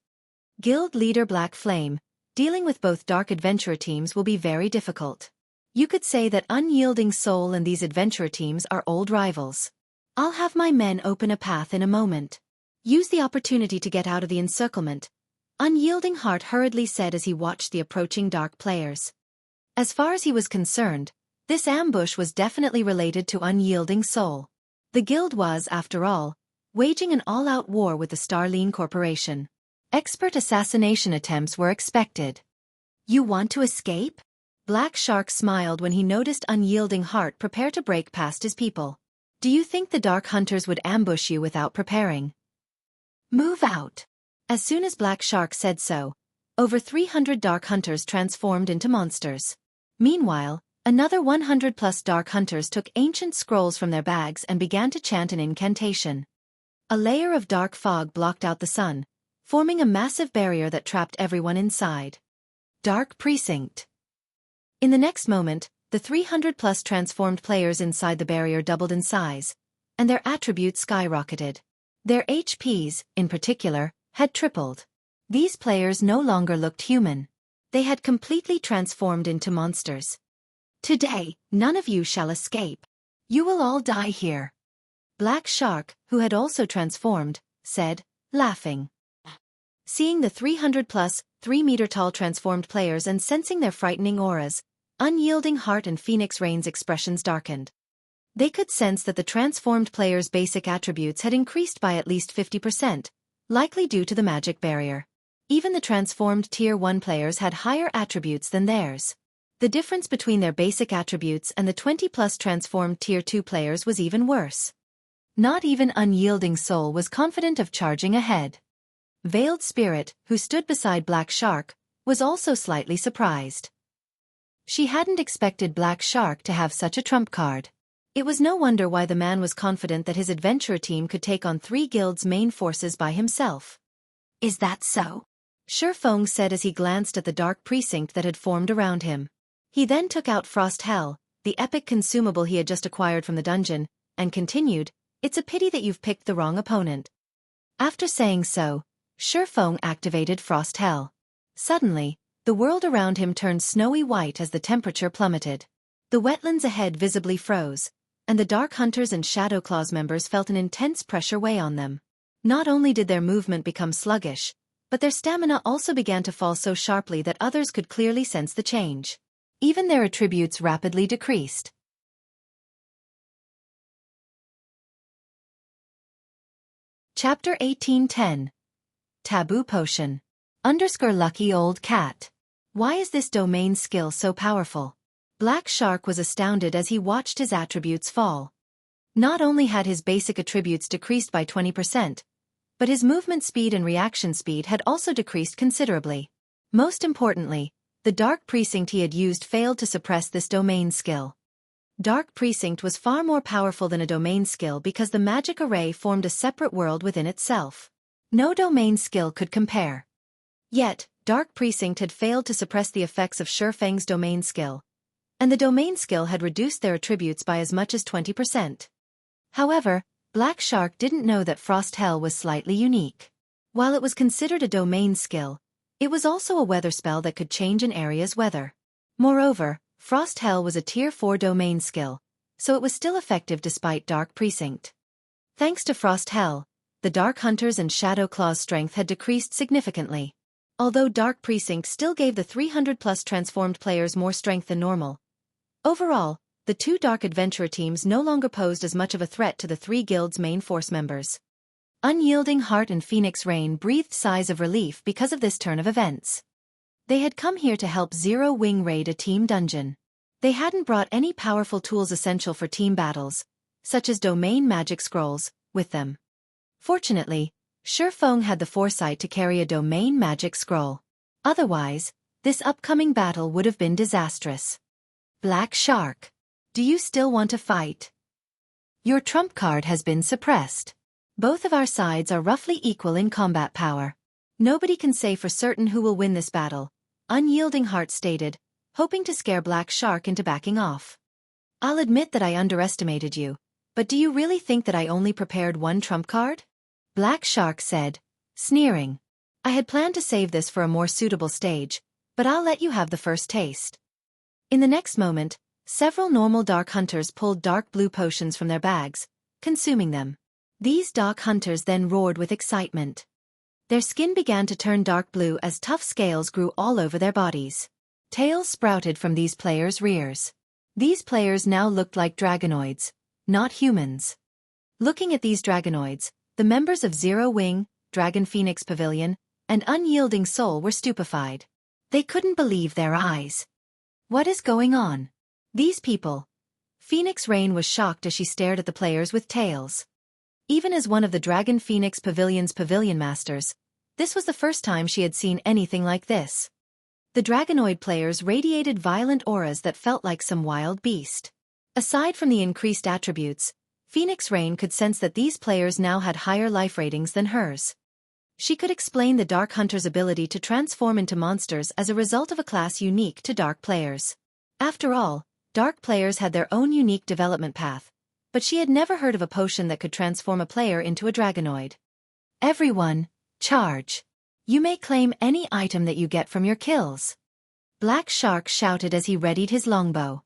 S1: Guild leader Black Flame, dealing with both dark adventurer teams will be very difficult. You could say that Unyielding Soul and these adventurer teams are old rivals. I'll have my men open a path in a moment. Use the opportunity to get out of the encirclement, Unyielding Heart hurriedly said as he watched the approaching dark players. As far as he was concerned, this ambush was definitely related to Unyielding Soul. The guild was, after all, waging an all-out war with the Starline Corporation. Expert assassination attempts were expected. You want to escape? Black Shark smiled when he noticed Unyielding Heart prepare to break past his people. Do you think the Dark Hunters would ambush you without preparing? Move out. As soon as Black Shark said so, over 300 Dark Hunters transformed into monsters. Meanwhile, another 100-plus Dark Hunters took ancient scrolls from their bags and began to chant an incantation. A layer of dark fog blocked out the sun, forming a massive barrier that trapped everyone inside. Dark Precinct. In the next moment, the 300-plus transformed players inside the barrier doubled in size, and their attributes skyrocketed. Their HPs, in particular, had tripled. These players no longer looked human. They had completely transformed into monsters. Today, none of you shall escape. You will all die here. Black Shark, who had also transformed, said, laughing. Seeing the 300-plus, 3-meter-tall transformed players and sensing their frightening auras,
S2: Unyielding Heart and Phoenix Rain's expressions darkened. They could sense that the transformed players' basic attributes had increased by at least 50%, likely due to the magic barrier. Even the transformed Tier 1 players had higher attributes than theirs. The difference between their basic attributes and the 20+ transformed Tier 2 players was even worse. Not even Unyielding Soul was confident of charging ahead. Veiled Spirit, who stood beside Black Shark, was also slightly surprised. She hadn't expected Black Shark to have such a trump card. It was no wonder why the man was confident that his adventurer team could take on 3 guilds' main forces by himself.
S1: Is that so?
S2: Xueqi said as he glanced at the dark precinct that had formed around him. He then took out Frost Hell, the epic consumable he had just acquired from the dungeon, and continued, "It's a pity that you've picked the wrong opponent." After saying so, Xueqi activated Frost Hell. Suddenly, the world around him turned snowy white as the temperature plummeted. The wetlands ahead visibly froze, and the Dark Hunters and Shadow Claws members felt an intense pressure weigh on them. Not only did their movement become sluggish, but their stamina also began to fall so sharply that others could clearly sense the change. Even their attributes rapidly decreased. Chapter 18:10. Taboo Potion. Lucky Old Cat. Why is this domain skill so powerful? Black Shark was astounded as he watched his attributes fall. Not only had his basic attributes decreased by 20%, but his movement speed and reaction speed had also decreased considerably. Most importantly, the Dark Precinct he had used failed to suppress this domain skill. Dark Precinct was far more powerful than a domain skill because the magic array formed a separate world within itself. No domain skill could compare. Yet, Dark Precinct had failed to suppress the effects of Xueqi's domain skill, and the domain skill had reduced their attributes by as much as 20%. However, Black Shark didn't know that Frost Hell was slightly unique. While it was considered a domain skill, it was also a weather spell that could change an area's weather. Moreover, Frost Hell was a Tier 4 domain skill, so it was still effective despite Dark Precinct. Thanks to Frost Hell, the Dark Hunters and Shadow Claws' strength had decreased significantly. Although Dark Precinct still gave the 300+ transformed players more strength than normal. Overall, the 2 Dark Adventurer teams no longer posed as much of a threat to the 3 guilds' main force members. Unyielding Heart and Phoenix Rain breathed sighs of relief because of this turn of events. They had come here to help Zero Wing raid a team dungeon. They hadn't brought any powerful tools essential for team battles, such as domain magic scrolls, with them. Fortunately, Xueqi had the foresight to carry a domain magic scroll. Otherwise, this upcoming battle would have been disastrous. Black Shark. Do you still want to fight? Your trump card has been suppressed. Both of our sides are roughly equal in combat power. Nobody can say for certain who will win this battle, Unyielding Heart stated, hoping to scare Black Shark into backing off. I'll admit that I underestimated you, but do you really think that I only prepared 1 trump card? Black Shark said, sneering. I had planned to save this for a more suitable stage, but I'll let you have the first taste. In the next moment, several normal Dark Hunters pulled dark blue potions from their bags, consuming them. These Dark Hunters then roared with excitement. Their skin began to turn dark blue as tough scales grew all over their bodies. Tails sprouted from these players' rears. These players now looked like dragonoids, not humans. Looking at these dragonoids, the members of Zero Wing, Dragon Phoenix Pavilion, and Unyielding Soul were stupefied. They couldn't believe their eyes. What is going on? These people. Phoenix Rain was shocked as she stared at the players with tails. Even as one of the Dragon Phoenix Pavilion's pavilion masters, this was the first time she had seen anything like this. The Dragonoid players radiated violent auras that felt like some wild beast. Aside from the increased attributes, Phoenix Rain could sense that these players now had higher life ratings than hers. She could explain the Dark Hunter's ability to transform into monsters as a result of a class unique to Dark players. After all, Dark players had their own unique development path, but she had never heard of a potion that could transform a player into a Dragonoid. Everyone, charge! You may claim any item that you get from your kills. Black Shark shouted as he readied his longbow.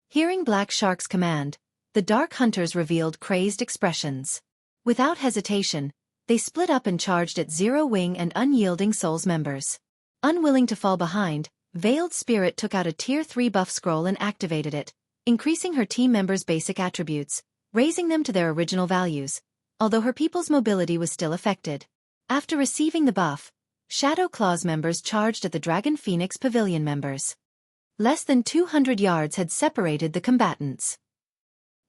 S2: Hearing Black Shark's command, the Dark Hunters revealed crazed expressions. Without hesitation, they split up and charged at Zero Wing and Unyielding Soul's members. Unwilling to fall behind, Veiled Spirit took out a Tier 3 buff scroll and activated it, increasing her team members' basic attributes, raising them to their original values, although her people's mobility was still affected. After receiving the buff, Shadow Claws members charged at the Dragon Phoenix Pavilion members. Less than 200 yards had separated the combatants.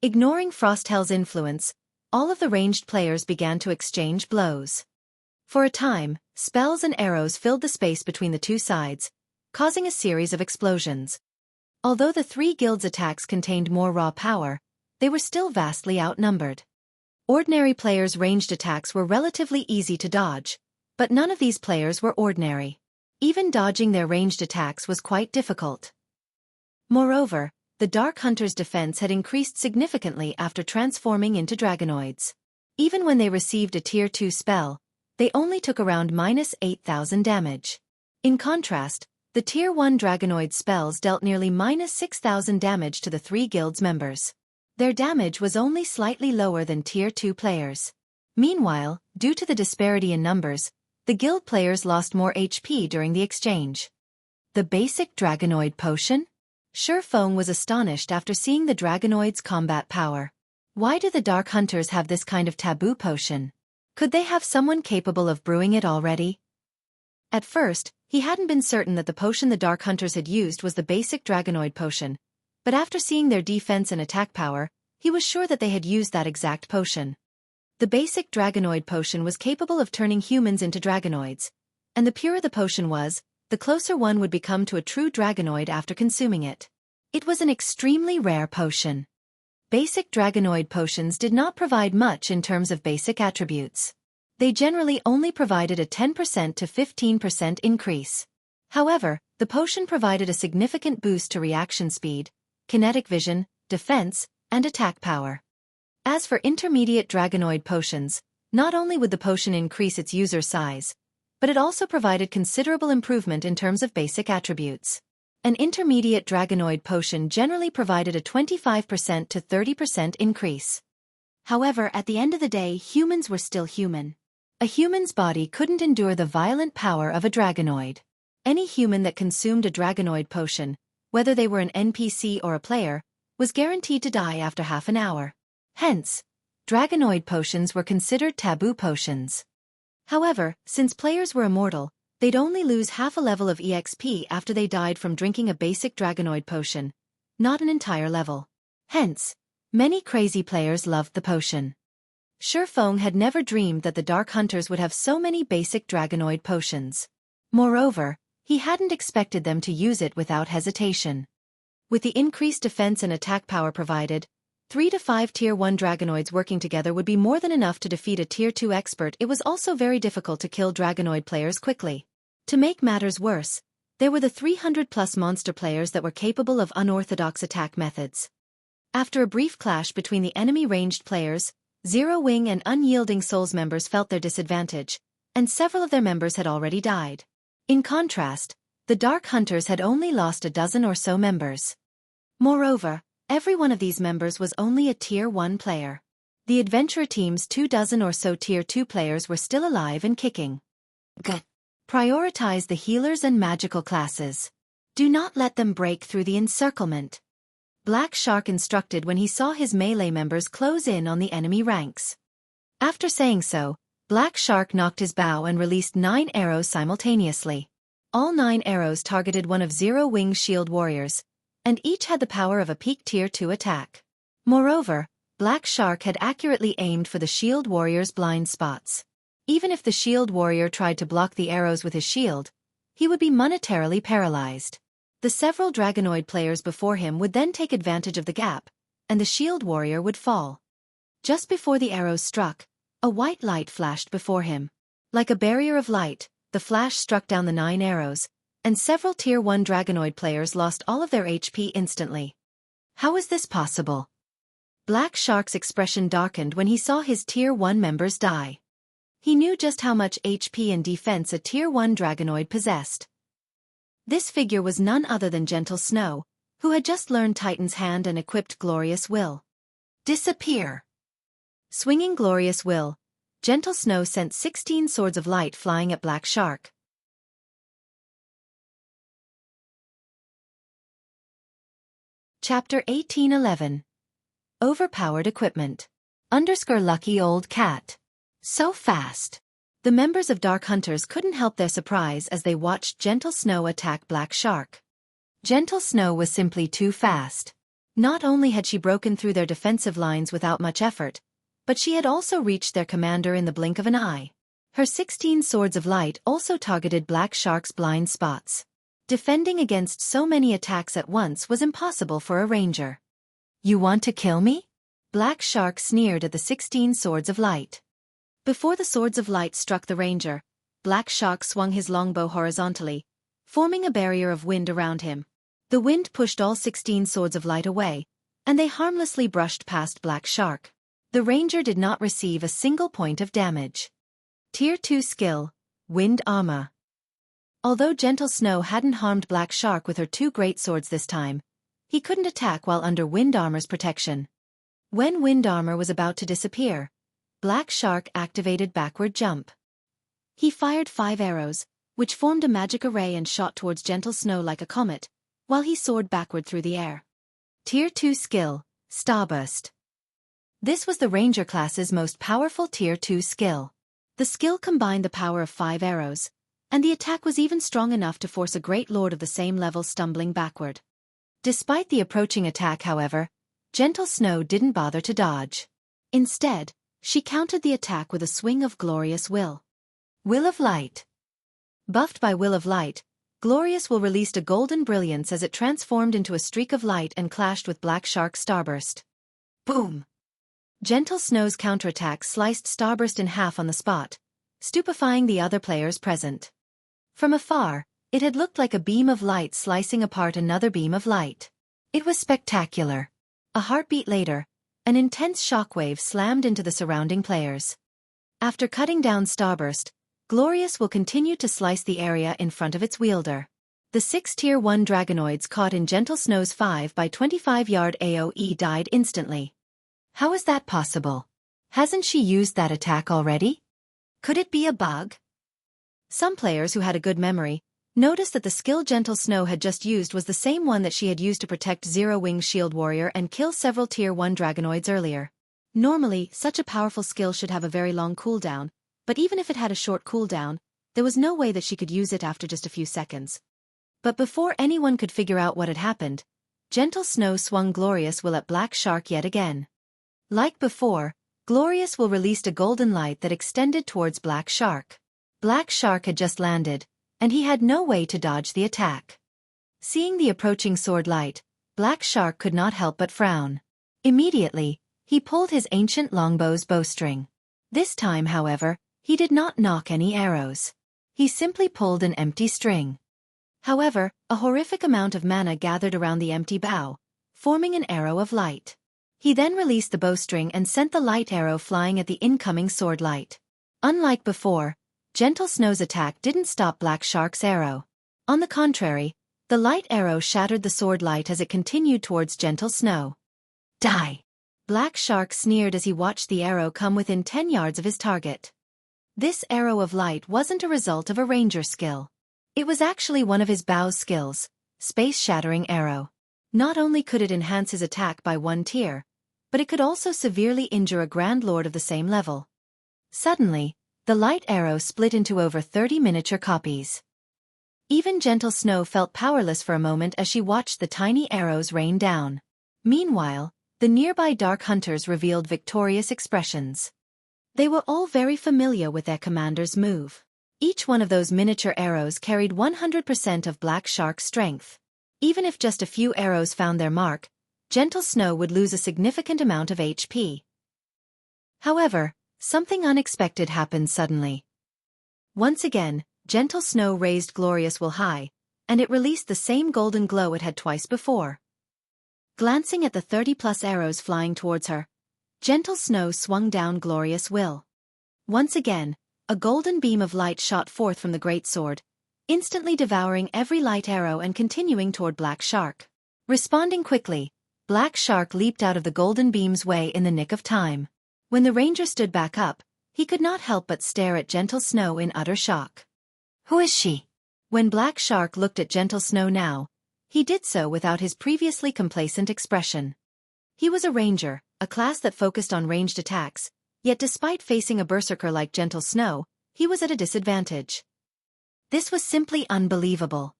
S2: Ignoring Frosthell's influence, all of the ranged players began to exchange blows. For a time, spells and arrows filled the space between the two sides, causing a series of explosions. Although the three guilds' attacks contained more raw power, they were still vastly outnumbered. Ordinary players' ranged attacks were relatively easy to dodge, but none of these players were ordinary. Even dodging their ranged attacks was quite difficult. Moreover, the Dark Hunter's defense had increased significantly after transforming into Dragonoids. Even when they received a Tier 2 spell, they only took around -8,000 damage. In contrast, the Tier 1 Dragonoid spells dealt nearly -6,000 damage to the three guilds' members. Their damage was only slightly lower than Tier 2 players. Meanwhile, due to the disparity in numbers, the guild players lost more HP during the exchange. The basic Dragonoid potion? Xueqi was astonished after seeing the Dragonoid's combat power. Why do the Dark Hunters have this kind of taboo potion? Could they have someone capable of brewing it already? At first, he hadn't been certain that the potion the Dark Hunters had used was the basic Dragonoid potion, but after seeing their defense and attack power, he was sure that they had used that exact potion. The basic Dragonoid potion was capable of turning humans into Dragonoids, and the purer the potion was, the closer one would become to a true Dragonoid after consuming it. It was an extremely rare potion. Basic Dragonoid potions did not provide much in terms of basic attributes. They generally only provided a 10% to 15% increase. However, the potion provided a significant boost to reaction speed, kinetic vision, defense, and attack power. As for intermediate Dragonoid potions, not only would the potion increase its user size, but it also provided considerable improvement in terms of basic attributes. An intermediate Dragonoid potion generally provided a 25% to 30% increase. However, at the end of the day, humans were still human. A human's body couldn't endure the violent power of a Dragonoid. Any human that consumed a Dragonoid potion, whether they were an NPC or a player, was guaranteed to die after half an hour. Hence, Dragonoid potions were considered taboo potions. However, since players were immortal, they'd only lose half a level of EXP after they died from drinking a basic Dragonoid potion, not an entire level. Hence, many crazy players loved the potion. Xueqi had never dreamed that the Dark Hunters would have so many basic Dragonoid potions. Moreover, he hadn't expected them to use it without hesitation. With the increased defense and attack power provided, 3 to 5 Tier 1 Dragonoids working together would be more than enough to defeat a Tier 2 expert. It was also very difficult to kill Dragonoid players quickly. To make matters worse, there were the 300+ monster players that were capable of unorthodox attack methods. After a brief clash between the enemy ranged players, Zero Wing and Unyielding Souls members felt their disadvantage, and several of their members had already died. In contrast, the Dark Hunters had only lost a dozen or so members. Moreover, every one of these members was only a Tier 1 player. The adventurer team's 24 or so Tier 2 players were still alive and kicking. Prioritize the healers and magical classes. Do not let them break through the encirclement. Black Shark instructed when he saw his melee members close in on the enemy ranks. After saying so, Black Shark knocked his bow and released 9 arrows simultaneously. All 9 arrows targeted one of Zero Wing's shield warriors, and each had the power of a peak Tier 2 attack. Moreover, Black Shark had accurately aimed for the shield warrior's blind spots. Even if the shield warrior tried to block the arrows with his shield, he would be monetarily paralyzed. The several Dragonoid players before him would then take advantage of the gap, and the shield warrior would fall. Just before the arrows struck, a white light flashed before him. Like a barrier of light, the flash struck down the 9 arrows, and several Tier 1 Dragonoid players lost all of their HP instantly. How is this possible? Black Shark's expression darkened when he saw his Tier 1 members die. He knew just how much HP and defense a Tier 1 Dragonoid possessed. This figure was none other than Gentle Snow, who had just learned Titan's Hand and equipped Glorious Will. Disappear! Swinging Glorious Will, Gentle Snow sent 16 swords of light flying at Black Shark. Chapter 1811. Overpowered Equipment. Lucky Old Cat. So fast. The members of Dark Hunters couldn't help their surprise as they watched Gentle Snow attack Black Shark. Gentle Snow was simply too fast. Not only had she broken through their defensive lines without much effort, but she had also reached their commander in the blink of an eye. Her 16 swords of light also targeted Black Shark's blind spots. Defending against so many attacks at once was impossible for a ranger. "You want to kill me?" Black Shark sneered at the 16 swords of light. Before the swords of light struck the ranger, Black Shark swung his longbow horizontally, forming a barrier of wind around him. The wind pushed all 16 swords of light away, and they harmlessly brushed past Black Shark. The ranger did not receive a single point of damage. Tier 2 Skill, Wind Armor. Although Gentle Snow hadn't harmed Black Shark with her 2 great swords this time, he couldn't attack while under Wind Armor's protection. When Wind Armor was about to disappear, Black Shark activated Backward Jump. He fired 5 arrows, which formed a magic array and shot towards Gentle Snow like a comet, while he soared backward through the air. Tier 2 Skill, Starburst. This was the Ranger class's most powerful Tier 2 skill. The skill combined the power of 5 arrows, and the attack was even strong enough to force a great lord of the same level stumbling backward. Despite the approaching attack, however, Gentle Snow didn't bother to dodge. Instead, she countered the attack with a swing of Glorious Will. Will of Light. Buffed by Will of Light, Glorious Will released a golden brilliance as it transformed into a streak of light and clashed with Black Shark's Starburst. Boom! Gentle Snow's counterattack sliced Starburst in half on the spot, stupefying the other players present. From afar, it had looked like a beam of light slicing apart another beam of light. It was spectacular. A heartbeat later, an intense shockwave slammed into the surrounding players. After cutting down Starburst, Glorious will continue to slice the area in front of its wielder. The 6 Tier 1 Dragonoids caught in Gentle Snow's 5 by 25-yard AoE died instantly. How is that possible? Hasn't she used that attack already? Could it be a bug? Some players who had a good memory noticed that the skill Gentle Snow had just used was the same one that she had used to protect Zero Wing Shield Warrior and kill several Tier 1 Dragonoids earlier. Normally, such a powerful skill should have a very long cooldown, but even if it had a short cooldown, there was no way that she could use it after just a few seconds. But before anyone could figure out what had happened, Gentle Snow swung Glorious Will at Black Shark yet again. Like before, Glorious Will released a golden light that extended towards Black Shark. Black Shark had just landed, and he had no way to dodge the attack. Seeing the approaching sword light, Black Shark could not help but frown. Immediately, he pulled his ancient longbow's bowstring. This time, however, he did not nock any arrows. He simply pulled an empty string. However, a horrific amount of mana gathered around the empty bow, forming an arrow of light. He then released the bowstring and sent the light arrow flying at the incoming sword light. Unlike before, Gentle Snow's attack didn't stop Black Shark's arrow. On the contrary, the light arrow shattered the sword light as it continued towards Gentle Snow. Die! Black Shark sneered as he watched the arrow come within 10 yards of his target. This arrow of light wasn't a result of a ranger skill. It was actually one of his bow's skills, Space-Shattering Arrow. Not only could it enhance his attack by 1 tier, but it could also severely injure a Grand Lord of the same level. Suddenly, the light arrow split into over 30 miniature copies. Even Gentle Snow felt powerless for a moment as she watched the tiny arrows rain down. Meanwhile, the nearby Dark Hunters revealed victorious expressions. They were all very familiar with their commander's move. Each one of those miniature arrows carried 100% of Black Shark's strength. Even if just a few arrows found their mark, Gentle Snow would lose a significant amount of HP. However, something unexpected happened suddenly. Once again, Gentle Snow raised Glorious Will high, and it released the same golden glow it had twice before. Glancing at the 30+ arrows flying towards her, Gentle Snow swung down Glorious Will. Once again, a golden beam of light shot forth from the Greatsword, instantly devouring every light arrow and continuing toward Black Shark. Responding quickly, Black Shark leaped out of the golden beam's way in the nick of time. When the ranger stood back up, he could not help but stare at Gentle Snow in utter shock. Who is she? When Black Shark looked at Gentle Snow now, He did so without his previously complacent expression. He was a ranger, a class that focused on ranged attacks, yet despite facing a berserker like Gentle Snow, he was at a disadvantage. This was simply unbelievable.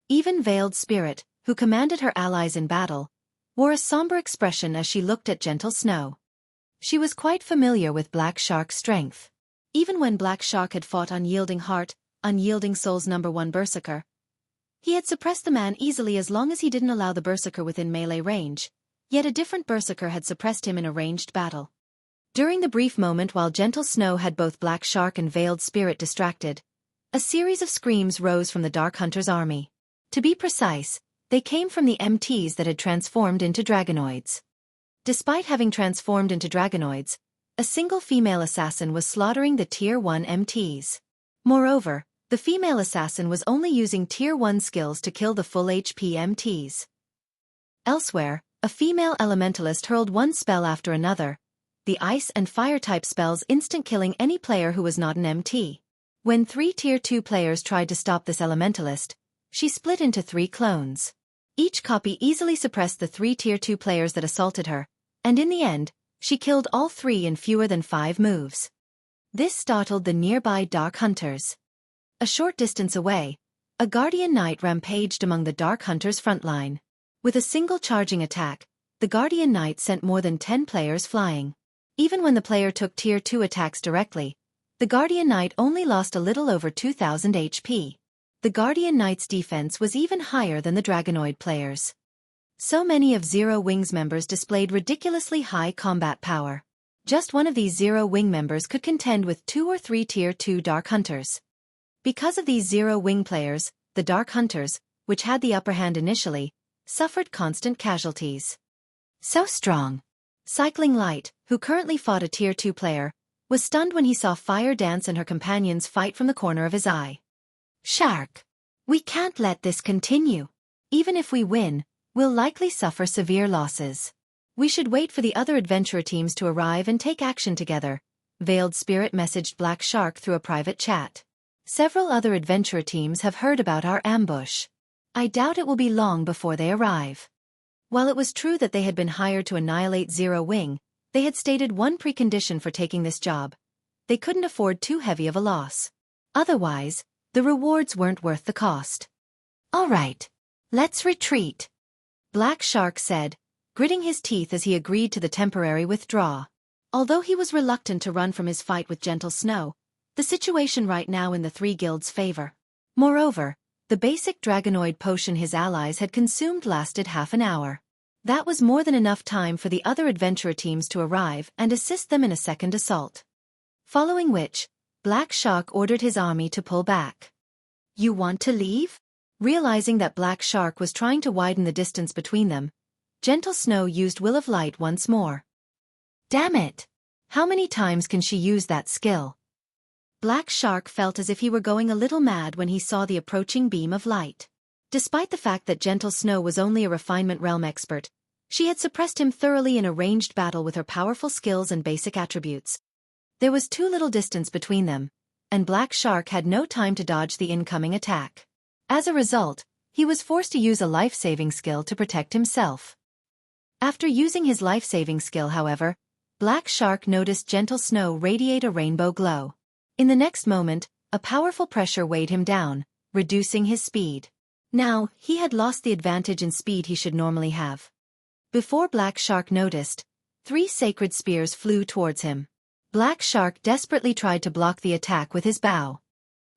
S2: Even Veiled Spirit, who commanded her allies in battle, wore a somber expression as she looked at Gentle Snow. She was quite familiar with Black Shark's strength. Even when Black Shark had fought Unyielding Heart, Unyielding Soul's #1 berserker, he had suppressed the man easily as long as he didn't allow the berserker within melee range, yet a different berserker had suppressed him in a ranged battle. During the brief moment while Gentle Snow had both Black Shark and Veiled Spirit distracted, a series of screams rose from the Dark Hunter's army. To be precise, they came from the MTs that had transformed into dragonoids. Despite having transformed into dragonoids, a single female assassin was slaughtering the Tier 1 MTs. Moreover, the female assassin was only using Tier 1 skills to kill the full HP MTs. Elsewhere, a female elementalist hurled one spell after another, the ice and fire type spells instant killing any player who was not an MT. When 3 Tier 2 players tried to stop this elementalist, she split into 3 clones. Each copy easily suppressed the 3 Tier 2 players that assaulted her, and in the end, she killed all 3 in fewer than 5 moves. This startled the nearby Dark Hunters. A short distance away, a Guardian Knight rampaged among the Dark Hunters' front line. With a single charging attack, the Guardian Knight sent more than 10 players flying. Even when the player took Tier 2 attacks directly, the Guardian Knight only lost a little over 2,000 HP. The Guardian Knight's defense was even higher than the Dragonoid players. So many of Zero Wing's members displayed ridiculously high combat power. Just one of these Zero Wing members could contend with 2 or 3 Tier 2 Dark Hunters. Because of these Zero Wing players, the Dark Hunters, which had the upper hand initially, suffered constant casualties. So strong. Cycling Light, who currently fought a Tier 2 player, was stunned when he saw Fire Dance and her companions fight from the corner of his eye. Shark. We can't let this continue. Even if we win, we'll likely suffer severe losses. We should wait for the other adventurer teams to arrive and take action together, Veiled Spirit messaged Black Shark through a private chat. Several other adventurer teams have heard about our ambush. I doubt it will be long before they arrive. While it was true that they had been hired to annihilate Zero Wing, they had stated one precondition for taking this job. They couldn't afford too heavy of a loss. Otherwise, the rewards weren't worth the cost. All right. Let's retreat, Black Shark said, gritting his teeth as he agreed to the temporary withdrawal. Although he was reluctant to run from his fight with Gentle Snow, the situation right now in the 3 guilds' favor. Moreover, the basic Dragonoid potion his allies had consumed lasted half an hour. That was more than enough time for the other adventurer teams to arrive and assist them in a second assault. Following which, Black Shark ordered his army to pull back. You want to leave? Realizing that Black Shark was trying to widen the distance between them, Gentle Snow used Will of Light once more. Damn it! How many times can she use that skill? Black Shark felt as if he were going a little mad when he saw the approaching beam of light. Despite the fact that Gentle Snow was only a refinement realm expert, she had suppressed him thoroughly in a ranged battle with her powerful skills and basic attributes. There was too little distance between them, and Black Shark had no time to dodge the incoming attack. As a result, he was forced to use a life-saving skill to protect himself. After using his life-saving skill, however, Black Shark noticed Gentle Snow radiate a rainbow glow. In the next moment, a powerful pressure weighed him down, reducing his speed. Now, he had lost the advantage in speed he should normally have. Before Black Shark noticed, 3 sacred spears flew towards him. Black Shark desperately tried to block the attack with his bow.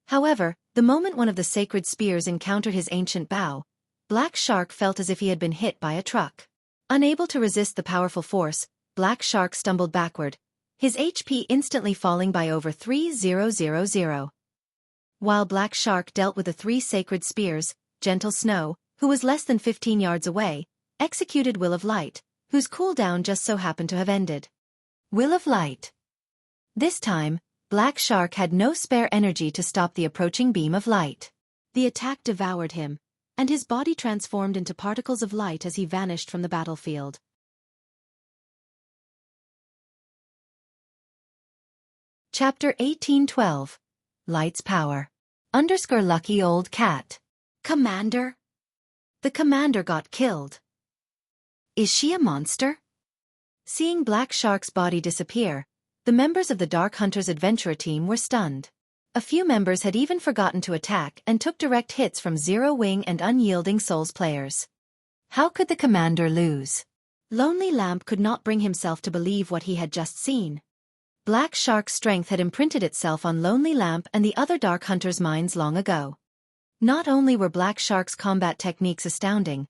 S2: However, the moment one of the sacred spears encountered his ancient bow, Black Shark felt as if he had been hit by a truck. Unable to resist the powerful force, Black Shark stumbled backward, his HP instantly falling by over 3,000. While Black Shark dealt with the 3 sacred spears, Gentle Snow, who was less than 15 yards away, executed Will of Light, whose cooldown just so happened to have ended. Will of Light. This time, Black Shark had no spare energy to stop the approaching beam of light. The attack devoured him, and his body transformed into particles of light as he vanished from the battlefield. Chapter 1812. Light's Power. _Lucky Old Cat. Commander? The commander got killed. Is she a monster? Seeing Black Shark's body disappear, the members of the Dark Hunters Adventurer team were stunned. A few members had even forgotten to attack and took direct hits from Zero Wing and Unyielding Souls players. How could the commander lose? Lonely Lamp could not bring himself to believe what he had just seen. Black Shark's strength had imprinted itself on Lonely Lamp and the other Dark Hunters' minds long ago. Not only were Black Shark's combat techniques astounding,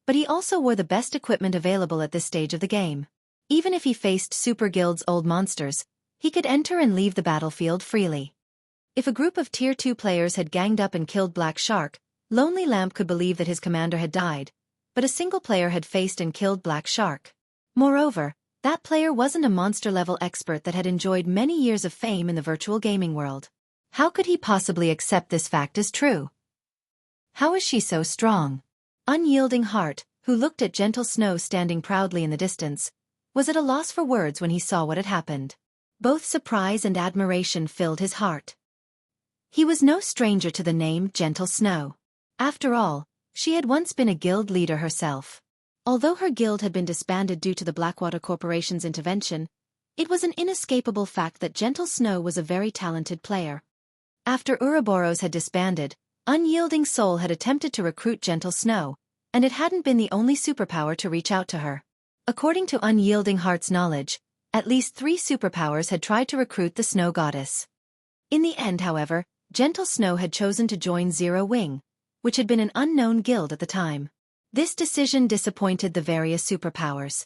S2: but he also wore the best equipment available at this stage of the game. Even if he faced Super Guild's old monsters, he could enter and leave the battlefield freely. If a group of Tier 2 players had ganged up and killed Black Shark, Lonely Lamp could believe that his commander had died, but a single player had faced and killed Black Shark. Moreover, that player wasn't a monster-level expert that had enjoyed many years of fame in the virtual gaming world. How could he possibly accept this fact as true? How is she so strong? Unyielding Heart, who looked at Gentle Snow standing proudly in the distance, was at a loss for words when he saw what had happened. Both surprise and admiration filled his heart. He was no stranger to the name Gentle Snow. After all, she had once been a guild leader herself. Although her guild had been disbanded due to the Blackwater Corporation's intervention, it was an inescapable fact that Gentle Snow was a very talented player. After Ouroboros had disbanded, Unyielding Soul had attempted to recruit Gentle Snow, and it hadn't been the only superpower to reach out to her. According to Unyielding Heart's knowledge, at least 3 superpowers had tried to recruit the Snow Goddess. In the end, however, Gentle Snow had chosen to join Zero Wing, which had been an unknown guild at the time. This decision disappointed the various superpowers.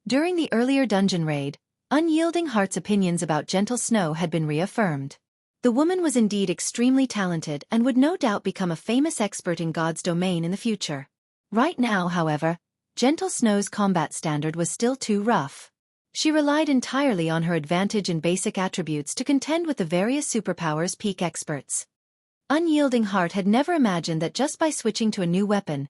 S2: During the earlier dungeon raid, Unyielding Heart's opinions about Gentle Snow had been reaffirmed. The woman was indeed extremely talented and would no doubt become a famous expert in God's domain in the future. Right now, however, Gentle Snow's combat standard was still too rough. She relied entirely on her advantage in basic attributes to contend with the various superpowers' peak experts. Unyielding Heart had never imagined that just by switching to a new weapon,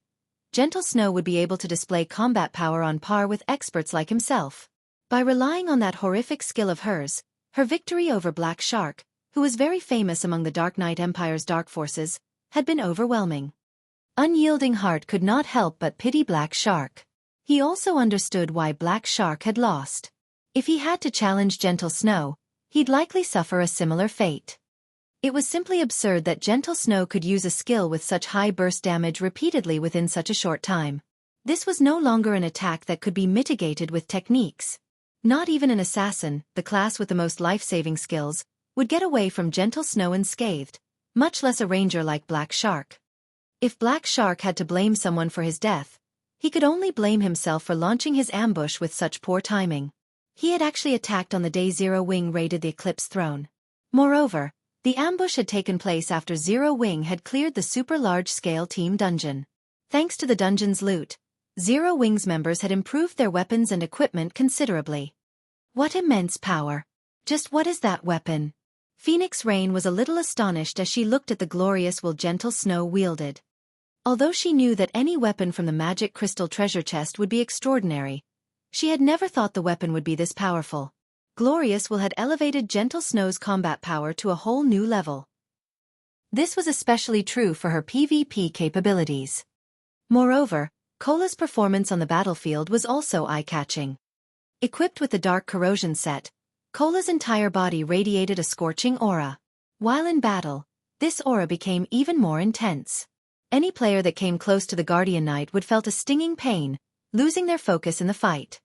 S2: Gentle Snow would be able to display combat power on par with experts like himself. By relying on that horrific skill of hers, her victory over Black Shark, who was very famous among the Dark Knight Empire's dark forces, had been overwhelming. Unyielding Heart could not help but pity Black Shark. He also understood why Black Shark had lost. If he had to challenge Gentle Snow, he'd likely suffer a similar fate. It was simply absurd that Gentle Snow could use a skill with such high burst damage repeatedly within such a short time. This was no longer an attack that could be mitigated with techniques. Not even an assassin, the class with the most life-saving skills, would get away from Gentle Snow unscathed, much less a ranger like Black Shark. If Black Shark had to blame someone for his death, he could only blame himself for launching his ambush with such poor timing. He had actually attacked on the day Zero Wing raided the Eclipse throne. Moreover, the ambush had taken place after Zero Wing had cleared the super large-scale team dungeon. Thanks to the dungeon's loot, Zero Wing's members had improved their weapons and equipment considerably. What immense power! Just what is that weapon? Phoenix Rain was a little astonished as she looked at the glorious will Gentle Snow wielded. Although she knew that any weapon from the magic crystal treasure chest would be extraordinary, she had never thought the weapon would be this powerful. Glorious Will had elevated Gentle Snow's combat power to a whole new level. This was especially true for her PvP capabilities. Moreover, Cola's performance on the battlefield was also eye-catching. Equipped with the Dark Corrosion set, Cola's entire body radiated a scorching aura. While in battle, this aura became even more intense. Any player that came close to the Guardian Knight would felt a stinging pain, losing their focus in the fight.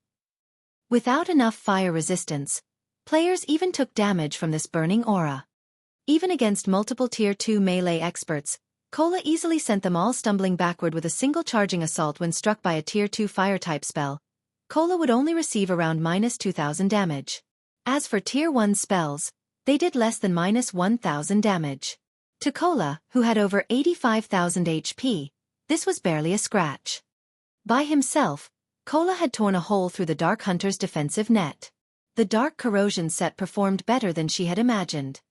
S2: Without enough fire resistance, players even took damage from this burning aura. Even against multiple Tier 2 melee experts, Cola easily sent them all stumbling backward with a single charging assault when struck by a Tier 2 fire-type spell. Cola would only receive around -2,000 damage. As for Tier 1 spells, they did less than -1,000 damage. To Cola, who had over 85,000 HP, this was barely a scratch. By himself, Cola had torn a hole through the Dark Hunter's defensive net. The Dark Corrosion set performed better than she had imagined.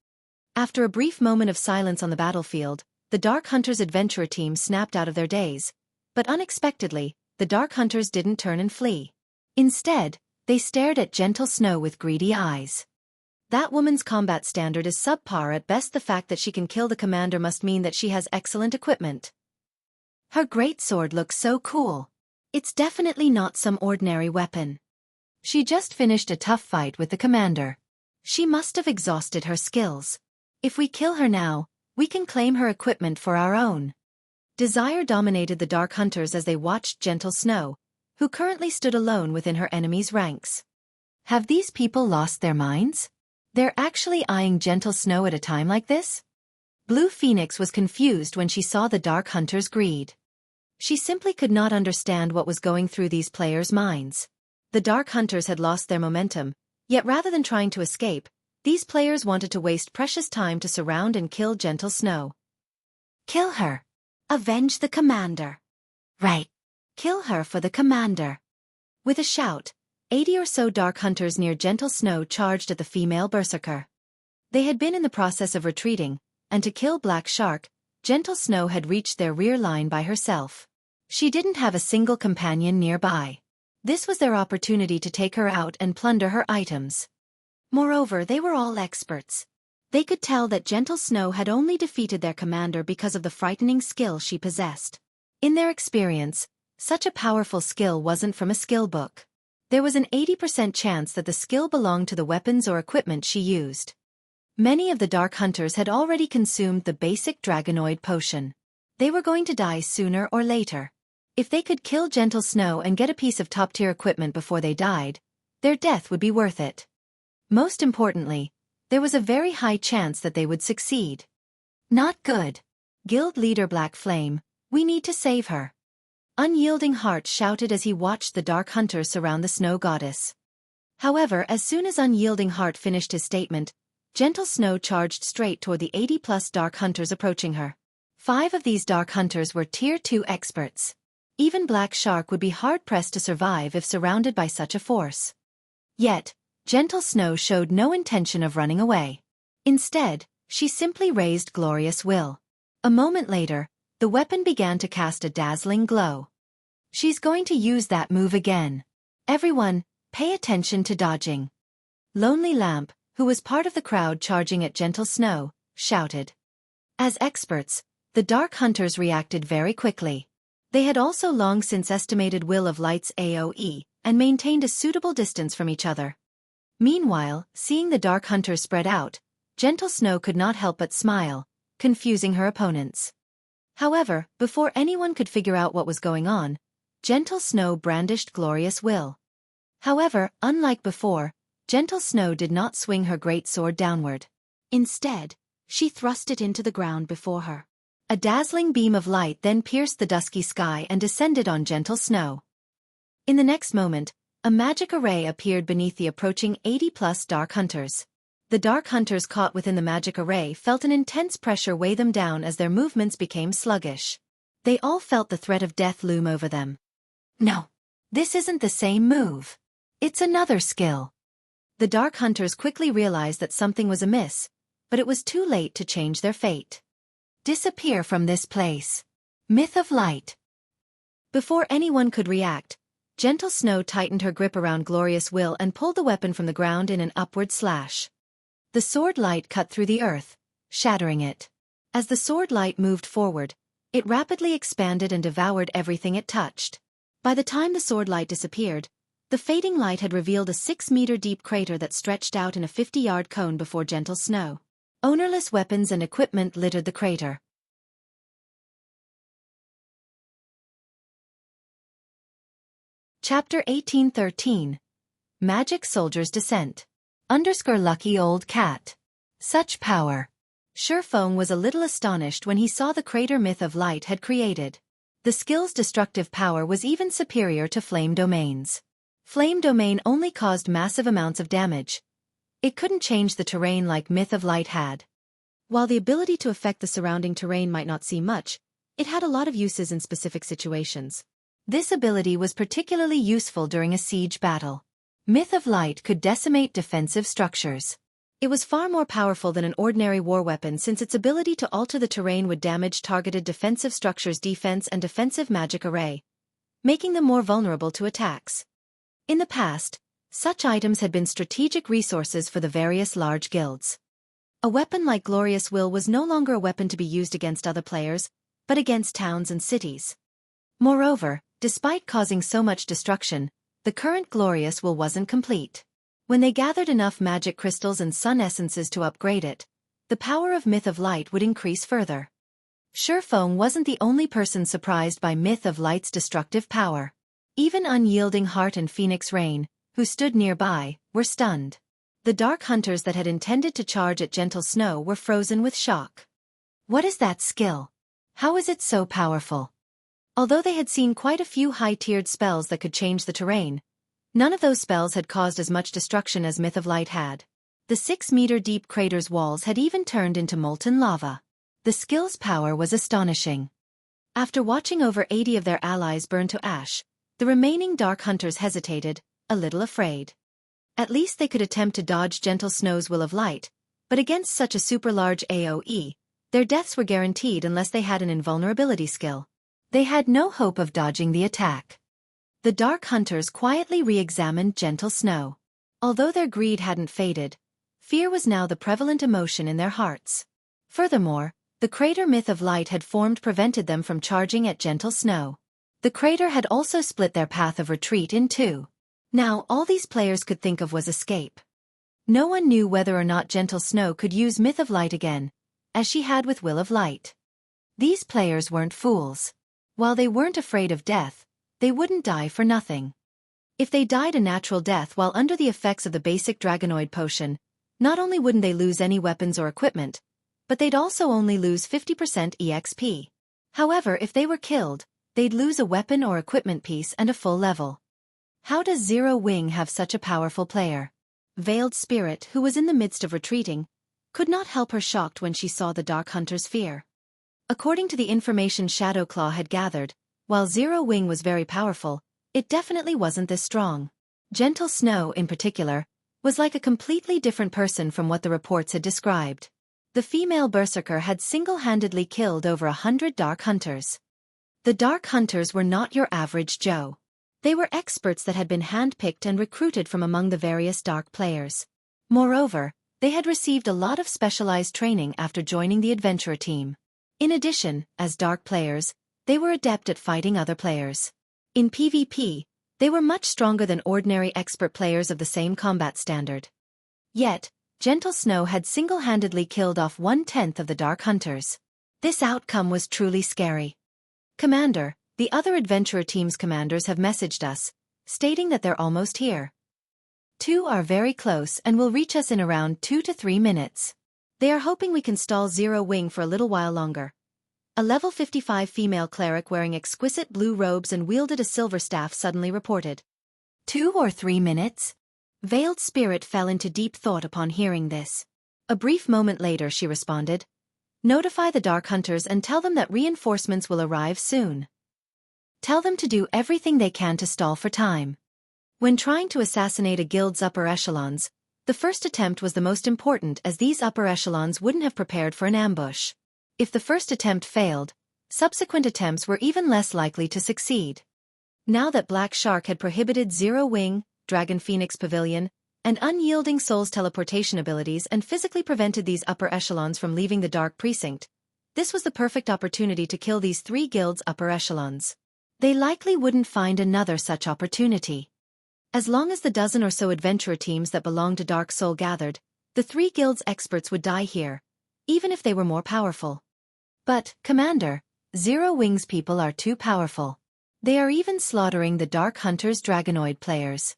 S2: After a brief moment of silence on the battlefield, the Dark Hunters Adventurer team snapped out of their daze, but unexpectedly, the Dark Hunters didn't turn and flee. Instead, they stared at Gentle Snow with greedy eyes. That woman's combat standard is subpar at best. The fact that she can kill the commander must mean that she has excellent equipment. Her greatsword looks so cool. It's definitely not some ordinary weapon. She just finished a tough fight with the commander. She must have exhausted her skills. If we kill her now, we can claim her equipment for our own. Desire dominated the Dark Hunters as they watched Gentle Snow, who currently stood alone within her enemy's ranks. Have these people lost their minds? They're actually eyeing Gentle Snow at a time like this? Blue Phoenix was confused when she saw the Dark Hunters' greed. She simply could not understand what was going through these players' minds. The Dark Hunters had lost their momentum, yet rather than trying to escape, these players wanted to waste precious time to surround and kill Gentle Snow. Kill her. Avenge the commander. Right. Kill her for the commander. With a shout, 80 or so Dark Hunters near Gentle Snow charged at the female berserker. They had been in the process of retreating, and to kill Black Shark, Gentle Snow had reached their rear line by herself. She didn't have a single companion nearby. This was their opportunity to take her out and plunder her items. Moreover, they were all experts. They could tell that Gentle Snow had only defeated their commander because of the frightening skill she possessed. In their experience, such a powerful skill wasn't from a skill book. There was an 80% chance that the skill belonged to the weapons or equipment she used. Many of the Dark Hunters had already consumed the basic Dragonoid potion. They were going to die sooner or later. If they could kill Gentle Snow and get a piece of top-tier equipment before they died, their death would be worth it. Most importantly, there was a very high chance that they would succeed. Not good. Guild leader Black Flame, we need to save her. Unyielding Heart shouted as he watched the Dark Hunters surround the Snow Goddess. However, as soon as Unyielding Heart finished his statement, Gentle Snow charged straight toward the 80+ Dark Hunters approaching her. 5 of these Dark Hunters were Tier 2 experts. Even Black Shark would be hard-pressed to survive if surrounded by such a force. Yet, Gentle Snow showed no intention of running away. Instead, she simply raised Glorious Will. A moment later, the weapon began to cast a dazzling glow. She's going to use that move again. Everyone, pay attention to dodging. Lonely Lamp, who was part of the crowd charging at Gentle Snow, shouted. As experts, the Dark Hunters reacted very quickly. They had also long since estimated Will of Light's AoE, and maintained a suitable distance from each other. Meanwhile, seeing the Dark Hunters spread out, Gentle Snow could not help but smile, confusing her opponents. However, before anyone could figure out what was going on, Gentle Snow brandished Glorious Will. However, unlike before, Gentle Snow did not swing her greatsword downward. Instead, she thrust it into the ground before her. A dazzling beam of light then pierced the dusky sky and descended on Gentle Snow. In the next moment, a magic array appeared beneath the approaching 80+ Dark Hunters. The Dark Hunters caught within the magic array felt an intense pressure weigh them down as their movements became sluggish. They all felt the threat of death loom over them. No, this isn't the same move. It's another skill. The Dark Hunters quickly realized that something was amiss, but it was too late to change their fate. Disappear from this place. Myth of Light. Before anyone could react, Gentle Snow tightened her grip around Glorious Will and pulled the weapon from the ground in an upward slash. The sword light cut through the earth, shattering it. As the sword light moved forward, it rapidly expanded and devoured everything it touched. By the time the sword light disappeared, the fading light had revealed a 6-meter-deep crater that stretched out in a 50-yard cone before Gentle Snow. Ownerless weapons and equipment littered the crater. Chapter 1813. Magic Soldier's Descent. Lucky Old Cat. Such power. Surefoam was a little astonished when he saw the crater Myth of Light had created. The skill's destructive power was even superior to Flame Domain's. Flame Domain only caused massive amounts of damage. It couldn't change the terrain like Myth of Light had. While the ability to affect the surrounding terrain might not seem much, it had a lot of uses in specific situations. This ability was particularly useful during a siege battle. Myth of Light could decimate defensive structures. It was far more powerful than an ordinary war weapon since its ability to alter the terrain would damage targeted defensive structures' defense and defensive magic array, making them more vulnerable to attacks. In the past, such items had been strategic resources for the various large guilds. A weapon like Glorious Will was no longer a weapon to be used against other players, but against towns and cities. Moreover, despite causing so much destruction, the current glorious will wasn't complete. When they gathered enough magic crystals and sun essences to upgrade it, the power of Myth of Light would increase further. Shurfeng wasn't the only person surprised by Myth of Light's destructive power. Even Unyielding Heart and Phoenix Rain, who stood nearby, were stunned. The dark hunters that had intended to charge at Gentle Snow were frozen with shock. What is that skill? How is it so powerful? Although they had seen quite a few high-tiered spells that could change the terrain, none of those spells had caused as much destruction as Myth of Light had. The 6-meter-deep crater's walls had even turned into molten lava. The skill's power was astonishing. After watching over 80 of their allies burn to ash, the remaining dark hunters hesitated, a little afraid. At least they could attempt to dodge Gentle Snow's Will of Light, but against such a super-large AoE, their deaths were guaranteed unless they had an invulnerability skill. They had no hope of dodging the attack. The dark hunters quietly re-examined Gentle Snow. Although their greed hadn't faded, fear was now the prevalent emotion in their hearts. Furthermore, the crater Myth of Light had formed prevented them from charging at Gentle Snow. The crater had also split their path of retreat in two. Now all these players could think of was escape. No one knew whether or not Gentle Snow could use Myth of Light again, as she had with Will of Light. These players weren't fools. While they weren't afraid of death, they wouldn't die for nothing. If they died a natural death while under the effects of the basic Dragonoid potion, not only wouldn't they lose any weapons or equipment, but they'd also only lose 50% EXP. However, if they were killed, they'd lose a weapon or equipment piece and a full level. How does Zero Wing have such a powerful player? Veiled Spirit, who was in the midst of retreating, could not help her shocked when she saw the Dark Hunter's fear. According to the information Shadowclaw had gathered, while Zero Wing was very powerful, it definitely wasn't this strong. Gentle Snow, in particular, was like a completely different person from what the reports had described. The female berserker had single-handedly killed over 100 Dark Hunters. The Dark Hunters were not your average Joe. They were experts that had been handpicked and recruited from among the various Dark players. Moreover, they had received a lot of specialized training after joining the adventurer team. In addition, as Dark players, they were adept at fighting other players. In PvP, they were much stronger than ordinary expert players of the same combat standard. Yet, Gentle Snow had single-handedly killed off 1/10 of the Dark Hunters. This outcome was truly scary. Commander, the other adventurer team's commanders have messaged us, stating that they're almost here. 2 are very close and will reach us in around 2 to 3 minutes. They are hoping we can stall Zero Wing for a little while longer. A level 55 female cleric wearing exquisite blue robes and wielded a silver staff suddenly reported. 2 or 3 minutes? Veiled Spirit fell into deep thought upon hearing this. A brief moment later she responded. Notify the Dark Hunters and tell them that reinforcements will arrive soon. Tell them to do everything they can to stall for time. When trying to assassinate a guild's upper echelons, the first attempt was the most important as these upper echelons wouldn't have prepared for an ambush. If the first attempt failed, subsequent attempts were even less likely to succeed. Now that Black Shark had prohibited Zero Wing, Dragon Phoenix Pavilion, and Unyielding Soul's teleportation abilities and physically prevented these upper echelons from leaving the Dark Precinct, this was the perfect opportunity to kill these 3 guilds' upper echelons. They likely wouldn't find another such opportunity. As long as the dozen or so adventurer teams that belonged to Dark Soul gathered, the 3 guilds' experts would die here, even if they were more powerful. But, Commander, Zero Wing's people are too powerful. They are even slaughtering the Dark Hunters' Dragonoid players.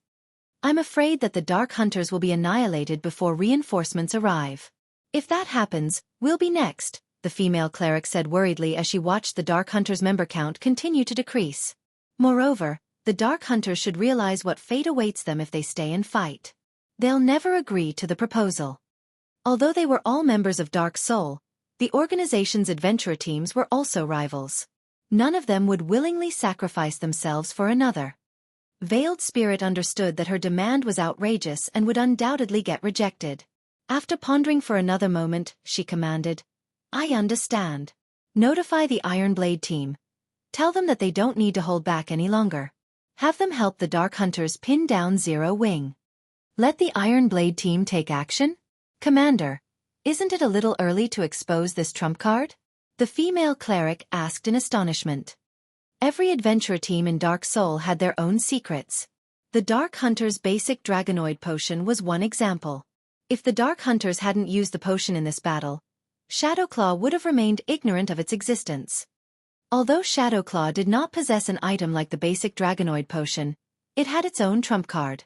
S2: I'm afraid that the Dark Hunters will be annihilated before reinforcements arrive. If that happens, we'll be next, the female cleric said worriedly as she watched the Dark Hunters' member count continue to decrease. Moreover, the Dark Hunters should realize what fate awaits them if they stay and fight. They'll never agree to the proposal. Although they were all members of Dark Soul, the organization's adventurer teams were also rivals. None of them would willingly sacrifice themselves for another. Veiled Spirit understood that her demand was outrageous and would undoubtedly get rejected. After pondering for another moment, she commanded, I understand. Notify the Iron Blade team. Tell them that they don't need to hold back any longer. Have them help the Dark Hunters pin down Zero Wing. Let the Iron Blade team take action? Commander, isn't it a little early to expose this trump card? The female cleric asked in astonishment. Every adventurer team in Dark Soul had their own secrets. The Dark Hunter's basic Dragonoid potion was one example. If the Dark Hunters hadn't used the potion in this battle, Shadowclaw would have remained ignorant of its existence. Although Shadowclaw did not possess an item like the basic Dragonoid potion, it had its own trump card.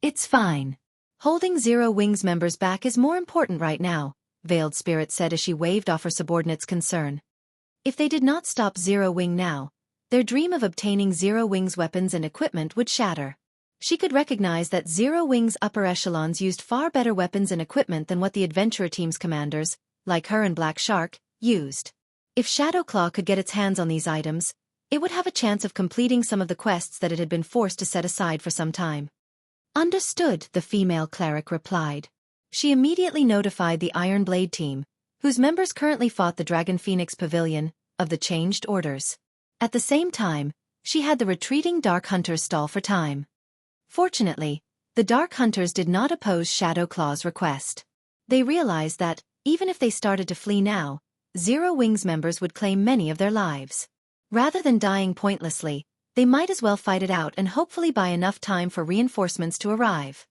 S2: It's fine. Holding Zero Wings members back is more important right now, Veiled Spirit said as she waved off her subordinate's concern. If they did not stop Zero Wing now, their dream of obtaining Zero Wing's weapons and equipment would shatter. She could recognize that Zero Wing's upper echelons used far better weapons and equipment than what the adventurer team's commanders, like her and Black Shark, used. If Shadowclaw could get its hands on these items, it would have a chance of completing some of the quests that it had been forced to set aside for some time. Understood, the female cleric replied. She immediately notified the Iron Blade team, whose members currently fought the Dragon Phoenix Pavilion, of the changed orders. At the same time, she had the retreating Dark Hunters stall for time. Fortunately, the Dark Hunters did not oppose Shadowclaw's request. They realized that, even if they started to flee now, Zero Wings members would claim many of their lives. Rather than dying pointlessly, they might as well fight it out and hopefully buy enough time for reinforcements to arrive.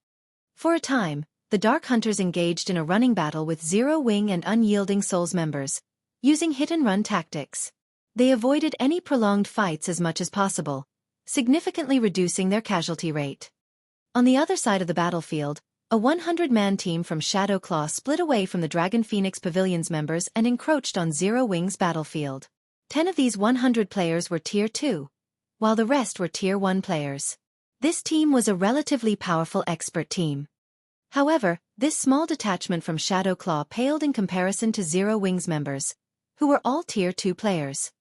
S2: For a time, the Dark Hunters engaged in a running battle with Zero Wing and Unyielding Souls members, using hit-and-run tactics. They avoided any prolonged fights as much as possible, significantly reducing their casualty rate. On the other side of the battlefield, a 100-man team from Shadowclaw split away from the Dragon Phoenix Pavilion's members and encroached on Zero Wing's battlefield. 10 of these 100 players were Tier 2, while the rest were Tier 1 players. This team was a relatively powerful expert team. However, this small detachment from Shadowclaw paled in comparison to Zero Wing's members, who were all Tier 2 players.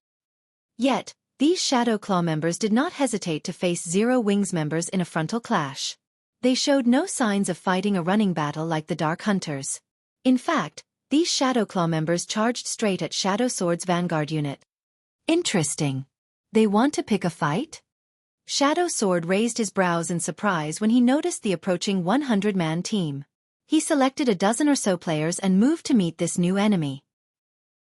S2: Yet, these Shadowclaw members did not hesitate to face Zero Wing's members in a frontal clash. They showed no signs of fighting a running battle like the Dark Hunters. In fact, these Shadowclaw members charged straight at Shadow Sword's vanguard unit. Interesting. They want to pick a fight? Shadow Sword raised his brows in surprise when he noticed the approaching 100-man team. He selected a dozen or so players and moved to meet this new enemy.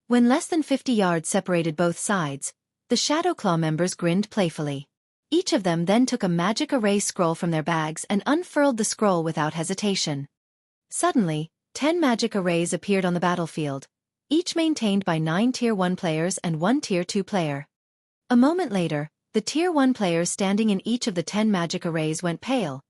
S2: When less than 50 yards separated both sides, the Shadowclaw members grinned playfully. Each of them then took a magic array scroll from their bags and unfurled the scroll without hesitation. Suddenly, 10 magic arrays appeared on the battlefield, each maintained by 9 Tier 1 players and 1 Tier 2 player. A moment later, the Tier 1 players standing in each of the 10 magic arrays went pale,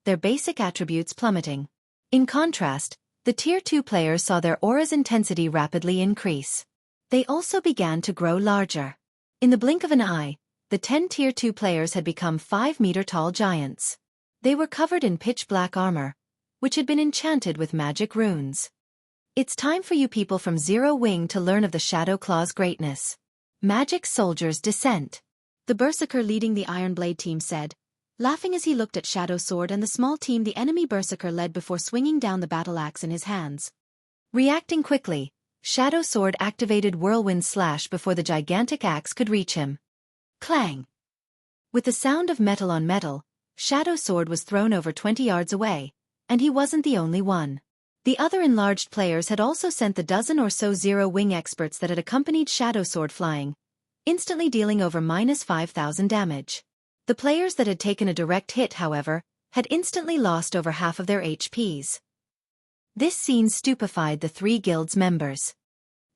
S2: their basic attributes plummeting. In contrast, the Tier 2 players saw their aura's intensity rapidly increase. They also began to grow larger. In the blink of an eye, the 10 Tier 2 players had become 5-meter-tall giants. They were covered in pitch-black armor, which had been enchanted with magic runes. It's time for you people from Zero Wing to learn of the Shadowclaw's greatness. Magic Soldier's Descent. The Berserker leading the Iron Blade team said, laughing as he looked at Shadow Sword and the small team the enemy Berserker led before swinging down the battle axe in his hands. Reacting quickly, Shadow Sword activated Whirlwind Slash before the gigantic axe could reach him. Clang! With the sound of metal on metal, Shadow Sword was thrown over 20 yards away, and he wasn't the only one. The other enlarged players had also sent the dozen or so Zero Wing experts that had accompanied Shadow Sword flying, instantly dealing over -5,000 damage. The players that had taken a direct hit, however, had instantly lost over half of their HPs. This scene stupefied the 3 guilds' members.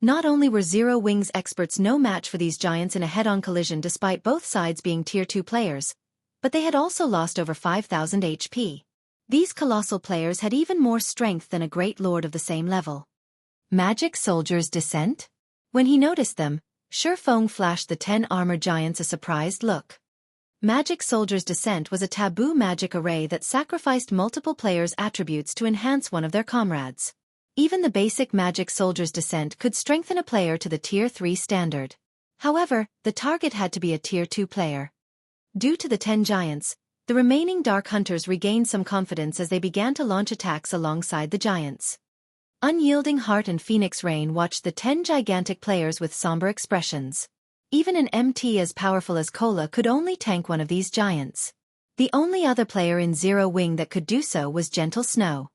S2: Not only were Zero Wing's experts no match for these giants in a head-on collision despite both sides being Tier 2 players, but they had also lost over 5,000 HP. These colossal players had even more strength than a great lord of the same level. Magic Soldier's Descent? When he noticed them, Shurfeng flashed the 10 armored giants a surprised look. Magic Soldier's Descent was a taboo magic array that sacrificed multiple players' attributes to enhance one of their comrades. Even the basic Magic Soldier's Descent could strengthen a player to the Tier 3 standard. However, the target had to be a Tier 2 player. Due to the 10 giants, the remaining Dark Hunters regained some confidence as they began to launch attacks alongside the giants. Unyielding Heart and Phoenix Rain watched the 10 gigantic players with somber expressions. Even an MT as powerful as Cola could only tank one of these giants. The only other player in Zero Wing that could do so was Gentle Snow.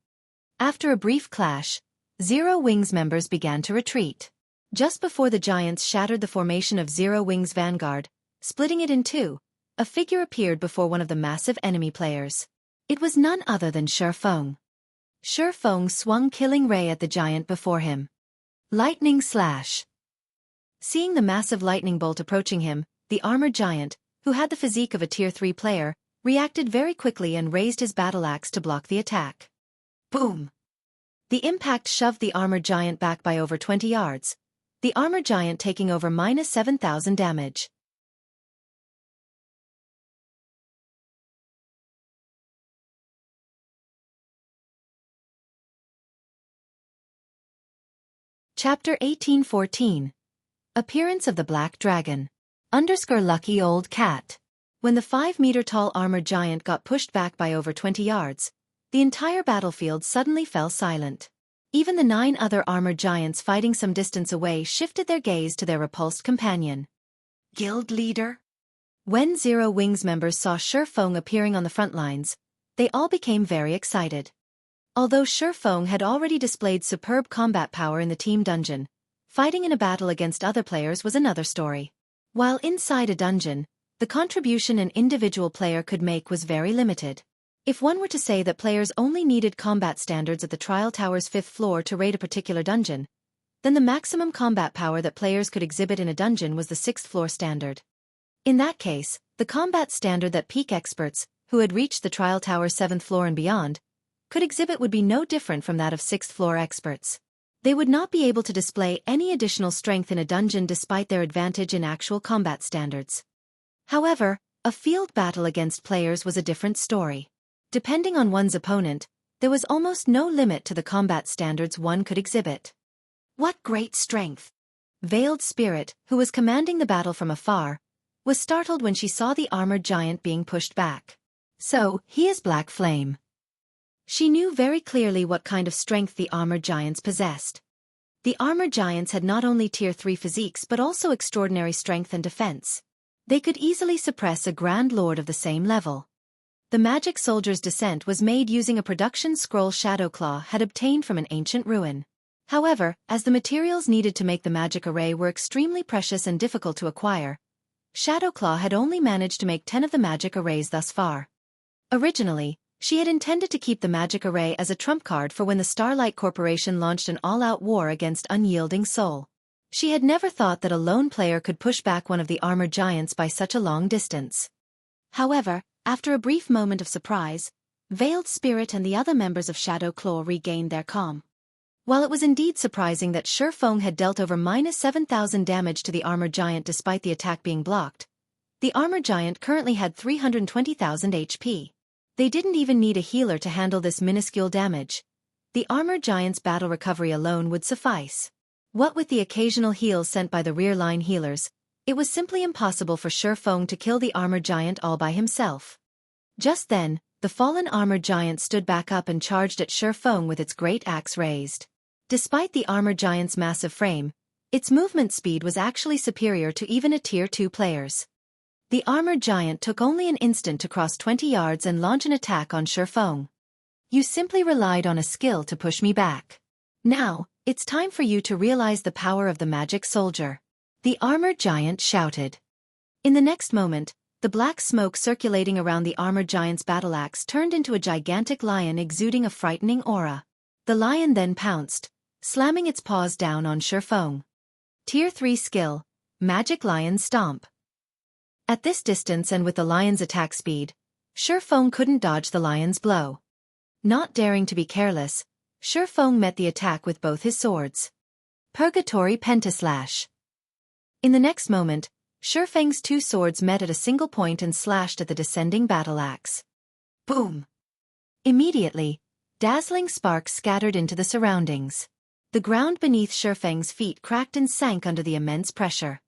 S2: After a brief clash, Zero Wing's members began to retreat. Just before the giants shattered the formation of Zero Wing's vanguard, Splitting it in two, a figure appeared before one of the massive enemy players. It was none other than Xueqi. Xueqi swung Killing Ray at the giant before him. Lightning Slash. Seeing the massive lightning bolt approaching him, the armored giant, who had the physique of a Tier 3 player, reacted very quickly and raised his battle axe to block the attack. Boom! The impact shoved the armored giant back by over 20 yards, the armored giant taking over -7,000 damage. Chapter 1814. Appearance of the Black Dragon. Lucky Old Cat. When the 5-meter-tall armored giant got pushed back by over 20 yards, the entire battlefield suddenly fell silent. Even the 9 other armored giants fighting some distance away shifted their gaze to their repulsed companion. Guild leader? When Zero Wings members saw Xueqi appearing on the front lines, they all became very excited. Although Xueqi had already displayed superb combat power in the team dungeon, fighting in a battle against other players was another story. While inside a dungeon, the contribution an individual player could make was very limited. If one were to say that players only needed combat standards at the Trial Tower's 5th floor to raid a particular dungeon, then the maximum combat power that players could exhibit in a dungeon was the 6th floor standard. In that case, the combat standard that peak experts, who had reached the Trial Tower's 7th floor and beyond, could exhibit would be no different from that of 6th floor experts. They would not be able to display any additional strength in a dungeon despite their advantage in actual combat standards. However, a field battle against players was a different story. Depending on one's opponent, there was almost no limit to the combat standards one could exhibit. What great strength! Veiled Spirit, who was commanding the battle from afar, was startled when she saw the armored giant being pushed back. So, he is Black Flame. She knew very clearly what kind of strength the armored giants possessed. The armored giants had not only Tier 3 physiques but also extraordinary strength and defense. They could easily suppress a Grand Lord of the same level. The magic soldier's descent was made using a production scroll Shadowclaw had obtained from an ancient ruin. However, as the materials needed to make the magic array were extremely precious and difficult to acquire, Shadowclaw had only managed to make 10 of the magic arrays thus far. Originally, she had intended to keep the magic array as a trump card for when the Starlight Corporation launched an all-out war against Unyielding Soul. She had never thought that a lone player could push back one of the armored giants by such a long distance. However, after a brief moment of surprise, Veiled Spirit and the other members of Shadowclaw regained their calm. While it was indeed surprising that Xueqi had dealt over -7,000 damage to the armored giant despite the attack being blocked, the armored giant currently had 320,000 HP. They didn't even need a healer to handle this minuscule damage. The armored giant's battle recovery alone would suffice. What with the occasional heals sent by the rear-line healers, it was simply impossible for Xueqi to kill the armored giant all by himself. Just then, the fallen armored giant stood back up and charged at Xueqi with its great axe raised. Despite the armored giant's massive frame, its movement speed was actually superior to even a Tier 2 player's. The armored giant took only an instant to cross 20 yards and launch an attack on Xueqi. You simply relied on a skill to push me back. Now, it's time for you to realize the power of the magic soldier. The armored giant shouted. In the next moment, the black smoke circulating around the armored giant's battle axe turned into a gigantic lion exuding a frightening aura. The lion then pounced, slamming its paws down on Xueqi. Tier 3 skill, Magic Lion Stomp. At this distance and with the lion's attack speed, Xueqi couldn't dodge the lion's blow. Not daring to be careless, Xueqi met the attack with both his swords. Purgatory Pentaslash. In the next moment, Xueqi's 2 swords met at a single point and slashed at the descending battle axe. Boom! Immediately, dazzling sparks scattered into the surroundings. The ground beneath Xueqi's feet cracked and sank under the immense pressure.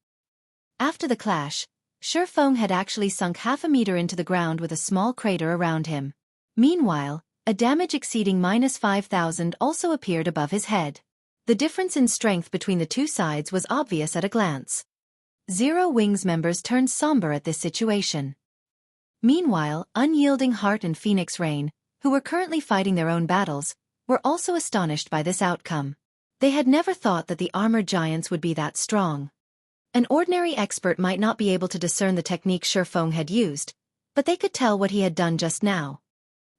S2: After the clash, Xueqi had actually sunk half a meter into the ground with a small crater around him. Meanwhile, a damage exceeding -5,000 also appeared above his head. The difference in strength between the two sides was obvious at a glance. Zero Wings members turned somber at this situation. Meanwhile, Unyielding Heart and Phoenix Rain, who were currently fighting their own battles, were also astonished by this outcome. They had never thought that the armored giants would be that strong. An ordinary expert might not be able to discern the technique Xueqi had used, but they could tell what he had done just now.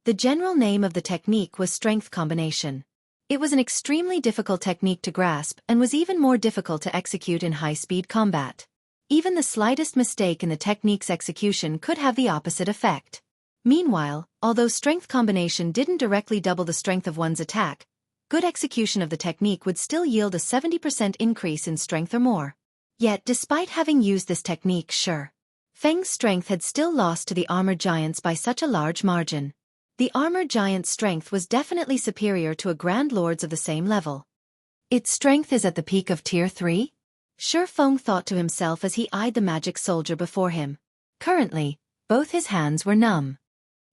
S2: The general name of the technique was strength combination. It was an extremely difficult technique to grasp and was even more difficult to execute in high-speed combat. Even the slightest mistake in the technique's execution could have the opposite effect. Meanwhile, although strength combination didn't directly double the strength of one's attack, good execution of the technique would still yield a 70% increase in strength or more. Yet, despite having used this technique, Xueqi's strength had still lost to the armored giants by such a large margin. The armored giant's strength was definitely superior to a Grand Lord's of the same level. Its strength is at the peak of Tier 3? Xueqi thought to himself as he eyed the magic soldier before him. Currently, both his hands were numb.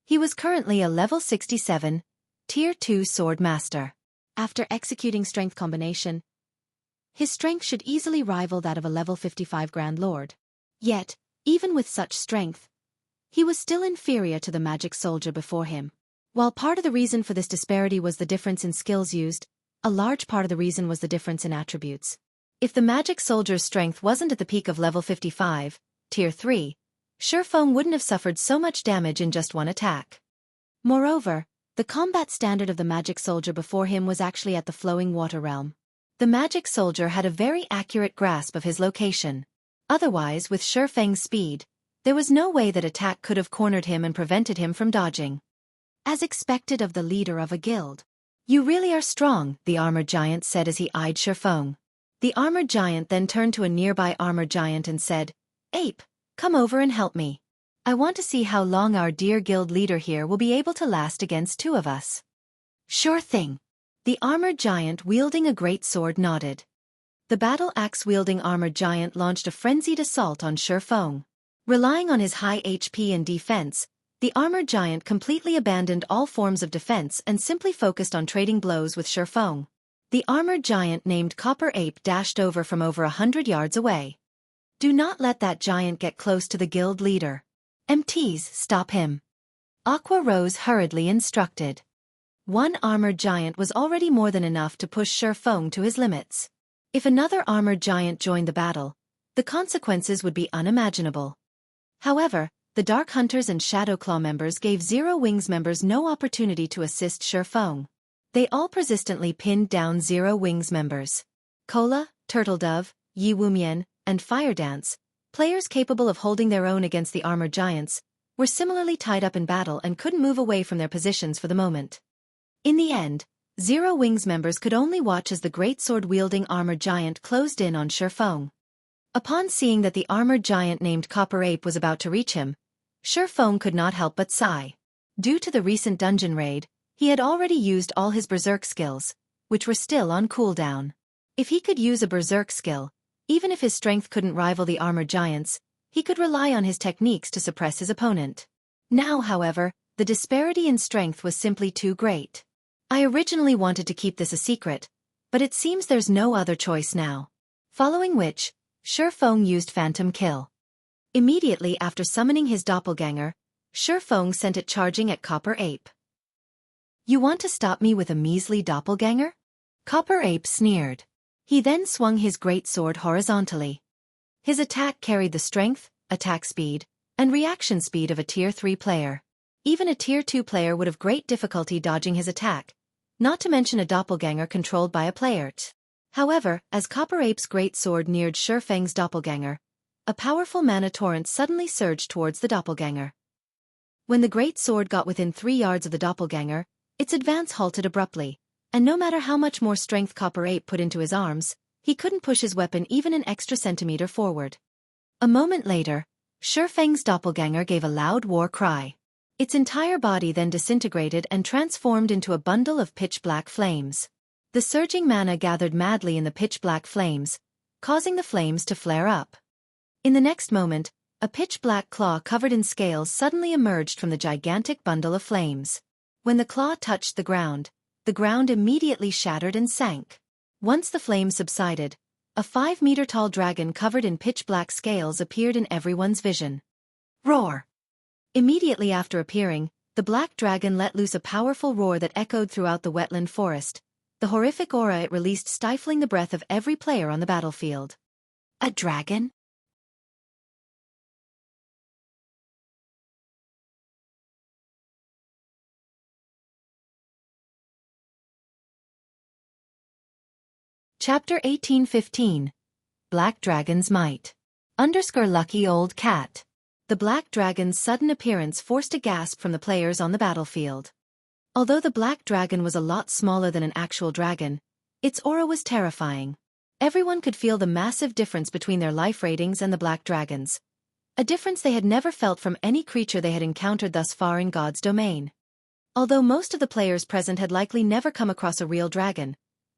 S2: He was currently a level 67, Tier 2 sword master. After executing strength combination, his strength should easily rival that of a level 55 Grand Lord. Yet, even with such strength, he was still inferior to the magic soldier before him. While part of the reason for this disparity was the difference in skills used, a large part of the reason was the difference in attributes. If the magic soldier's strength wasn't at the peak of level 55, Tier 3, Xueqi wouldn't have suffered so much damage in just one attack. Moreover, the combat standard of the magic soldier before him was actually at the flowing water realm. The magic soldier had a very accurate grasp of his location. Otherwise, with Xueqi's speed, there was no way that attack could have cornered him and prevented him from dodging. As expected of the leader of a guild. "You really are strong," the armored giant said as he eyed Xueqi. The armored giant then turned to a nearby armored giant and said, "Ape, come over and help me. I want to see how long our dear guild leader here will be able to last against two of us." "Sure thing." The armored giant wielding a great sword nodded. The battle-axe-wielding armored giant launched a frenzied assault on Xueqi. Relying on his high HP and defense, the armored giant completely abandoned all forms of defense and simply focused on trading blows with Xueqi. The armored giant named Copper Ape dashed over from over 100 yards away. "Do not let that giant get close to the guild leader. MTs, stop him." Aqua Rose hurriedly instructed. One armored giant was already more than enough to push Xueqi to his limits. If another armored giant joined the battle, the consequences would be unimaginable. However, the Dark Hunters and Shadow Claw members gave Zero Wings members no opportunity to assist Xueqi. They all persistently pinned down Zero Wings members. Cola, Turtledove, Yi Wumian, and Fire Dance, players capable of holding their own against the armored giants, were similarly tied up in battle and couldn't move away from their positions for the moment. In the end, Zero Wings members could only watch as the Greatsword-wielding armored giant closed in on Xueqi. Upon seeing that the armored giant named Copper Ape was about to reach him, Xueqi could not help but sigh. Due to the recent dungeon raid, he had already used all his berserk skills, which were still on cooldown. If he could use a berserk skill, even if his strength couldn't rival the armored giant's, he could rely on his techniques to suppress his opponent. Now, however, the disparity in strength was simply too great. "I originally wanted to keep this a secret, but it seems there's no other choice now." Following which, Xueqi used Phantom Kill. Immediately after summoning his doppelganger, Xueqi sent it charging at Copper Ape. "You want to stop me with a measly doppelganger?" Copper Ape sneered. He then swung his great sword horizontally. His attack carried the strength, attack speed, and reaction speed of a Tier 3 player. Even a Tier 2 player would have great difficulty dodging his attack, not to mention a doppelganger controlled by a player. However, as Copper Ape's great sword neared Xueqi's doppelganger, a powerful mana torrent suddenly surged towards the doppelganger. When the great sword got within 3 yards of the doppelganger, its advance halted abruptly, and no matter how much more strength Copper Ape put into his arms, he couldn't push his weapon even an extra centimeter forward. A moment later, Xueqi's doppelganger gave a loud war cry. Its entire body then disintegrated and transformed into a bundle of pitch-black flames. The surging mana gathered madly in the pitch-black flames, causing the flames to flare up. In the next moment, a pitch-black claw covered in scales suddenly emerged from the gigantic bundle of flames. When the claw touched the ground immediately shattered and sank. Once the flames subsided, a 5-meter-tall dragon covered in pitch-black scales appeared in everyone's vision. Roar! Immediately after appearing, the black dragon let loose a powerful roar that echoed throughout the wetland forest, the horrific aura it released stifling the breath of every player on the battlefield. A dragon?
S1: Chapter 1815. Black Dragon's Might. Lucky Old Cat. The Black Dragon's sudden appearance forced a gasp from the players on the battlefield. Although the Black Dragon was a lot smaller than an actual dragon, its aura was terrifying. Everyone could feel the massive difference between their life ratings and the Black Dragon's. A difference they had never felt from any creature they had encountered thus far in God's domain. Although most of the players present had likely never come across a real dragon,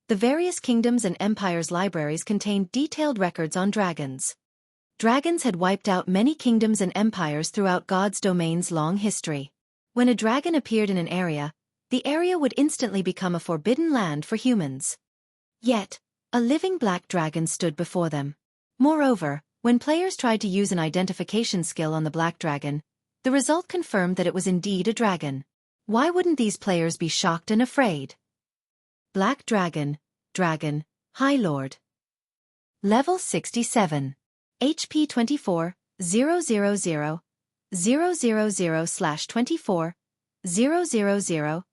S1: the various kingdoms and empires' libraries contained detailed records on dragons. Dragons had wiped out many kingdoms and empires throughout God's domain's long history. When a dragon appeared in an area, the area would instantly become a forbidden land for humans. Yet, a living black dragon stood before them. Moreover, when players tried to use an identification skill on the black dragon, the result confirmed that it was indeed a dragon. Why wouldn't these players be shocked and afraid? Black Dragon, High Lord. Level 67. HP 24, 000, 000/24, 000,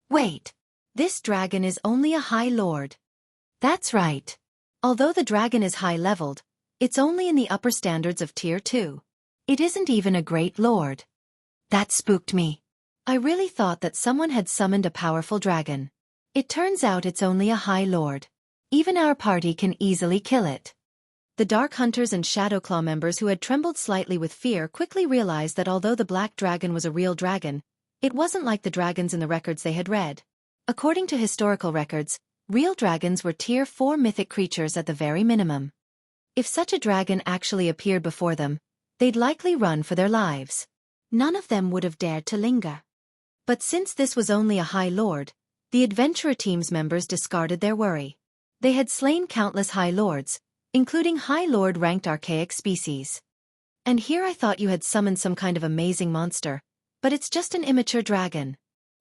S1: Wait, this dragon is only a High Lord. That's right. Although the dragon is high-leveled, it's only in the upper standards of Tier 2. It isn't even a Great Lord. That spooked me. I really thought that someone had summoned a powerful dragon. It turns out it's only a High Lord. Even our party can easily kill it. The Dark Hunters and Shadowclaw members who had trembled slightly with fear quickly realized that although the Black Dragon was a real dragon, it wasn't like the dragons in the records they had read. According to historical records, real dragons were Tier 4 mythic creatures at the very minimum. If such a dragon actually appeared before them, they'd likely run for their lives. None of them would have dared to linger. But since this was only a High Lord, the Adventurer Team's members discarded their worry. They had slain countless High Lords, including High Lord-ranked archaic species. And here I thought you had summoned some kind of amazing monster, but it's just an immature dragon.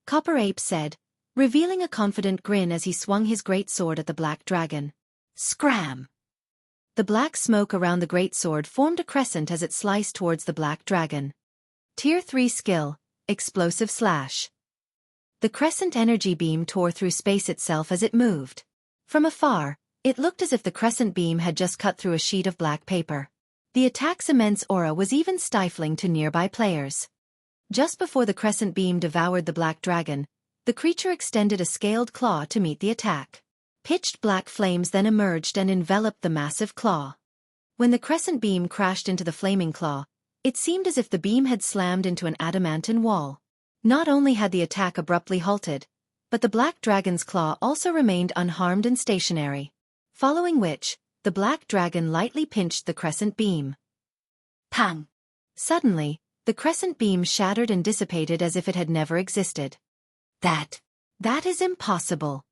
S1: Copper Ape said, revealing a confident grin as he swung his great sword at the Black Dragon. Scram! The black smoke around the great sword formed a crescent as it sliced towards the Black Dragon. Tier 3 skill. Explosive Slash. The crescent energy beam tore through space itself as it moved. From afar, it looked as if the crescent beam had just cut through a sheet of black paper. The attack's immense aura was even stifling to nearby players. Just before the crescent beam devoured the Black Dragon, the creature extended a scaled claw to meet the attack. Pitched black flames then emerged and enveloped the massive claw. When the crescent beam crashed into the flaming claw, it seemed as if the beam had slammed into an adamantine wall. Not only had the attack abruptly halted, but the Black Dragon's claw also remained unharmed and stationary. Following which, the Black Dragon lightly pinched the crescent beam. Pang! Suddenly, the crescent beam shattered and dissipated as if it had never existed. That is impossible.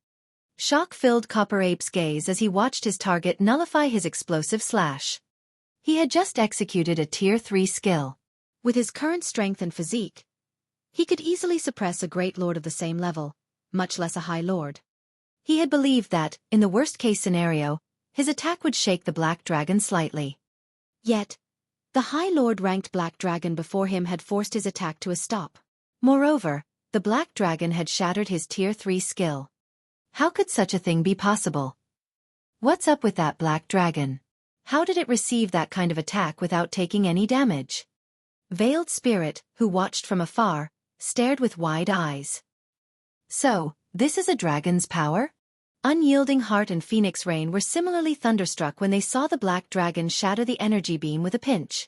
S1: Shock filled Copper Ape's gaze as he watched his target nullify his explosive slash. He had just executed a Tier 3 skill. With his current strength and physique, he could easily suppress a Great Lord of the same level, much less a High Lord. He had believed that, in the worst-case scenario, his attack would shake the Black Dragon slightly. Yet, the High Lord-ranked Black Dragon before him had forced his attack to a stop. Moreover, the Black Dragon had shattered his Tier 3 skill. How could such a thing be possible? What's up with that Black Dragon? How did it receive that kind of attack without taking any damage? Veiled Spirit, who watched from afar, stared with wide eyes. So, this is a dragon's power? Unyielding Heart and Phoenix Rain were similarly thunderstruck when they saw the Black Dragon shatter the energy beam with a pinch.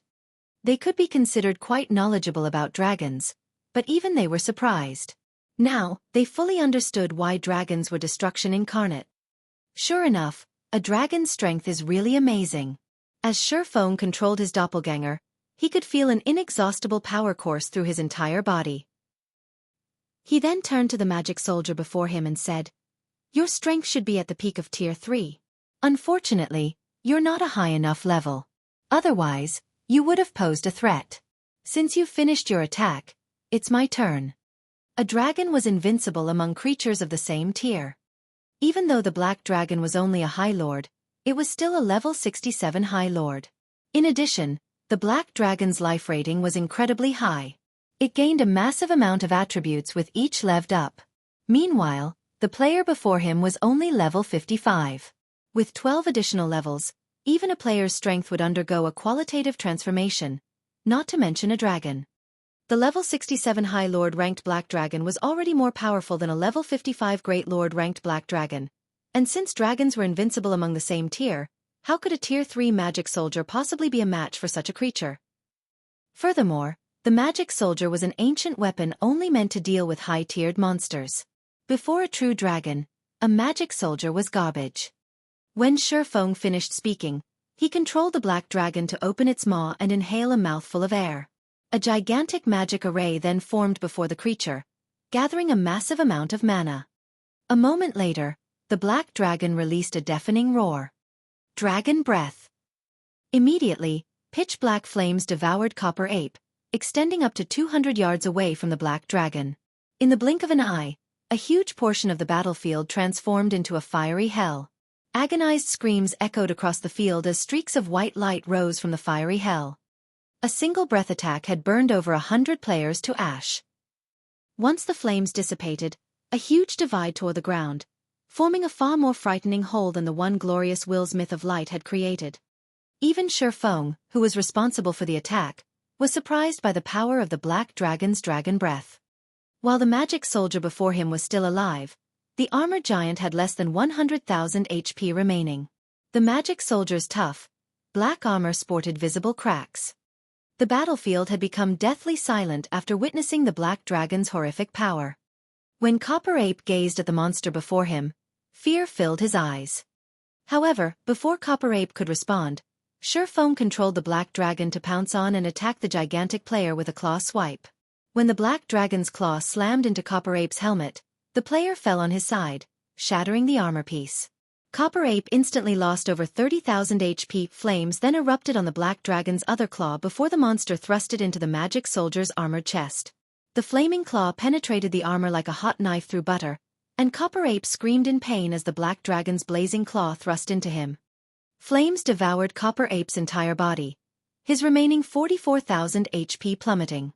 S1: They could be considered quite knowledgeable about dragons, but even they were surprised. Now, they fully understood why dragons were destruction incarnate. Sure enough, a dragon's strength is really amazing. As Surephone controlled his doppelganger, he could feel an inexhaustible power course through his entire body. He then turned to the magic soldier before him and said, "Your strength should be at the peak of Tier 3. Unfortunately, you're not a high enough level. Otherwise, you would have posed a threat. Since you've finished your attack, it's my turn." A dragon was invincible among creatures of the same tier. Even though the Black Dragon was only a High Lord,
S2: it was still a level 67 High Lord. In addition, the Black Dragon's life rating was incredibly high. It gained a massive amount of attributes with each leveled up. Meanwhile, the player before him was only level 55. With 12 additional levels, even a player's strength would undergo a qualitative transformation, not to mention a dragon. The level 67 High Lord ranked Black Dragon was already more powerful than a level 55 Great Lord ranked Black Dragon, and since dragons were invincible among the same tier, how could a tier 3 magic soldier possibly be a match for such a creature? Furthermore, the magic soldier was an ancient weapon only meant to deal with high-tiered monsters. Before a true dragon, a magic soldier was garbage. When Xueqi finished speaking, he controlled the Black Dragon to open its maw and inhale a mouthful of air. A gigantic magic array then formed before the creature, gathering a massive amount of mana. A moment later, the Black Dragon released a deafening roar. Dragon Breath. Immediately, pitch-black flames devoured Copper Ape, extending up to 200 yards away from the Black Dragon. In the blink of an eye, a huge portion of the battlefield transformed into a fiery hell. Agonized screams echoed across the field as streaks of white light rose from the fiery hell. A single breath attack had burned over 100 players to ash. Once the flames dissipated, a huge divide tore the ground, forming a far more frightening hole than the one glorious Will's myth of light had created. Even Xueqi, who was responsible for the attack, was surprised by the power of the Black Dragon's dragon breath. While the magic soldier before him was still alive, the armored giant had less than 100,000 HP remaining. The magic soldier's tough, black armor sported visible cracks. The battlefield had become deathly silent after witnessing the Black Dragon's horrific power. When Copper Ape gazed at the monster before him, fear filled his eyes. However, before Copper Ape could respond, Xueqi controlled the Black Dragon to pounce on and attack the gigantic player with a claw swipe. When the Black Dragon's claw slammed into Copper Ape's helmet, the player fell on his side, shattering the armor piece. Copper Ape instantly lost over 30,000 HP. Flames then erupted on the Black Dragon's other claw before the monster thrust it into the magic soldier's armored chest. The flaming claw penetrated the armor like a hot knife through butter, and Copper Ape screamed in pain as the Black Dragon's blazing claw thrust into him. Flames devoured Copper Ape's entire body, his remaining 44,000 HP plummeting.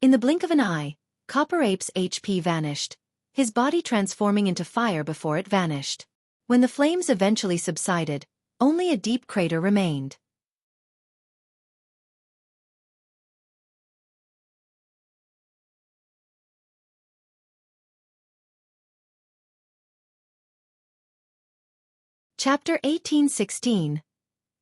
S2: In the blink of an eye, Copper Ape's HP vanished, his body transforming into fire before it vanished. When the flames eventually subsided, only a deep crater remained. Chapter 1816.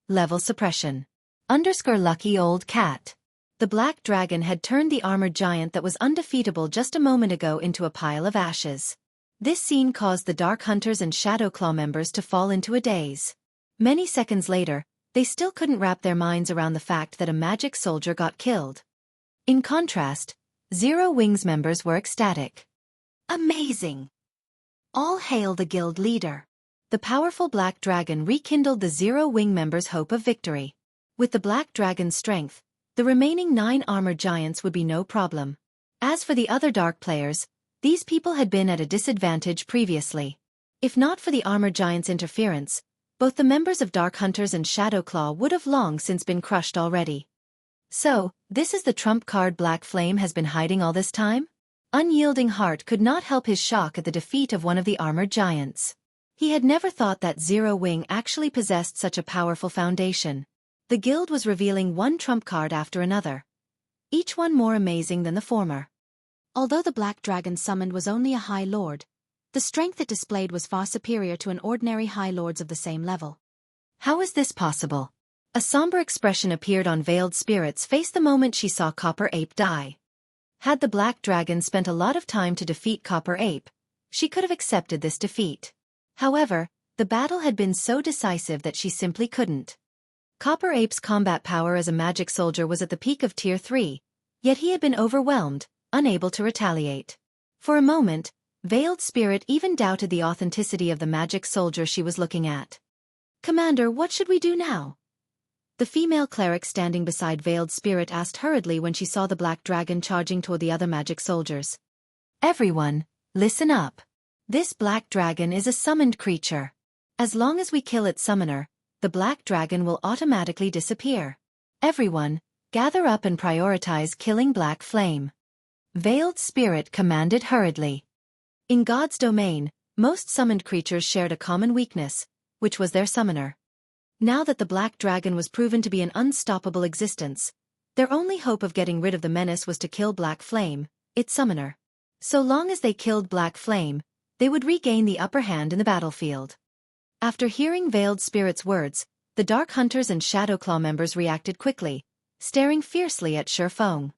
S2: Level Suppression. Lucky Old Cat. The Black Dragon had turned the armored giant that was undefeatable just a moment ago into a pile of ashes. This scene caused the Dark Hunters and Shadow Claw members to fall into a daze. Many seconds later, they still couldn't wrap their minds around the fact that a magic soldier got killed. In contrast, Zero Wings members were ecstatic. Amazing! All hail the guild leader. The powerful Black Dragon rekindled the Zero Wing members' hope of victory. With the Black Dragon's strength, the remaining 9 armored giants would be no problem. As for the other dark players, these people had been at a disadvantage previously. If not for the armored giants' interference, both the members of Dark Hunters and Shadow Claw would have long since been crushed already. So, this is the trump card Black Flame has been hiding all this time? Unyielding Heart could not help his shock at the defeat of one of the armored giants. He had never thought that Zero Wing actually possessed such a powerful foundation. The guild was revealing one trump card after another, each one more amazing than the former. Although the Black Dragon summoned was only a High Lord, the strength it displayed was far superior to an ordinary High Lords of the same level. How is this possible? A somber expression appeared on Veiled Spirit's face the moment she saw Copper Ape die. Had the Black Dragon spent a lot of time to defeat Copper Ape, she could have accepted this defeat. However, the battle had been so decisive that she simply couldn't. Copper Ape's combat power as a magic soldier was at the peak of Tier 3, yet he had been overwhelmed, unable to retaliate. For a moment, Veiled Spirit even doubted the authenticity of the magic soldier she was looking at. "Commander, what should we do now?" The female cleric standing beside Veiled Spirit asked hurriedly when she saw the Black Dragon charging toward the other magic soldiers. "Everyone, listen up. This Black Dragon is a summoned creature. As long as we kill its summoner, the black dragon will automatically disappear. Everyone, gather up and prioritize killing Black Flame. Veiled Spirit commanded hurriedly. In God's domain, most summoned creatures shared a common weakness, which was their summoner. Now that the black dragon was proven to be an unstoppable existence, their only hope of getting rid of the menace was to kill Black Flame, its summoner. So long as they killed Black Flame, they would regain the upper hand in the battlefield. After hearing Veiled Spirit's words, the Dark Hunters and Shadowclaw members reacted quickly, staring fiercely at Xueqi.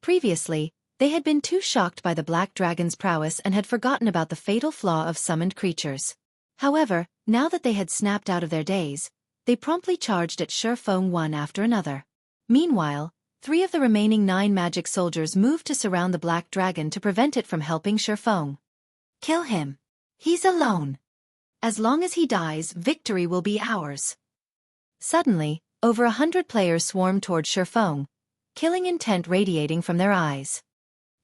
S2: Previously, they had been too shocked by the black dragon's prowess and had forgotten about the fatal flaw of summoned creatures. However, now that they had snapped out of their daze, they promptly charged at Xueqi one after another. Meanwhile, 3 of the remaining 9 magic soldiers moved to surround the black dragon to prevent it from helping Xueqi. Kill him. He's alone. As long as he dies, victory will be ours. Suddenly, over 100 players swarmed toward Xueqi, killing intent radiating from their eyes.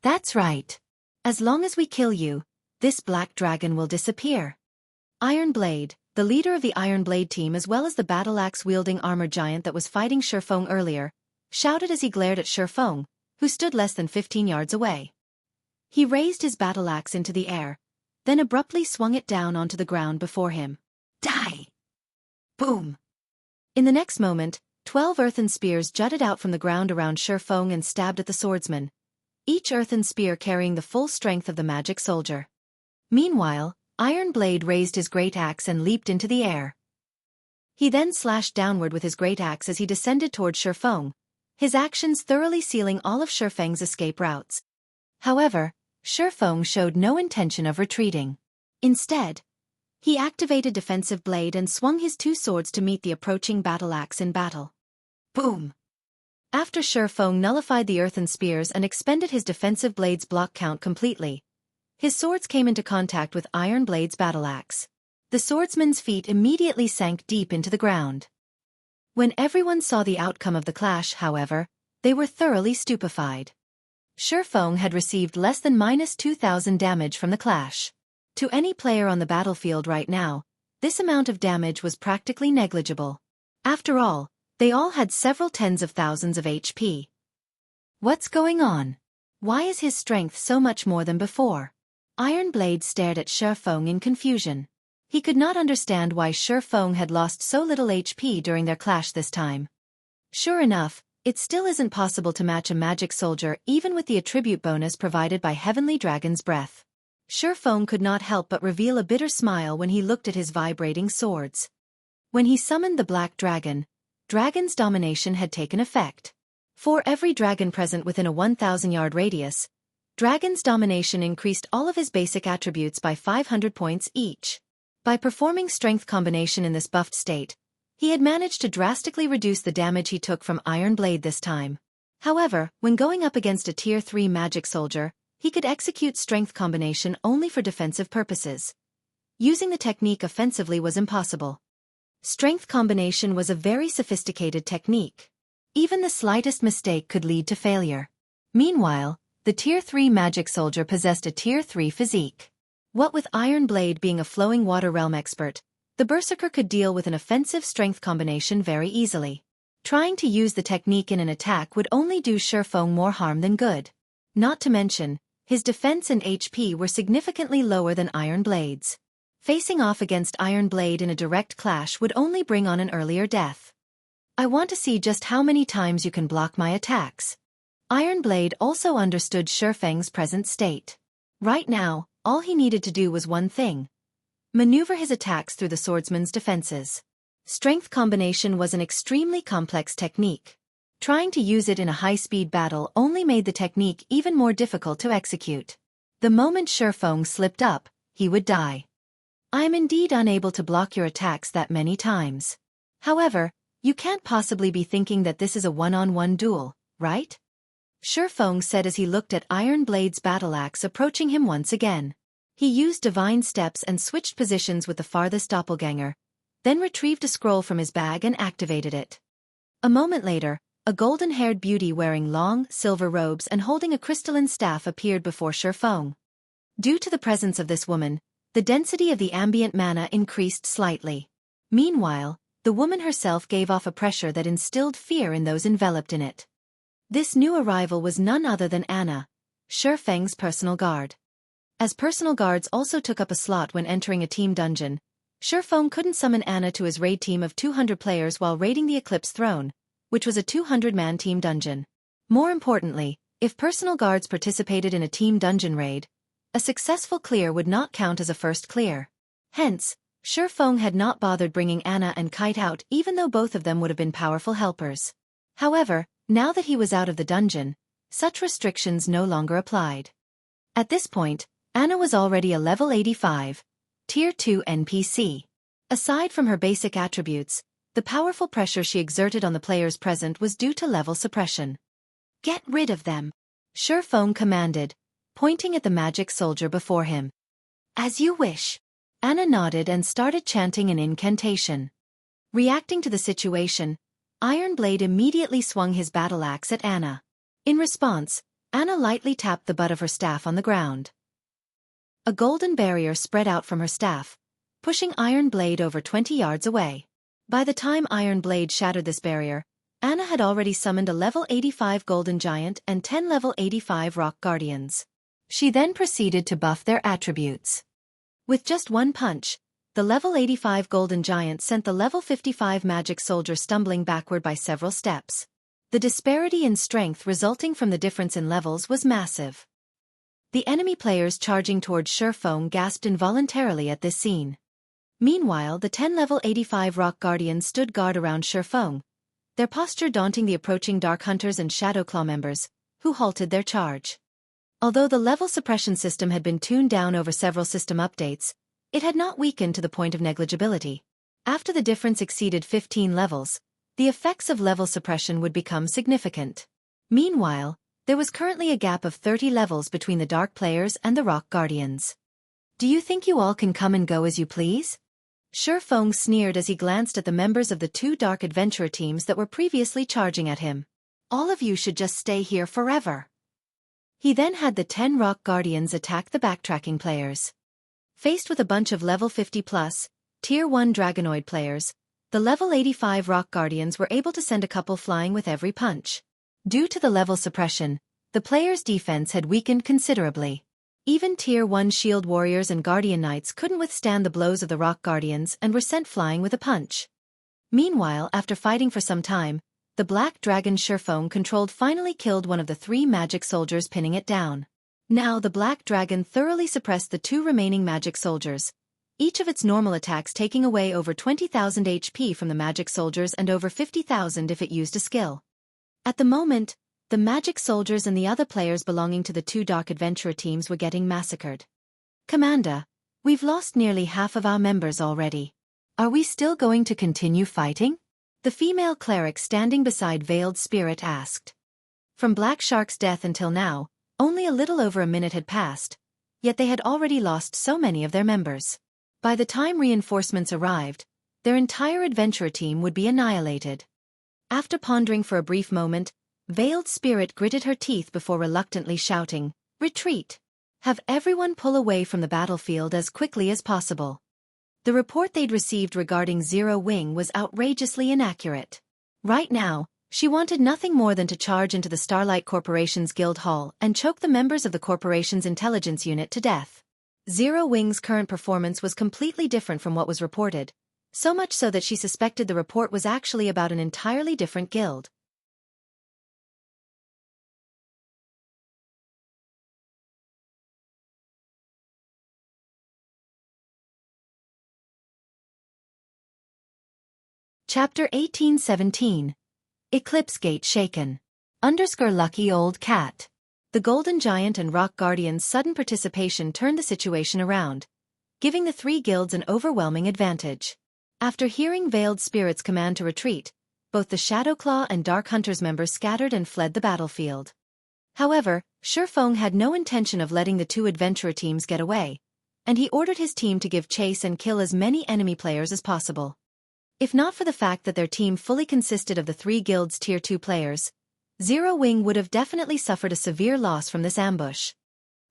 S2: That's right. As long as we kill you, this black dragon will disappear. Iron Blade, the leader of the Iron Blade team as well as the battle-axe-wielding armor giant that was fighting Xueqi earlier, shouted as he glared at Xueqi, who stood less than 15 yards away. He raised his battle-axe into the air, then abruptly swung it down onto the ground before him. Die! Boom! In the next moment, 12 earthen spears jutted out from the ground around Xueqi and stabbed at the swordsman, each earthen spear carrying the full strength of the magic soldier. Meanwhile, Iron Blade raised his great axe and leaped into the air. He then slashed downward with his great axe as he descended toward Xueqi, his actions thoroughly sealing all of Xueqi's escape routes. However, Xueqi showed no intention of retreating. Instead, he activated Defensive Blade and swung his 2 swords to meet the approaching battle-axe in battle. Boom! After Xueqi nullified the earthen spears and expended his Defensive Blade's block count completely, his swords came into contact with Iron Blade's battle-axe. The swordsman's feet immediately sank deep into the ground. When everyone saw the outcome of the clash, however, they were thoroughly stupefied. Xueqi had received less than -2,000 damage from the clash. To any player on the battlefield right now, this amount of damage was practically negligible. After all, they all had several tens of thousands of HP. What's going on? Why is his strength so much more than before? Iron Blade stared at Xueqi in confusion. He could not understand why Xueqi had lost so little HP during their clash this time. Sure enough, it still isn't possible to match a magic soldier even with the attribute bonus provided by Heavenly Dragon's Breath. Xueqi could not help but reveal a bitter smile when he looked at his vibrating swords. When he summoned the Black Dragon, Dragon's domination had taken effect. For every dragon present within a 1,000-yard radius, Dragon's domination increased all of his basic attributes by 500 points each. By performing Strength Combination in this buffed state, he had managed to drastically reduce the damage he took from Iron Blade this time. However, when going up against a Tier 3 magic soldier, he could execute Strength Combination only for defensive purposes. Using the technique offensively was impossible. Strength Combination was a very sophisticated technique. Even the slightest mistake could lead to failure. Meanwhile, the Tier 3 magic soldier possessed a Tier 3 physique. What with Iron Blade being a flowing water realm expert, the Berserker could deal with an offensive strength combination very easily. Trying to use the technique in an attack would only do Xueqi more harm than good. Not to mention, his defense and HP were significantly lower than Iron Blade's. Facing off against Iron Blade in a direct clash would only bring on an earlier death. I want to see just how many times you can block my attacks. Iron Blade also understood Xueqi's present state. Right now, all he needed to do was one thing: maneuver his attacks through the swordsman's defenses. Strength Combination was an extremely complex technique. Trying to use it in a high-speed battle only made the technique even more difficult to execute. The moment Xueqi slipped up, he would die. I am indeed unable to block your attacks that many times. However, you can't possibly be thinking that this is a one-on-one duel, right? Xueqi said as he looked at Iron Blade's battle-axe approaching him once again. He used Divine Steps and switched positions with the farthest doppelganger, then retrieved a scroll from his bag and activated it. A moment later, a golden-haired beauty wearing long, silver robes and holding a crystalline staff appeared before Xueqi. Due to the presence of this woman, the density of the ambient mana increased slightly. Meanwhile, the woman herself gave off a pressure that instilled fear in those enveloped in it. This new arrival was none other than Anna, Shi Feng's personal guard. As personal guards also took up a slot when entering a team dungeon, Shi Feng couldn't summon Anna to his raid team of 200 players while raiding the Eclipse throne, which was a 200-man team dungeon. More importantly, if personal guards participated in a team dungeon raid, a successful clear would not count as a first clear. Hence, Shi Feng had not bothered bringing Anna and Kite out even though both of them would have been powerful helpers. However, now that he was out of the dungeon, such restrictions no longer applied. At this point, Anna was already a level 85, Tier 2 NPC. Aside from her basic attributes, the powerful pressure she exerted on the players present was due to level suppression. "Get rid of them," Shi Feng commanded, pointing at the magic soldier before him. "As you wish." Anna nodded and started chanting an incantation. Reacting to the situation, Iron Blade immediately swung his battle axe at Anna. In response, Anna lightly tapped the butt of her staff on the ground. A golden barrier spread out from her staff, pushing Iron Blade over 20 yards away. By the time Iron Blade shattered this barrier, Anna had already summoned a level 85 Golden Giant and 10 level 85 Rock Guardians. She then proceeded to buff their attributes. With just one punch, the level 85 Golden Giant sent the level 55 Magic Soldier stumbling backward by several steps. The disparity in strength resulting from the difference in levels was massive. The enemy players charging towards Shi Feng gasped involuntarily at this scene. Meanwhile, the 10 level 85 Rock Guardians stood guard around Shi Feng, their posture daunting the approaching Dark Hunters and Shadow Claw members, who halted their charge. Although the level suppression system had been tuned down over several system updates, it had not weakened to the point of negligibility. After the difference exceeded 15 levels, the effects of level suppression would become significant. Meanwhile, there was currently a gap of 30 levels between the Dark players and the Rock Guardians. "Do you think you all can come and go as you please?" Shi Feng sneered as he glanced at the members of the two Dark Adventurer teams that were previously charging at him. "All of you should just stay here forever." He then had the 10 Rock Guardians attack the backtracking players. Faced with a bunch of level 50+, Tier 1 Dragonoid players, the level 85 Rock Guardians were able to send a couple flying with every punch. Due to the level suppression, the players' defense had weakened considerably. Even Tier 1 Shield Warriors and Guardian Knights couldn't withstand the blows of the Rock Guardians and were sent flying with a punch. Meanwhile, after fighting for some time, the Black Dragon Shi Feng controlled finally killed one of the 3 magic soldiers, pinning it down. Now the Black Dragon thoroughly suppressed the 2 remaining magic soldiers, each of its normal attacks taking away over 20,000 HP from the magic soldiers and over 50,000 if it used a skill. At the moment, the magic soldiers and the other players belonging to the 2 Dark Adventurer teams were getting massacred. "Commander, we've lost nearly half of our members already. Are we still going to continue fighting?" The female cleric standing beside Veiled Spirit asked. From Black Shark's death until now, only a little over a minute had passed, yet they had already lost so many of their members. By the time reinforcements arrived, their entire adventurer team would be annihilated. After pondering for a brief moment, Veiled Spirit gritted her teeth before reluctantly shouting, "Retreat! Have everyone pull away from the battlefield as quickly as possible." The report they'd received regarding Zero Wing was outrageously inaccurate. Right now, she wanted nothing more than to charge into the Starlight Corporation's guild hall and choke the members of the corporation's intelligence unit to death. Zero Wing's current performance was completely different from what was reported, so much so that she suspected the report was actually about an entirely different guild. Chapter 1817. Eclipse Gate Shaken. Lucky Old Cat. The Golden Giant and Rock Guardian's sudden participation turned the situation around, giving the 3 guilds an overwhelming advantage. After hearing Veiled Spirit's command to retreat, both the Shadow Claw and Dark Hunters members scattered and fled the battlefield. However, Shi Feng had no intention of letting the 2 adventurer teams get away, and he ordered his team to give chase and kill as many enemy players as possible. If not for the fact that their team fully consisted of the 3 guilds' Tier 2 players, Zero Wing would have definitely suffered a severe loss from this ambush.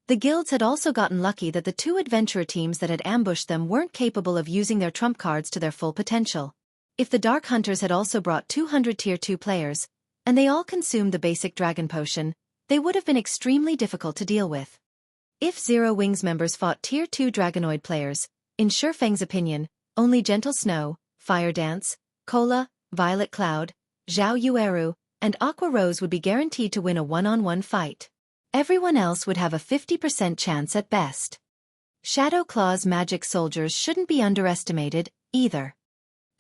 S2: The guilds had also gotten lucky that the 2 adventurer teams that had ambushed them weren't capable of using their trump cards to their full potential. If the Dark Hunters had also brought 200 Tier 2 players, and they all consumed the basic Dragon Potion, they would have been extremely difficult to deal with. If Zero Wings members fought Tier 2 Dragonoid players, in Shifeng's opinion, only Gentle Snow, Fire Dance, Cola, Violet Cloud, Zhao Yueru, and Aqua Rose would be guaranteed to win a one-on-one fight. Everyone else would have a 50% chance at best. Shadow Claw's magic soldiers shouldn't be underestimated, either.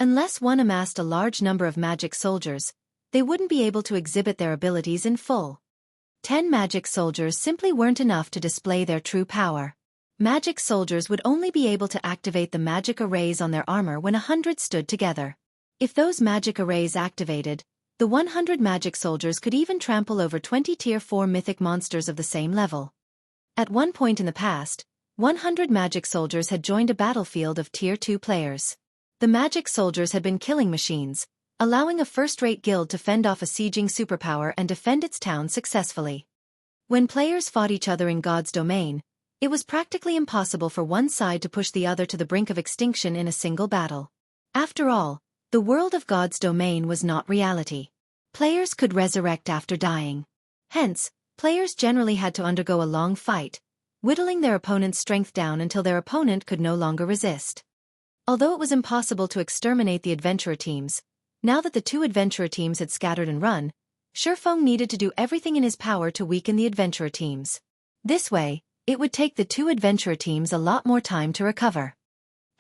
S2: Unless one amassed a large number of magic soldiers, they wouldn't be able to exhibit their abilities in full. 10 magic soldiers simply weren't enough to display their true power. Magic soldiers would only be able to activate the magic arrays on their armor when 100 stood together. If those magic arrays activated, the 100 magic soldiers could even trample over 20 Tier 4 mythic monsters of the same level. At one point in the past, 100 magic soldiers had joined a battlefield of Tier 2 players. The magic soldiers had been killing machines, allowing a first-rate guild to fend off a sieging superpower and defend its town successfully. When players fought each other in God's domain, it was practically impossible for one side to push the other to the brink of extinction in a single battle. After all, the world of God's domain was not reality. Players could resurrect after dying. Hence, players generally had to undergo a long fight, whittling their opponent's strength down until their opponent could no longer resist. Although it was impossible to exterminate the adventurer teams, now that the two adventurer teams had scattered and run, Xueqi needed to do everything in his power to weaken the adventurer teams. This way, it would take the two adventurer teams a lot more time to recover.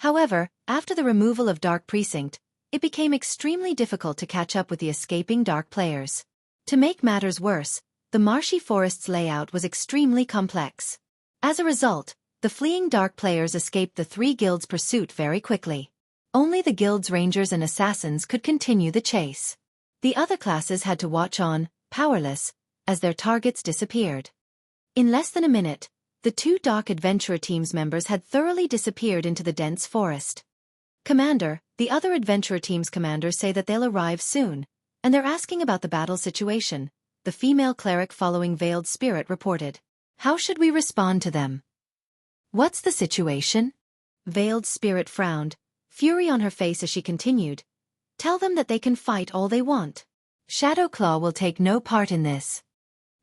S2: However, after the removal of Dark Precinct, it became extremely difficult to catch up with the escaping Dark players. To make matters worse, the marshy forest's layout was extremely complex. As a result, the fleeing Dark players escaped the three guilds' pursuit very quickly. Only the guild's rangers and assassins could continue the chase. The other classes had to watch on, powerless, as their targets disappeared. In less than a minute, the two Dark Adventurer Team's members had thoroughly disappeared into the dense forest. Commander, the other Adventurer Team's commanders say that they'll arrive soon, and they're asking about the battle situation, the female cleric following Veiled Spirit reported. How should we respond to them? What's the situation? Veiled Spirit frowned, fury on her face as she continued. Tell them that they can fight all they want. Shadow Claw will take no part in this.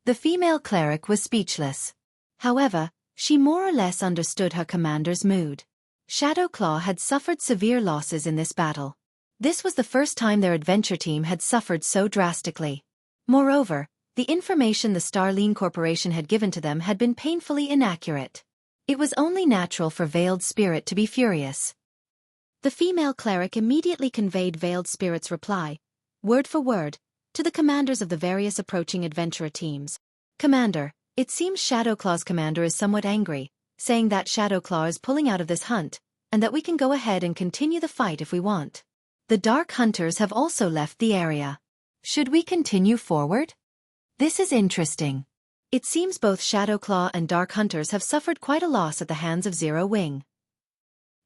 S2: The female cleric was speechless. However, she more or less understood her commander's mood. Shadow Claw had suffered severe losses in this battle. This was the first time their adventure team had suffered so drastically. Moreover, the information the Starline Corporation had given to them had been painfully inaccurate. It was only natural for Veiled Spirit to be furious. The female cleric immediately conveyed Veiled Spirit's reply, word for word, to the commanders of the various approaching adventurer teams. Commander, it seems Shadow Claw's commander is somewhat angry, saying that Shadow Claw is pulling out of this hunt, and that we can go ahead and continue the fight if we want. The Dark Hunters have also left the area. Should we continue forward? This is interesting. It seems both Shadow Claw and Dark Hunters have suffered quite a loss at the hands of Zero Wing.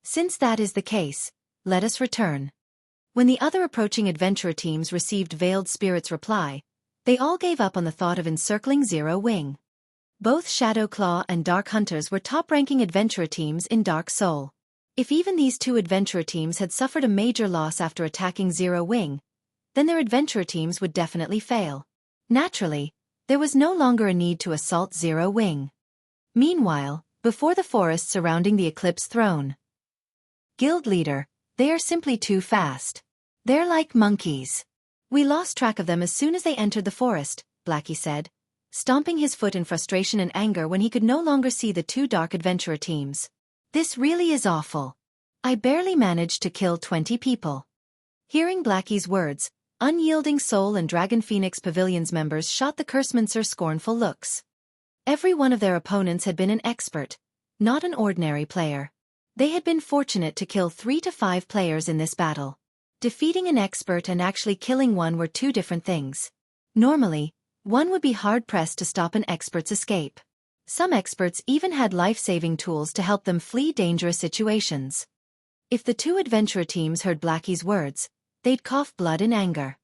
S2: Since that is the case, let us return. When the other approaching adventurer teams received Veiled Spirit's reply, they all gave up on the thought of encircling Zero Wing. Both Shadow Claw and Dark Hunters were top-ranking adventurer teams in Dark Soul. If even these two adventurer teams had suffered a major loss after attacking Zero Wing, then their adventurer teams would definitely fail. Naturally, there was no longer a need to assault Zero Wing. Meanwhile, before the forest surrounding the Eclipse throne. Guild leader, they are simply too fast. They're like monkeys. We lost track of them as soon as they entered the forest, Blackie said, stomping his foot in frustration and anger when he could no longer see the two Dark Adventurer teams. This really is awful. I barely managed to kill 20 people. Hearing Blackie's words, Unyielding Soul and Dragon Phoenix Pavilion's members shot the Cursemancer scornful looks. Every one of their opponents had been an expert, not an ordinary player. They had been fortunate to kill 3 to 5 players in this battle. Defeating an expert and actually killing one were two different things. Normally, one would be hard-pressed to stop an expert's escape. Some experts even had life-saving tools to help them flee dangerous situations. If the two adventurer teams heard Blackie's words, they'd cough blood in anger.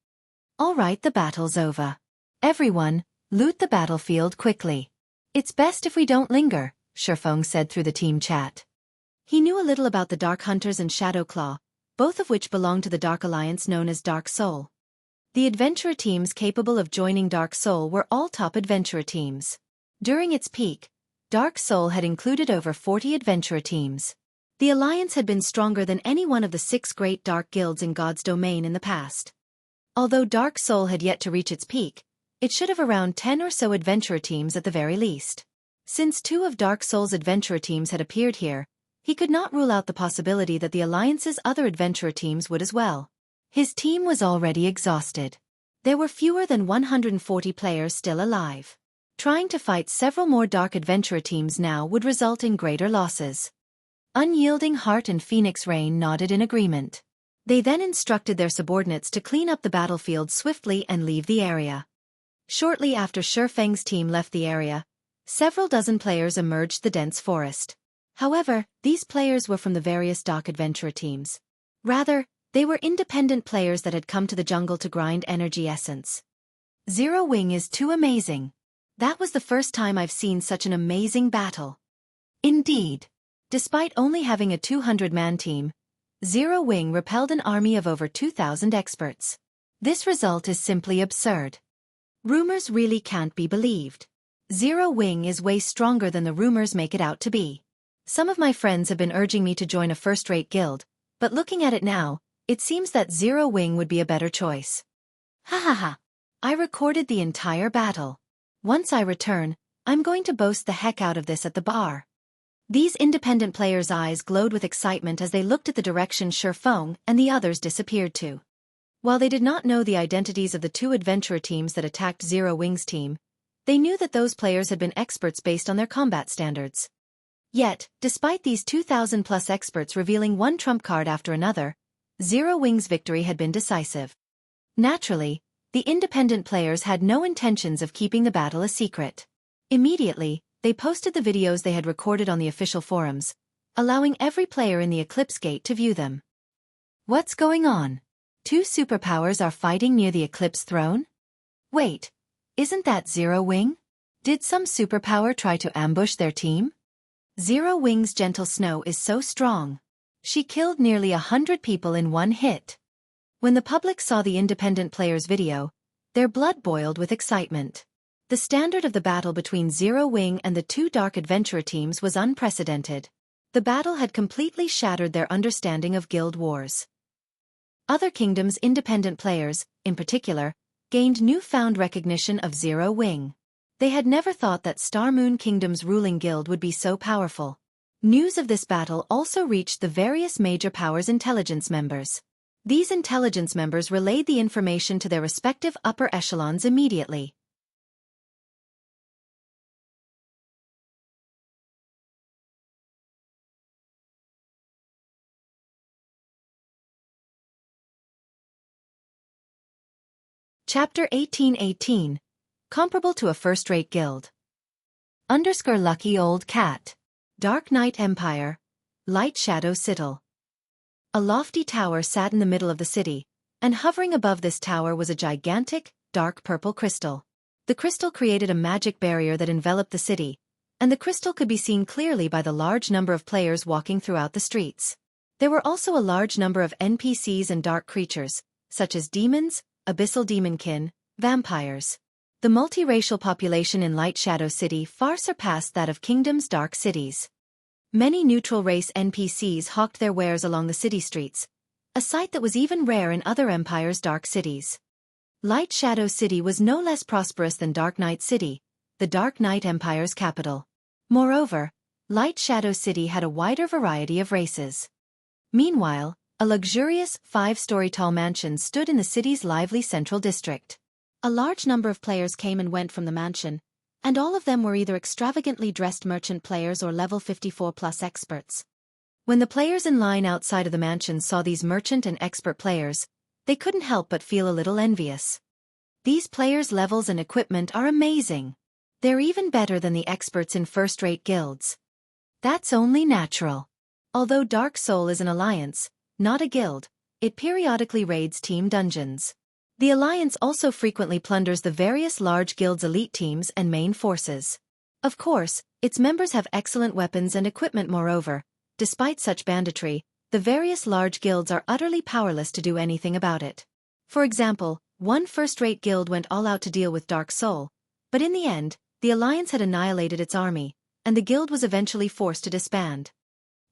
S2: All right, the battle's over. Everyone, loot the battlefield quickly. It's best if we don't linger, Xueqi said through the team chat. He knew a little about the Dark Hunters and Shadow Claw, both of which belong to the Dark Alliance known as Dark Soul. The adventurer teams capable of joining Dark Soul were all top adventurer teams. During its peak, Dark Soul had included over 40 adventurer teams. The alliance had been stronger than any one of the 6 great dark guilds in God's domain in the past. Although Dark Soul had yet to reach its peak, it should have around 10 or so adventurer teams at the very least. Since 2 of Dark Soul's adventurer teams had appeared here, he could not rule out the possibility that the alliance's other adventurer teams would as well. His team was already exhausted. There were fewer than 140 players still alive. Trying to fight several more dark adventurer teams now would result in greater losses. Unyielding Heart and Phoenix Rain nodded in agreement. They then instructed their subordinates to clean up the battlefield swiftly and leave the area. Shortly after Shifeng's team left the area, several dozen players emerged the dense forest. However, these players were from the various dark adventurer teams. Rather, they were independent players that had come to the jungle to grind energy essence. Zero Wing is too amazing. That was the first time I've seen such an amazing battle. Indeed. Despite only having a 200-man team, Zero Wing repelled an army of over 2,000 experts. This result is simply absurd. Rumors really can't be believed. Zero Wing is way stronger than the rumors make it out to be. Some of my friends have been urging me to join a first-rate guild, but looking at it now, it seems that Zero Wing would be a better choice. Ha ha ha. I recorded the entire battle. Once I return, I'm going to boast the heck out of this at the bar. These independent players' eyes glowed with excitement as they looked at the direction Shifeng and the others disappeared to. While they did not know the identities of the 2 adventurer teams that attacked Zero Wing's team, they knew that those players had been experts based on their combat standards. Yet, despite these 2,000-plus experts revealing one trump card after another, Zero Wing's victory had been decisive. Naturally, the independent players had no intentions of keeping the battle a secret. Immediately, they posted the videos they had recorded on the official forums, allowing every player in the Eclipse Gate to view them. What's going on? 2 superpowers are fighting near the Eclipse throne? Wait, isn't that Zero Wing? Did some superpower try to ambush their team? Zero Wing's gentle snow is so strong. She killed nearly 100 people in one hit. When the public saw the independent players' video, their blood boiled with excitement. The standard of the battle between Zero Wing and the 2 dark adventurer teams was unprecedented. The battle had completely shattered their understanding of guild wars. Other kingdoms' independent players, in particular, gained newfound recognition of Zero Wing. They had never thought that Star Moon Kingdom's ruling guild would be so powerful. News of this battle also reached the various major powers' intelligence members. These intelligence members relayed the information to their respective upper echelons immediately. Chapter 1818. Comparable to a first-rate guild. Lucky Old Cat. Dark Knight Empire. Light Shadow Citadel. A lofty tower sat in the middle of the city, and hovering above this tower was a gigantic, dark purple crystal. The crystal created a magic barrier that enveloped the city, and the crystal could be seen clearly by the large number of players walking throughout the streets. There were also a large number of NPCs and dark creatures, such as demons, abyssal demonkin, vampires. The multiracial population in Light Shadow City far surpassed that of Kingdom's dark cities. Many neutral race NPCs hawked their wares along the city streets, a sight that was even rare in other empires' dark cities. Light Shadow City was no less prosperous than Dark Knight City, the Dark Knight Empire's capital. Moreover, Light Shadow City had a wider variety of races. Meanwhile, a luxurious, 5-story tall mansion stood in the city's lively central district. A large number of players came and went from the mansion, and all of them were either extravagantly dressed merchant players or level 54+ experts. When the players in line outside of the mansion saw these merchant and expert players, they couldn't help but feel a little envious. These players' levels and equipment are amazing. They're even better than the experts in first-rate guilds. That's only natural. Although Dark Soul is an alliance, not a guild, it periodically raids team dungeons. The Alliance also frequently plunders the various large guilds' elite teams and main forces. Of course, its members have excellent weapons and equipment. Moreover, despite such banditry, the various large guilds are utterly powerless to do anything about it. For example, one first-rate guild went all out to deal with Dark Soul, but in the end, the Alliance had annihilated its army, and the guild was eventually forced to disband.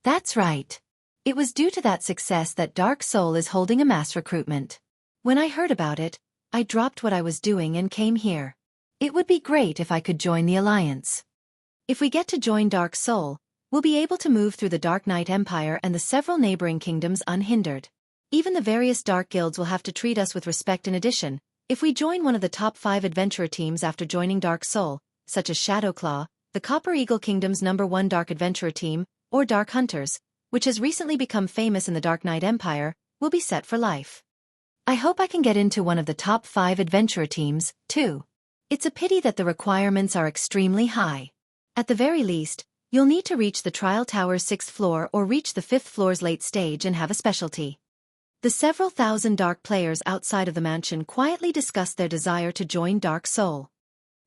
S1: That's right. It was due to that success that Dark Soul is holding a mass recruitment. When I heard about it, I dropped what I was doing and came here. It would be great if I could join the Alliance.
S2: If we get to join Dark Soul, we'll be able to move through the Dark Knight Empire and the several neighboring kingdoms unhindered. Even the various dark guilds will have to treat us with respect. In addition, if we join one of the top 5 adventurer teams after joining Dark Soul, such as Shadowclaw, the Copper Eagle Kingdom's #1 Dark Adventurer team, or Dark Hunters, which has recently become famous in the Dark Knight Empire, will be set for life.
S1: I hope I can get into one of the top 5 adventurer teams, too.
S2: It's a pity that the requirements are extremely high. At the very least, you'll need to reach the Trial Tower's 6th floor or reach the 5th floor's late stage and have a specialty. The several thousand dark players outside of the mansion quietly discussed their desire to join Dark Soul.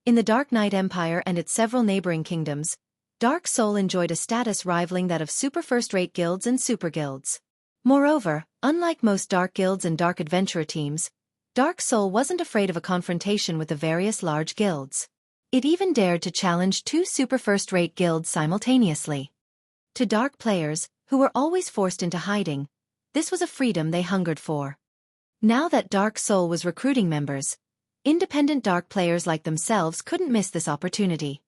S2: In the Dark Knight Empire and its several neighboring kingdoms, Dark Soul enjoyed a status rivaling that of super first-rate guilds and super guilds. Moreover, unlike most dark guilds and dark adventurer teams, Dark Soul wasn't afraid of a confrontation with the various large guilds. It even dared to challenge 2 super first-rate guilds simultaneously. To dark players, who were always forced into hiding, this was a freedom they hungered for. Now that Dark Soul was recruiting members, independent dark players like themselves couldn't miss this opportunity.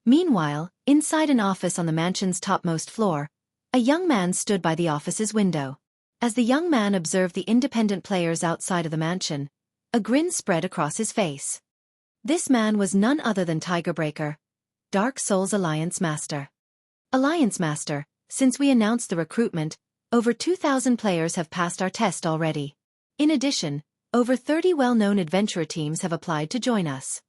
S2: Meanwhile, inside an office on the mansion's topmost floor, a young man stood by the office's window. As the young man observed the independent players outside of the mansion, a grin spread across his face. This man was none other than Tigerbreaker, Dark Soul's Alliance Master. Alliance Master, since we announced the recruitment, over 2,000 players have passed our test already. In addition, over 30 well-known adventurer teams have applied to join us.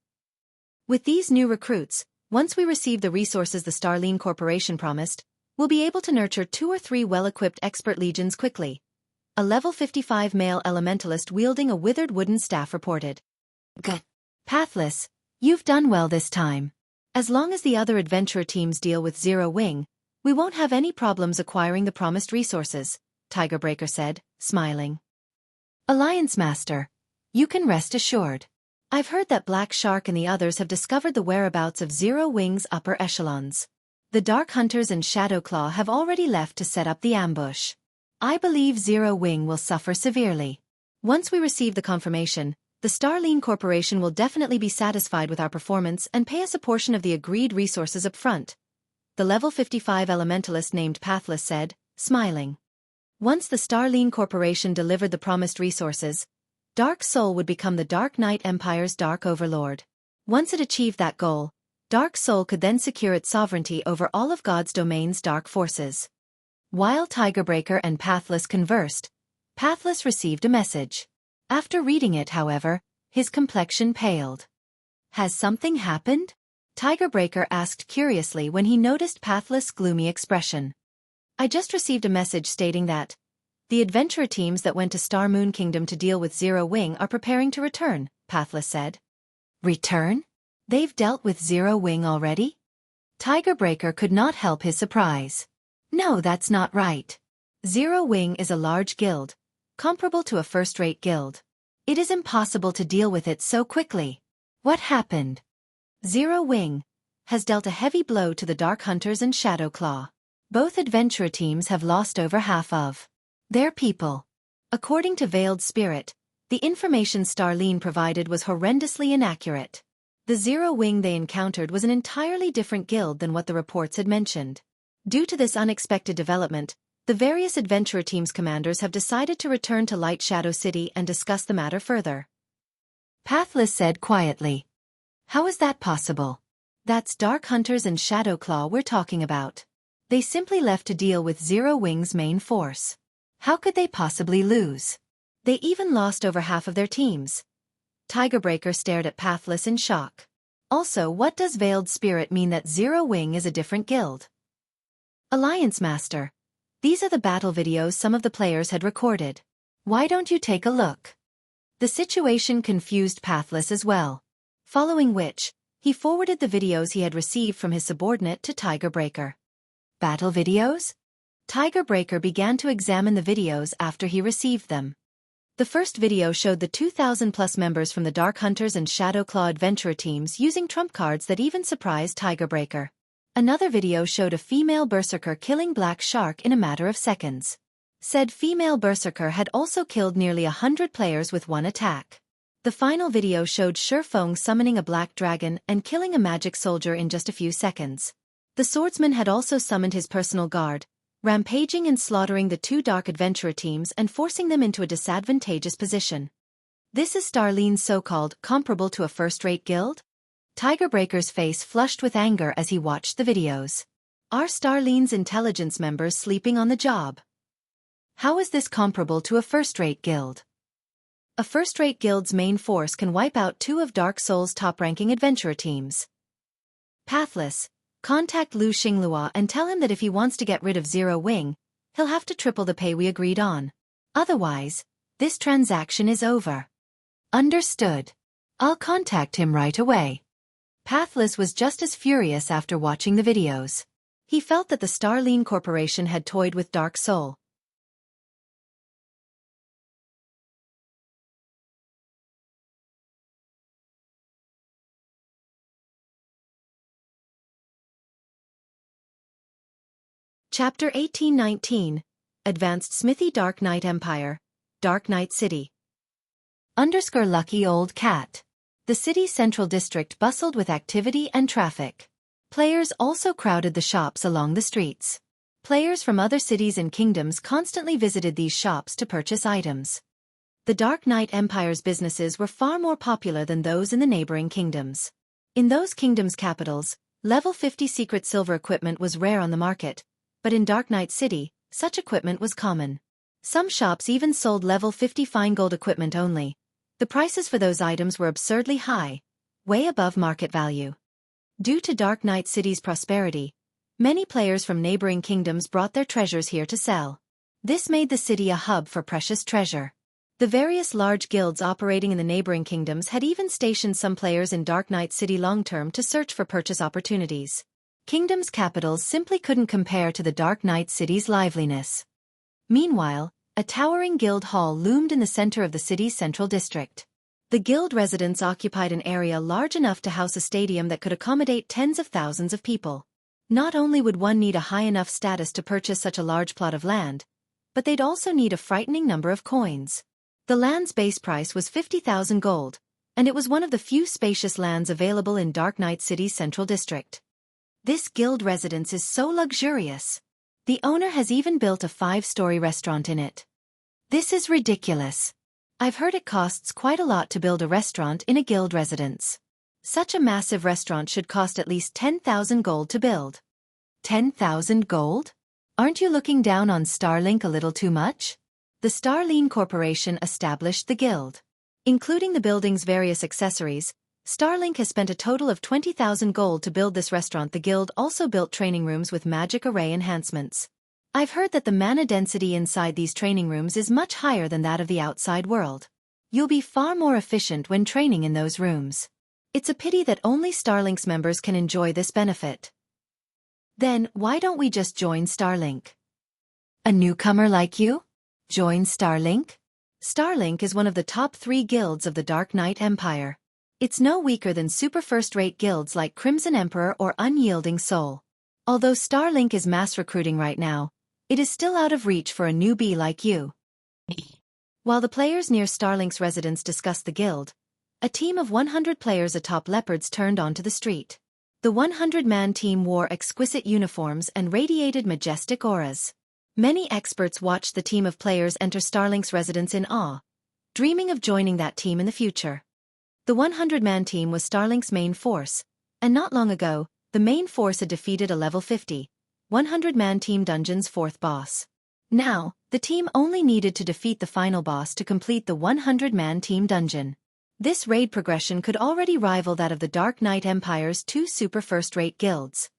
S2: With these new recruits, once we receive the resources the Starline Corporation promised, we'll be able to nurture 2 or 3 well-equipped expert legions quickly. A level 55 male elementalist wielding a withered wooden staff reported.
S1: Good.
S2: Pathless, you've done well this time. As long as the other adventurer teams deal with Zero Wing, we won't have any problems acquiring the promised resources, Tigerbreaker said, smiling.
S1: Alliance Master, you can rest assured.
S2: I've heard that Black Shark and the others have discovered the whereabouts of Zero Wing's upper echelons. The Dark Hunters and Shadowclaw have already left to set up the ambush. I believe Zero Wing will suffer severely. Once we receive the confirmation, the Starline Corporation will definitely be satisfied with our performance and pay us a portion of the agreed resources up front, the level 55 elementalist named Pathless said, smiling. Once the Starline Corporation delivered the promised resources, Dark Soul would become the Dark Knight Empire's Dark Overlord. Once it achieved that goal, Dark Soul could then secure its sovereignty over all of God's domain's dark forces. While Tigerbreaker and Pathless conversed, Pathless received a message. After reading it, however, his complexion paled. Has something happened? Tigerbreaker asked curiously when he noticed Pathless' gloomy expression. I just received a message stating that the adventurer teams that went to Star Moon Kingdom to deal with Zero Wing are preparing to return, Pathless said.
S1: Return? They've dealt with Zero Wing already? Tigerbreaker could not help his surprise. No, that's not right.
S2: Zero Wing is a large guild, comparable to a first-rate guild. It is impossible to deal with it so quickly.
S1: What happened?
S2: Zero Wing has dealt a heavy blow to the Dark Hunters and Shadowclaw. Both adventurer teams have lost over half of their people. According to Veiled Spirit, the information Starline provided was horrendously inaccurate. The Zero Wing they encountered was an entirely different guild than what the reports had mentioned. Due to this unexpected development, the various adventurer teams' commanders have decided to return to Light Shadow City and discuss the matter further.
S1: Pathless said quietly.
S2: How is that possible? That's Dark Hunters and Shadowclaw we're talking about. They simply left to deal with Zero Wing's main force. How could they possibly lose? They even lost over half of their teams. Tigerbreaker stared at Pathless in shock. Also, what does Veiled Spirit mean that Zero Wing is a different guild? Alliance Master. These are the battle videos some of the players had recorded. Why don't you take a look? The situation confused Pathless as well. Following which, he forwarded the videos he had received from his subordinate to Tigerbreaker.
S1: Battle videos?
S2: Tiger Breaker began to examine the videos after he received them. The first video showed the 2,000-plus members from the Dark Hunters and Shadow Claw adventurer teams using trump cards that even surprised Tiger Breaker. Another video showed a female berserker killing Black Shark in a matter of seconds. Said female berserker had also killed nearly 100 players with one attack. The final video showed Shurfeng summoning a black dragon and killing a magic soldier in just a few seconds. The swordsman had also summoned his personal guard, rampaging and slaughtering the two Dark Adventurer teams and forcing them into a disadvantageous position. This is Starlene's so-called comparable to a first-rate guild? Tiger Breaker's face flushed with anger as he watched the videos. Are Starlene's intelligence members sleeping on the job? How is this comparable to a first-rate guild? A first-rate guild's main force can wipe out two of Dark Souls' top-ranking adventurer teams. Pathless, contact Lu Xinglua and tell him that if he wants to get rid of Zero Wing, he'll have to triple the pay we agreed on. Otherwise, this transaction is over. Understood. I'll contact him right away. Pathless was just as furious after watching the videos. He felt that the Starlene Corporation had toyed with Dark Soul. Chapter 1819, Advanced Smithy Dark Knight Empire, Dark Knight City. Lucky Old Cat. The city's central district bustled with activity and traffic. Players also crowded the shops along the streets. Players from other cities and kingdoms constantly visited these shops to purchase items. The Dark Knight Empire's businesses were far more popular than those in the neighboring kingdoms. In those kingdoms' capitals, level 50 secret silver equipment was rare on the market, but in Dark Knight City, such equipment was common. Some shops even sold level 50 fine gold equipment only. The prices for those items were absurdly high, way above market value. Due to Dark Knight City's prosperity, many players from neighboring kingdoms brought their treasures here to sell. This made the city a hub for precious treasure. The various large guilds operating in the neighboring kingdoms had even stationed some players in Dark Knight City long-term to search for purchase opportunities. Kingdoms' capitals simply couldn't compare to the Dark Knight City's liveliness. Meanwhile, a towering guild hall loomed in the center of the city's central district. The guild residents occupied an area large enough to house a stadium that could accommodate tens of thousands of people. Not only would one need a high enough status to purchase such a large plot of land, but they'd also need a frightening number of coins. The land's base price was 50,000 gold, and it was one of the few spacious lands available in Dark Knight City's central district. This guild residence is so luxurious. The owner has even built a 5-story restaurant in it. This is ridiculous. I've heard it costs quite a lot to build a restaurant in a guild residence. Such a massive restaurant should cost at least 10,000 gold to build. 10,000 gold? Aren't you looking down on Starlink a little too much? The Starlene Corporation established the guild. Including the building's various accessories, Starlink has spent a total of 20,000 gold to build this restaurant. The guild also built training rooms with magic array enhancements. I've heard that the mana density inside these training rooms is much higher than that of the outside world. You'll be far more efficient when training in those rooms. It's a pity that only Starlink's members can enjoy this benefit. Then, why don't we just join Starlink? A newcomer like you? Join Starlink? Starlink is one of the top 3 guilds of the Dark Knight Empire. It's no weaker than super first-rate guilds like Crimson Emperor or Unyielding Soul. Although Starlink is mass recruiting right now, it is still out of reach for a newbie like you. While the players near Starlink's residence discussed the guild, a team of 100 players atop leopards turned onto the street. The 100-man team wore exquisite uniforms and radiated majestic auras. Many experts watched the team of players enter Starlink's residence in awe, dreaming of joining that team in the future. The 100-man team was Starlink's main force, and not long ago, the main force had defeated a level 50, 100-man team dungeon's 4th boss. Now, the team only needed to defeat the final boss to complete the 100-man team dungeon. This raid progression could already rival that of the Dark Knight Empire's 2 super first-rate guilds.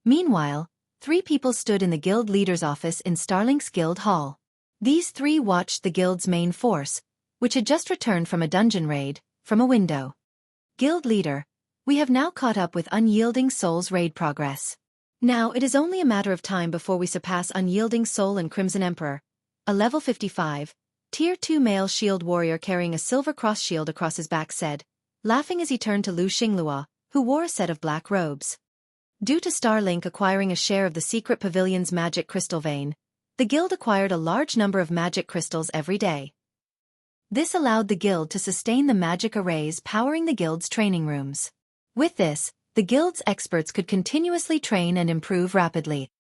S2: Meanwhile, 3 people stood in the guild leader's office in Starlink's guild hall. These 3 watched the guild's main force, which had just returned from a dungeon raid, from a window. Guild leader, we have now caught up with Unyielding Soul's raid progress. Now it is only a matter of time before we surpass Unyielding Soul and Crimson Emperor, a level 55, Tier 2 male shield warrior carrying a silver cross shield across his back said, laughing as he turned to Lu Xinglua, who wore a set of black robes. Due to Starlink acquiring a share of the secret pavilion's magic crystal vein, the guild acquired a large number of magic crystals every day. This allowed the guild to sustain the magic arrays powering the guild's training rooms. With this, the guild's experts could continuously train and improve rapidly.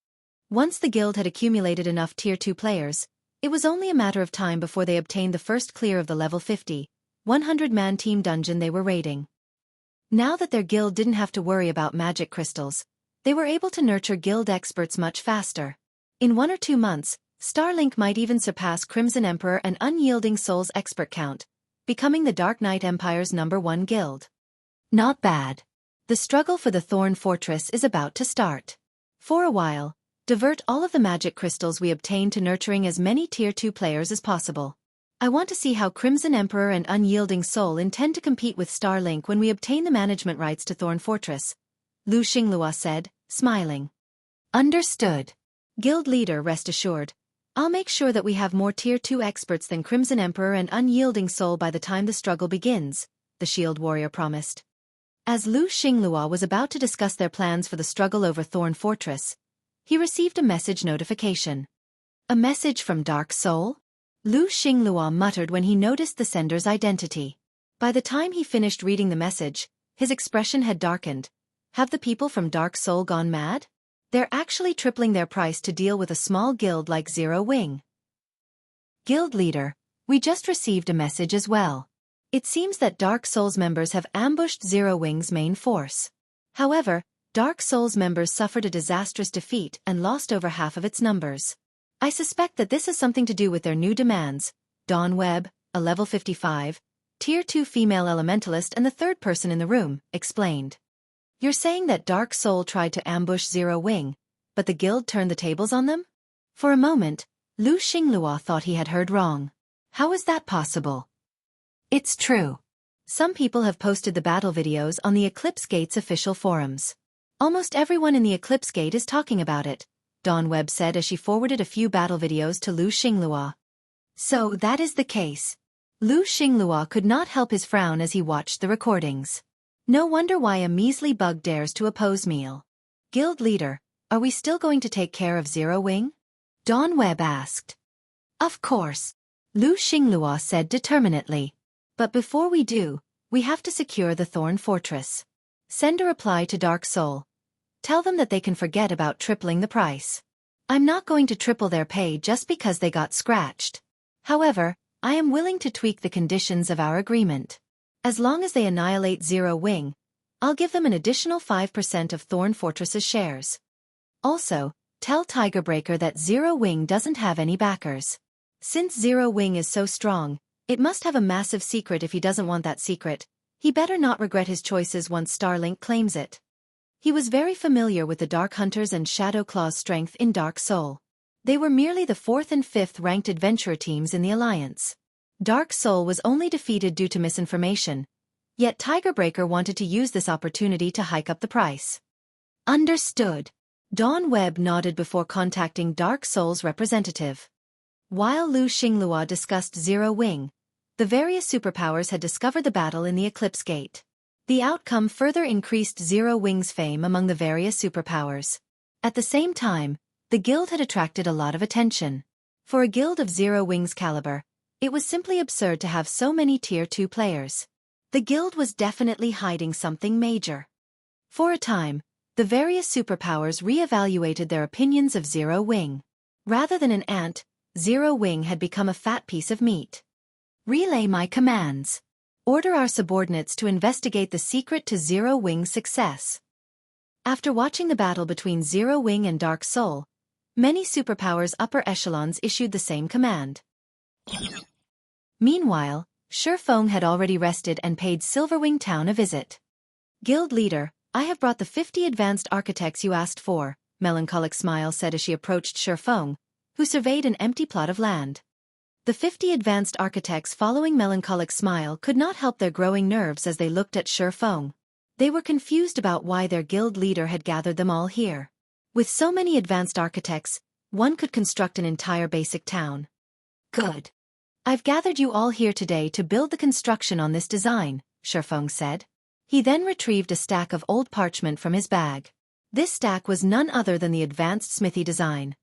S2: Once the guild had accumulated enough Tier 2 players, it was only a matter of time before they obtained the first clear of the level 50, 100-man team dungeon they were raiding. Now that their guild didn't have to worry about magic crystals, they were able to nurture guild experts much faster. In 1 or 2 months, Starlink might even surpass Crimson Emperor and Unyielding Soul's expert count, becoming the Dark Knight Empire's #1 guild. Not bad. The struggle for the Thorn Fortress is about to start. For a while, divert all of the magic crystals we obtain to nurturing as many Tier 2 players as possible. I want to see how Crimson Emperor and Unyielding Soul intend to compete with Starlink when we obtain the management rights to Thorn Fortress, Lu Xinglua said, smiling. Understood. Guild leader, rest assured. I'll make sure that we have more Tier 2 experts than Crimson Emperor and Unyielding Soul by the time the struggle begins, the shield warrior promised. As Lu Xinglua was about to discuss their plans for the struggle over Thorn Fortress, he received a message notification. A message from Dark Soul? Lu Xinglua muttered when he noticed the sender's identity. By the time he finished reading the message, his expression had darkened. Have the people from Dark Soul gone mad? They're actually tripling their price to deal with a small guild like Zero Wing. Guild leader, we just received a message as well. It seems that Dark Soul's members have ambushed Zero Wing's main force. However, Dark Soul's members suffered a disastrous defeat and lost over half of its numbers. I suspect that this has something to do with their new demands. Dawn Webb, a level 55, Tier 2 female elementalist and the third person in the room, explained. You're saying that Dark Soul tried to ambush Zero Wing, but the guild turned the tables on them? For a moment, Lu Xinglua thought he had heard wrong. How is that possible? It's true. Some people have posted the battle videos on the Eclipse Gate's official forums. Almost everyone in the Eclipse Gate is talking about it, Dawn Webb said as she forwarded a few battle videos to Lu Xinglua. So that is the case. Lu Xinglua could not help his frown as he watched the recordings. No wonder why a measly bug dares to oppose me. Guild leader, are we still going to take care of Zero Wing? Dawn Webb asked. Of course, Lu Xinglua said determinedly. But before we do, we have to secure the Thorn Fortress. Send a reply to Dark Soul. Tell them that they can forget about tripling the price. I'm not going to triple their pay just because they got scratched. However, I am willing to tweak the conditions of our agreement. As long as they annihilate Zero Wing, I'll give them an additional 5% of Thorn Fortress's shares. Also, tell Tigerbreaker that Zero Wing doesn't have any backers. Since Zero Wing is so strong, it must have a massive secret. If he doesn't want that secret, he better not regret his choices once Starlink claims it. He was very familiar with the Dark Hunters and Shadow Claw's strength in Dark Soul. They were merely the 4th and 5th ranked adventurer teams in the Alliance. Dark Soul was only defeated due to misinformation, yet Tigerbreaker wanted to use this opportunity to hike up the price. Understood. Dawn Webb nodded before contacting Dark Soul's representative. While Lu Xinglua discussed Zero Wing, the various superpowers had discovered the battle in the Eclipse Gate. The outcome further increased Zero Wing's fame among the various superpowers. At the same time, the guild had attracted a lot of attention. For a guild of Zero Wing's caliber, it was simply absurd to have so many Tier 2 players. The guild was definitely hiding something major. For a time, the various superpowers re-evaluated their opinions of Zero Wing. Rather than an ant, Zero Wing had become a fat piece of meat. Relay my commands. Order our subordinates to investigate the secret to Zero Wing's success. After watching the battle between Zero Wing and Dark Soul, many superpowers' upper echelons issued the same command. Meanwhile, Xueqi had already rested and paid Silverwing Town a visit. Guild leader, I have brought the 50 advanced architects you asked for, Melancholic Smile said as she approached Xueqi, who surveyed an empty plot of land. The 50 advanced architects following Melancholic Smile could not help their growing nerves as they looked at Xueqi. They were confused about why their guild leader had gathered them all here. With so many advanced architects, one could construct an entire basic town.
S1: Good.
S2: I've gathered you all here today to build the construction on this design, Xueqi said. He then retrieved a stack of old parchment from his bag. This stack was none other than the advanced Smithy design.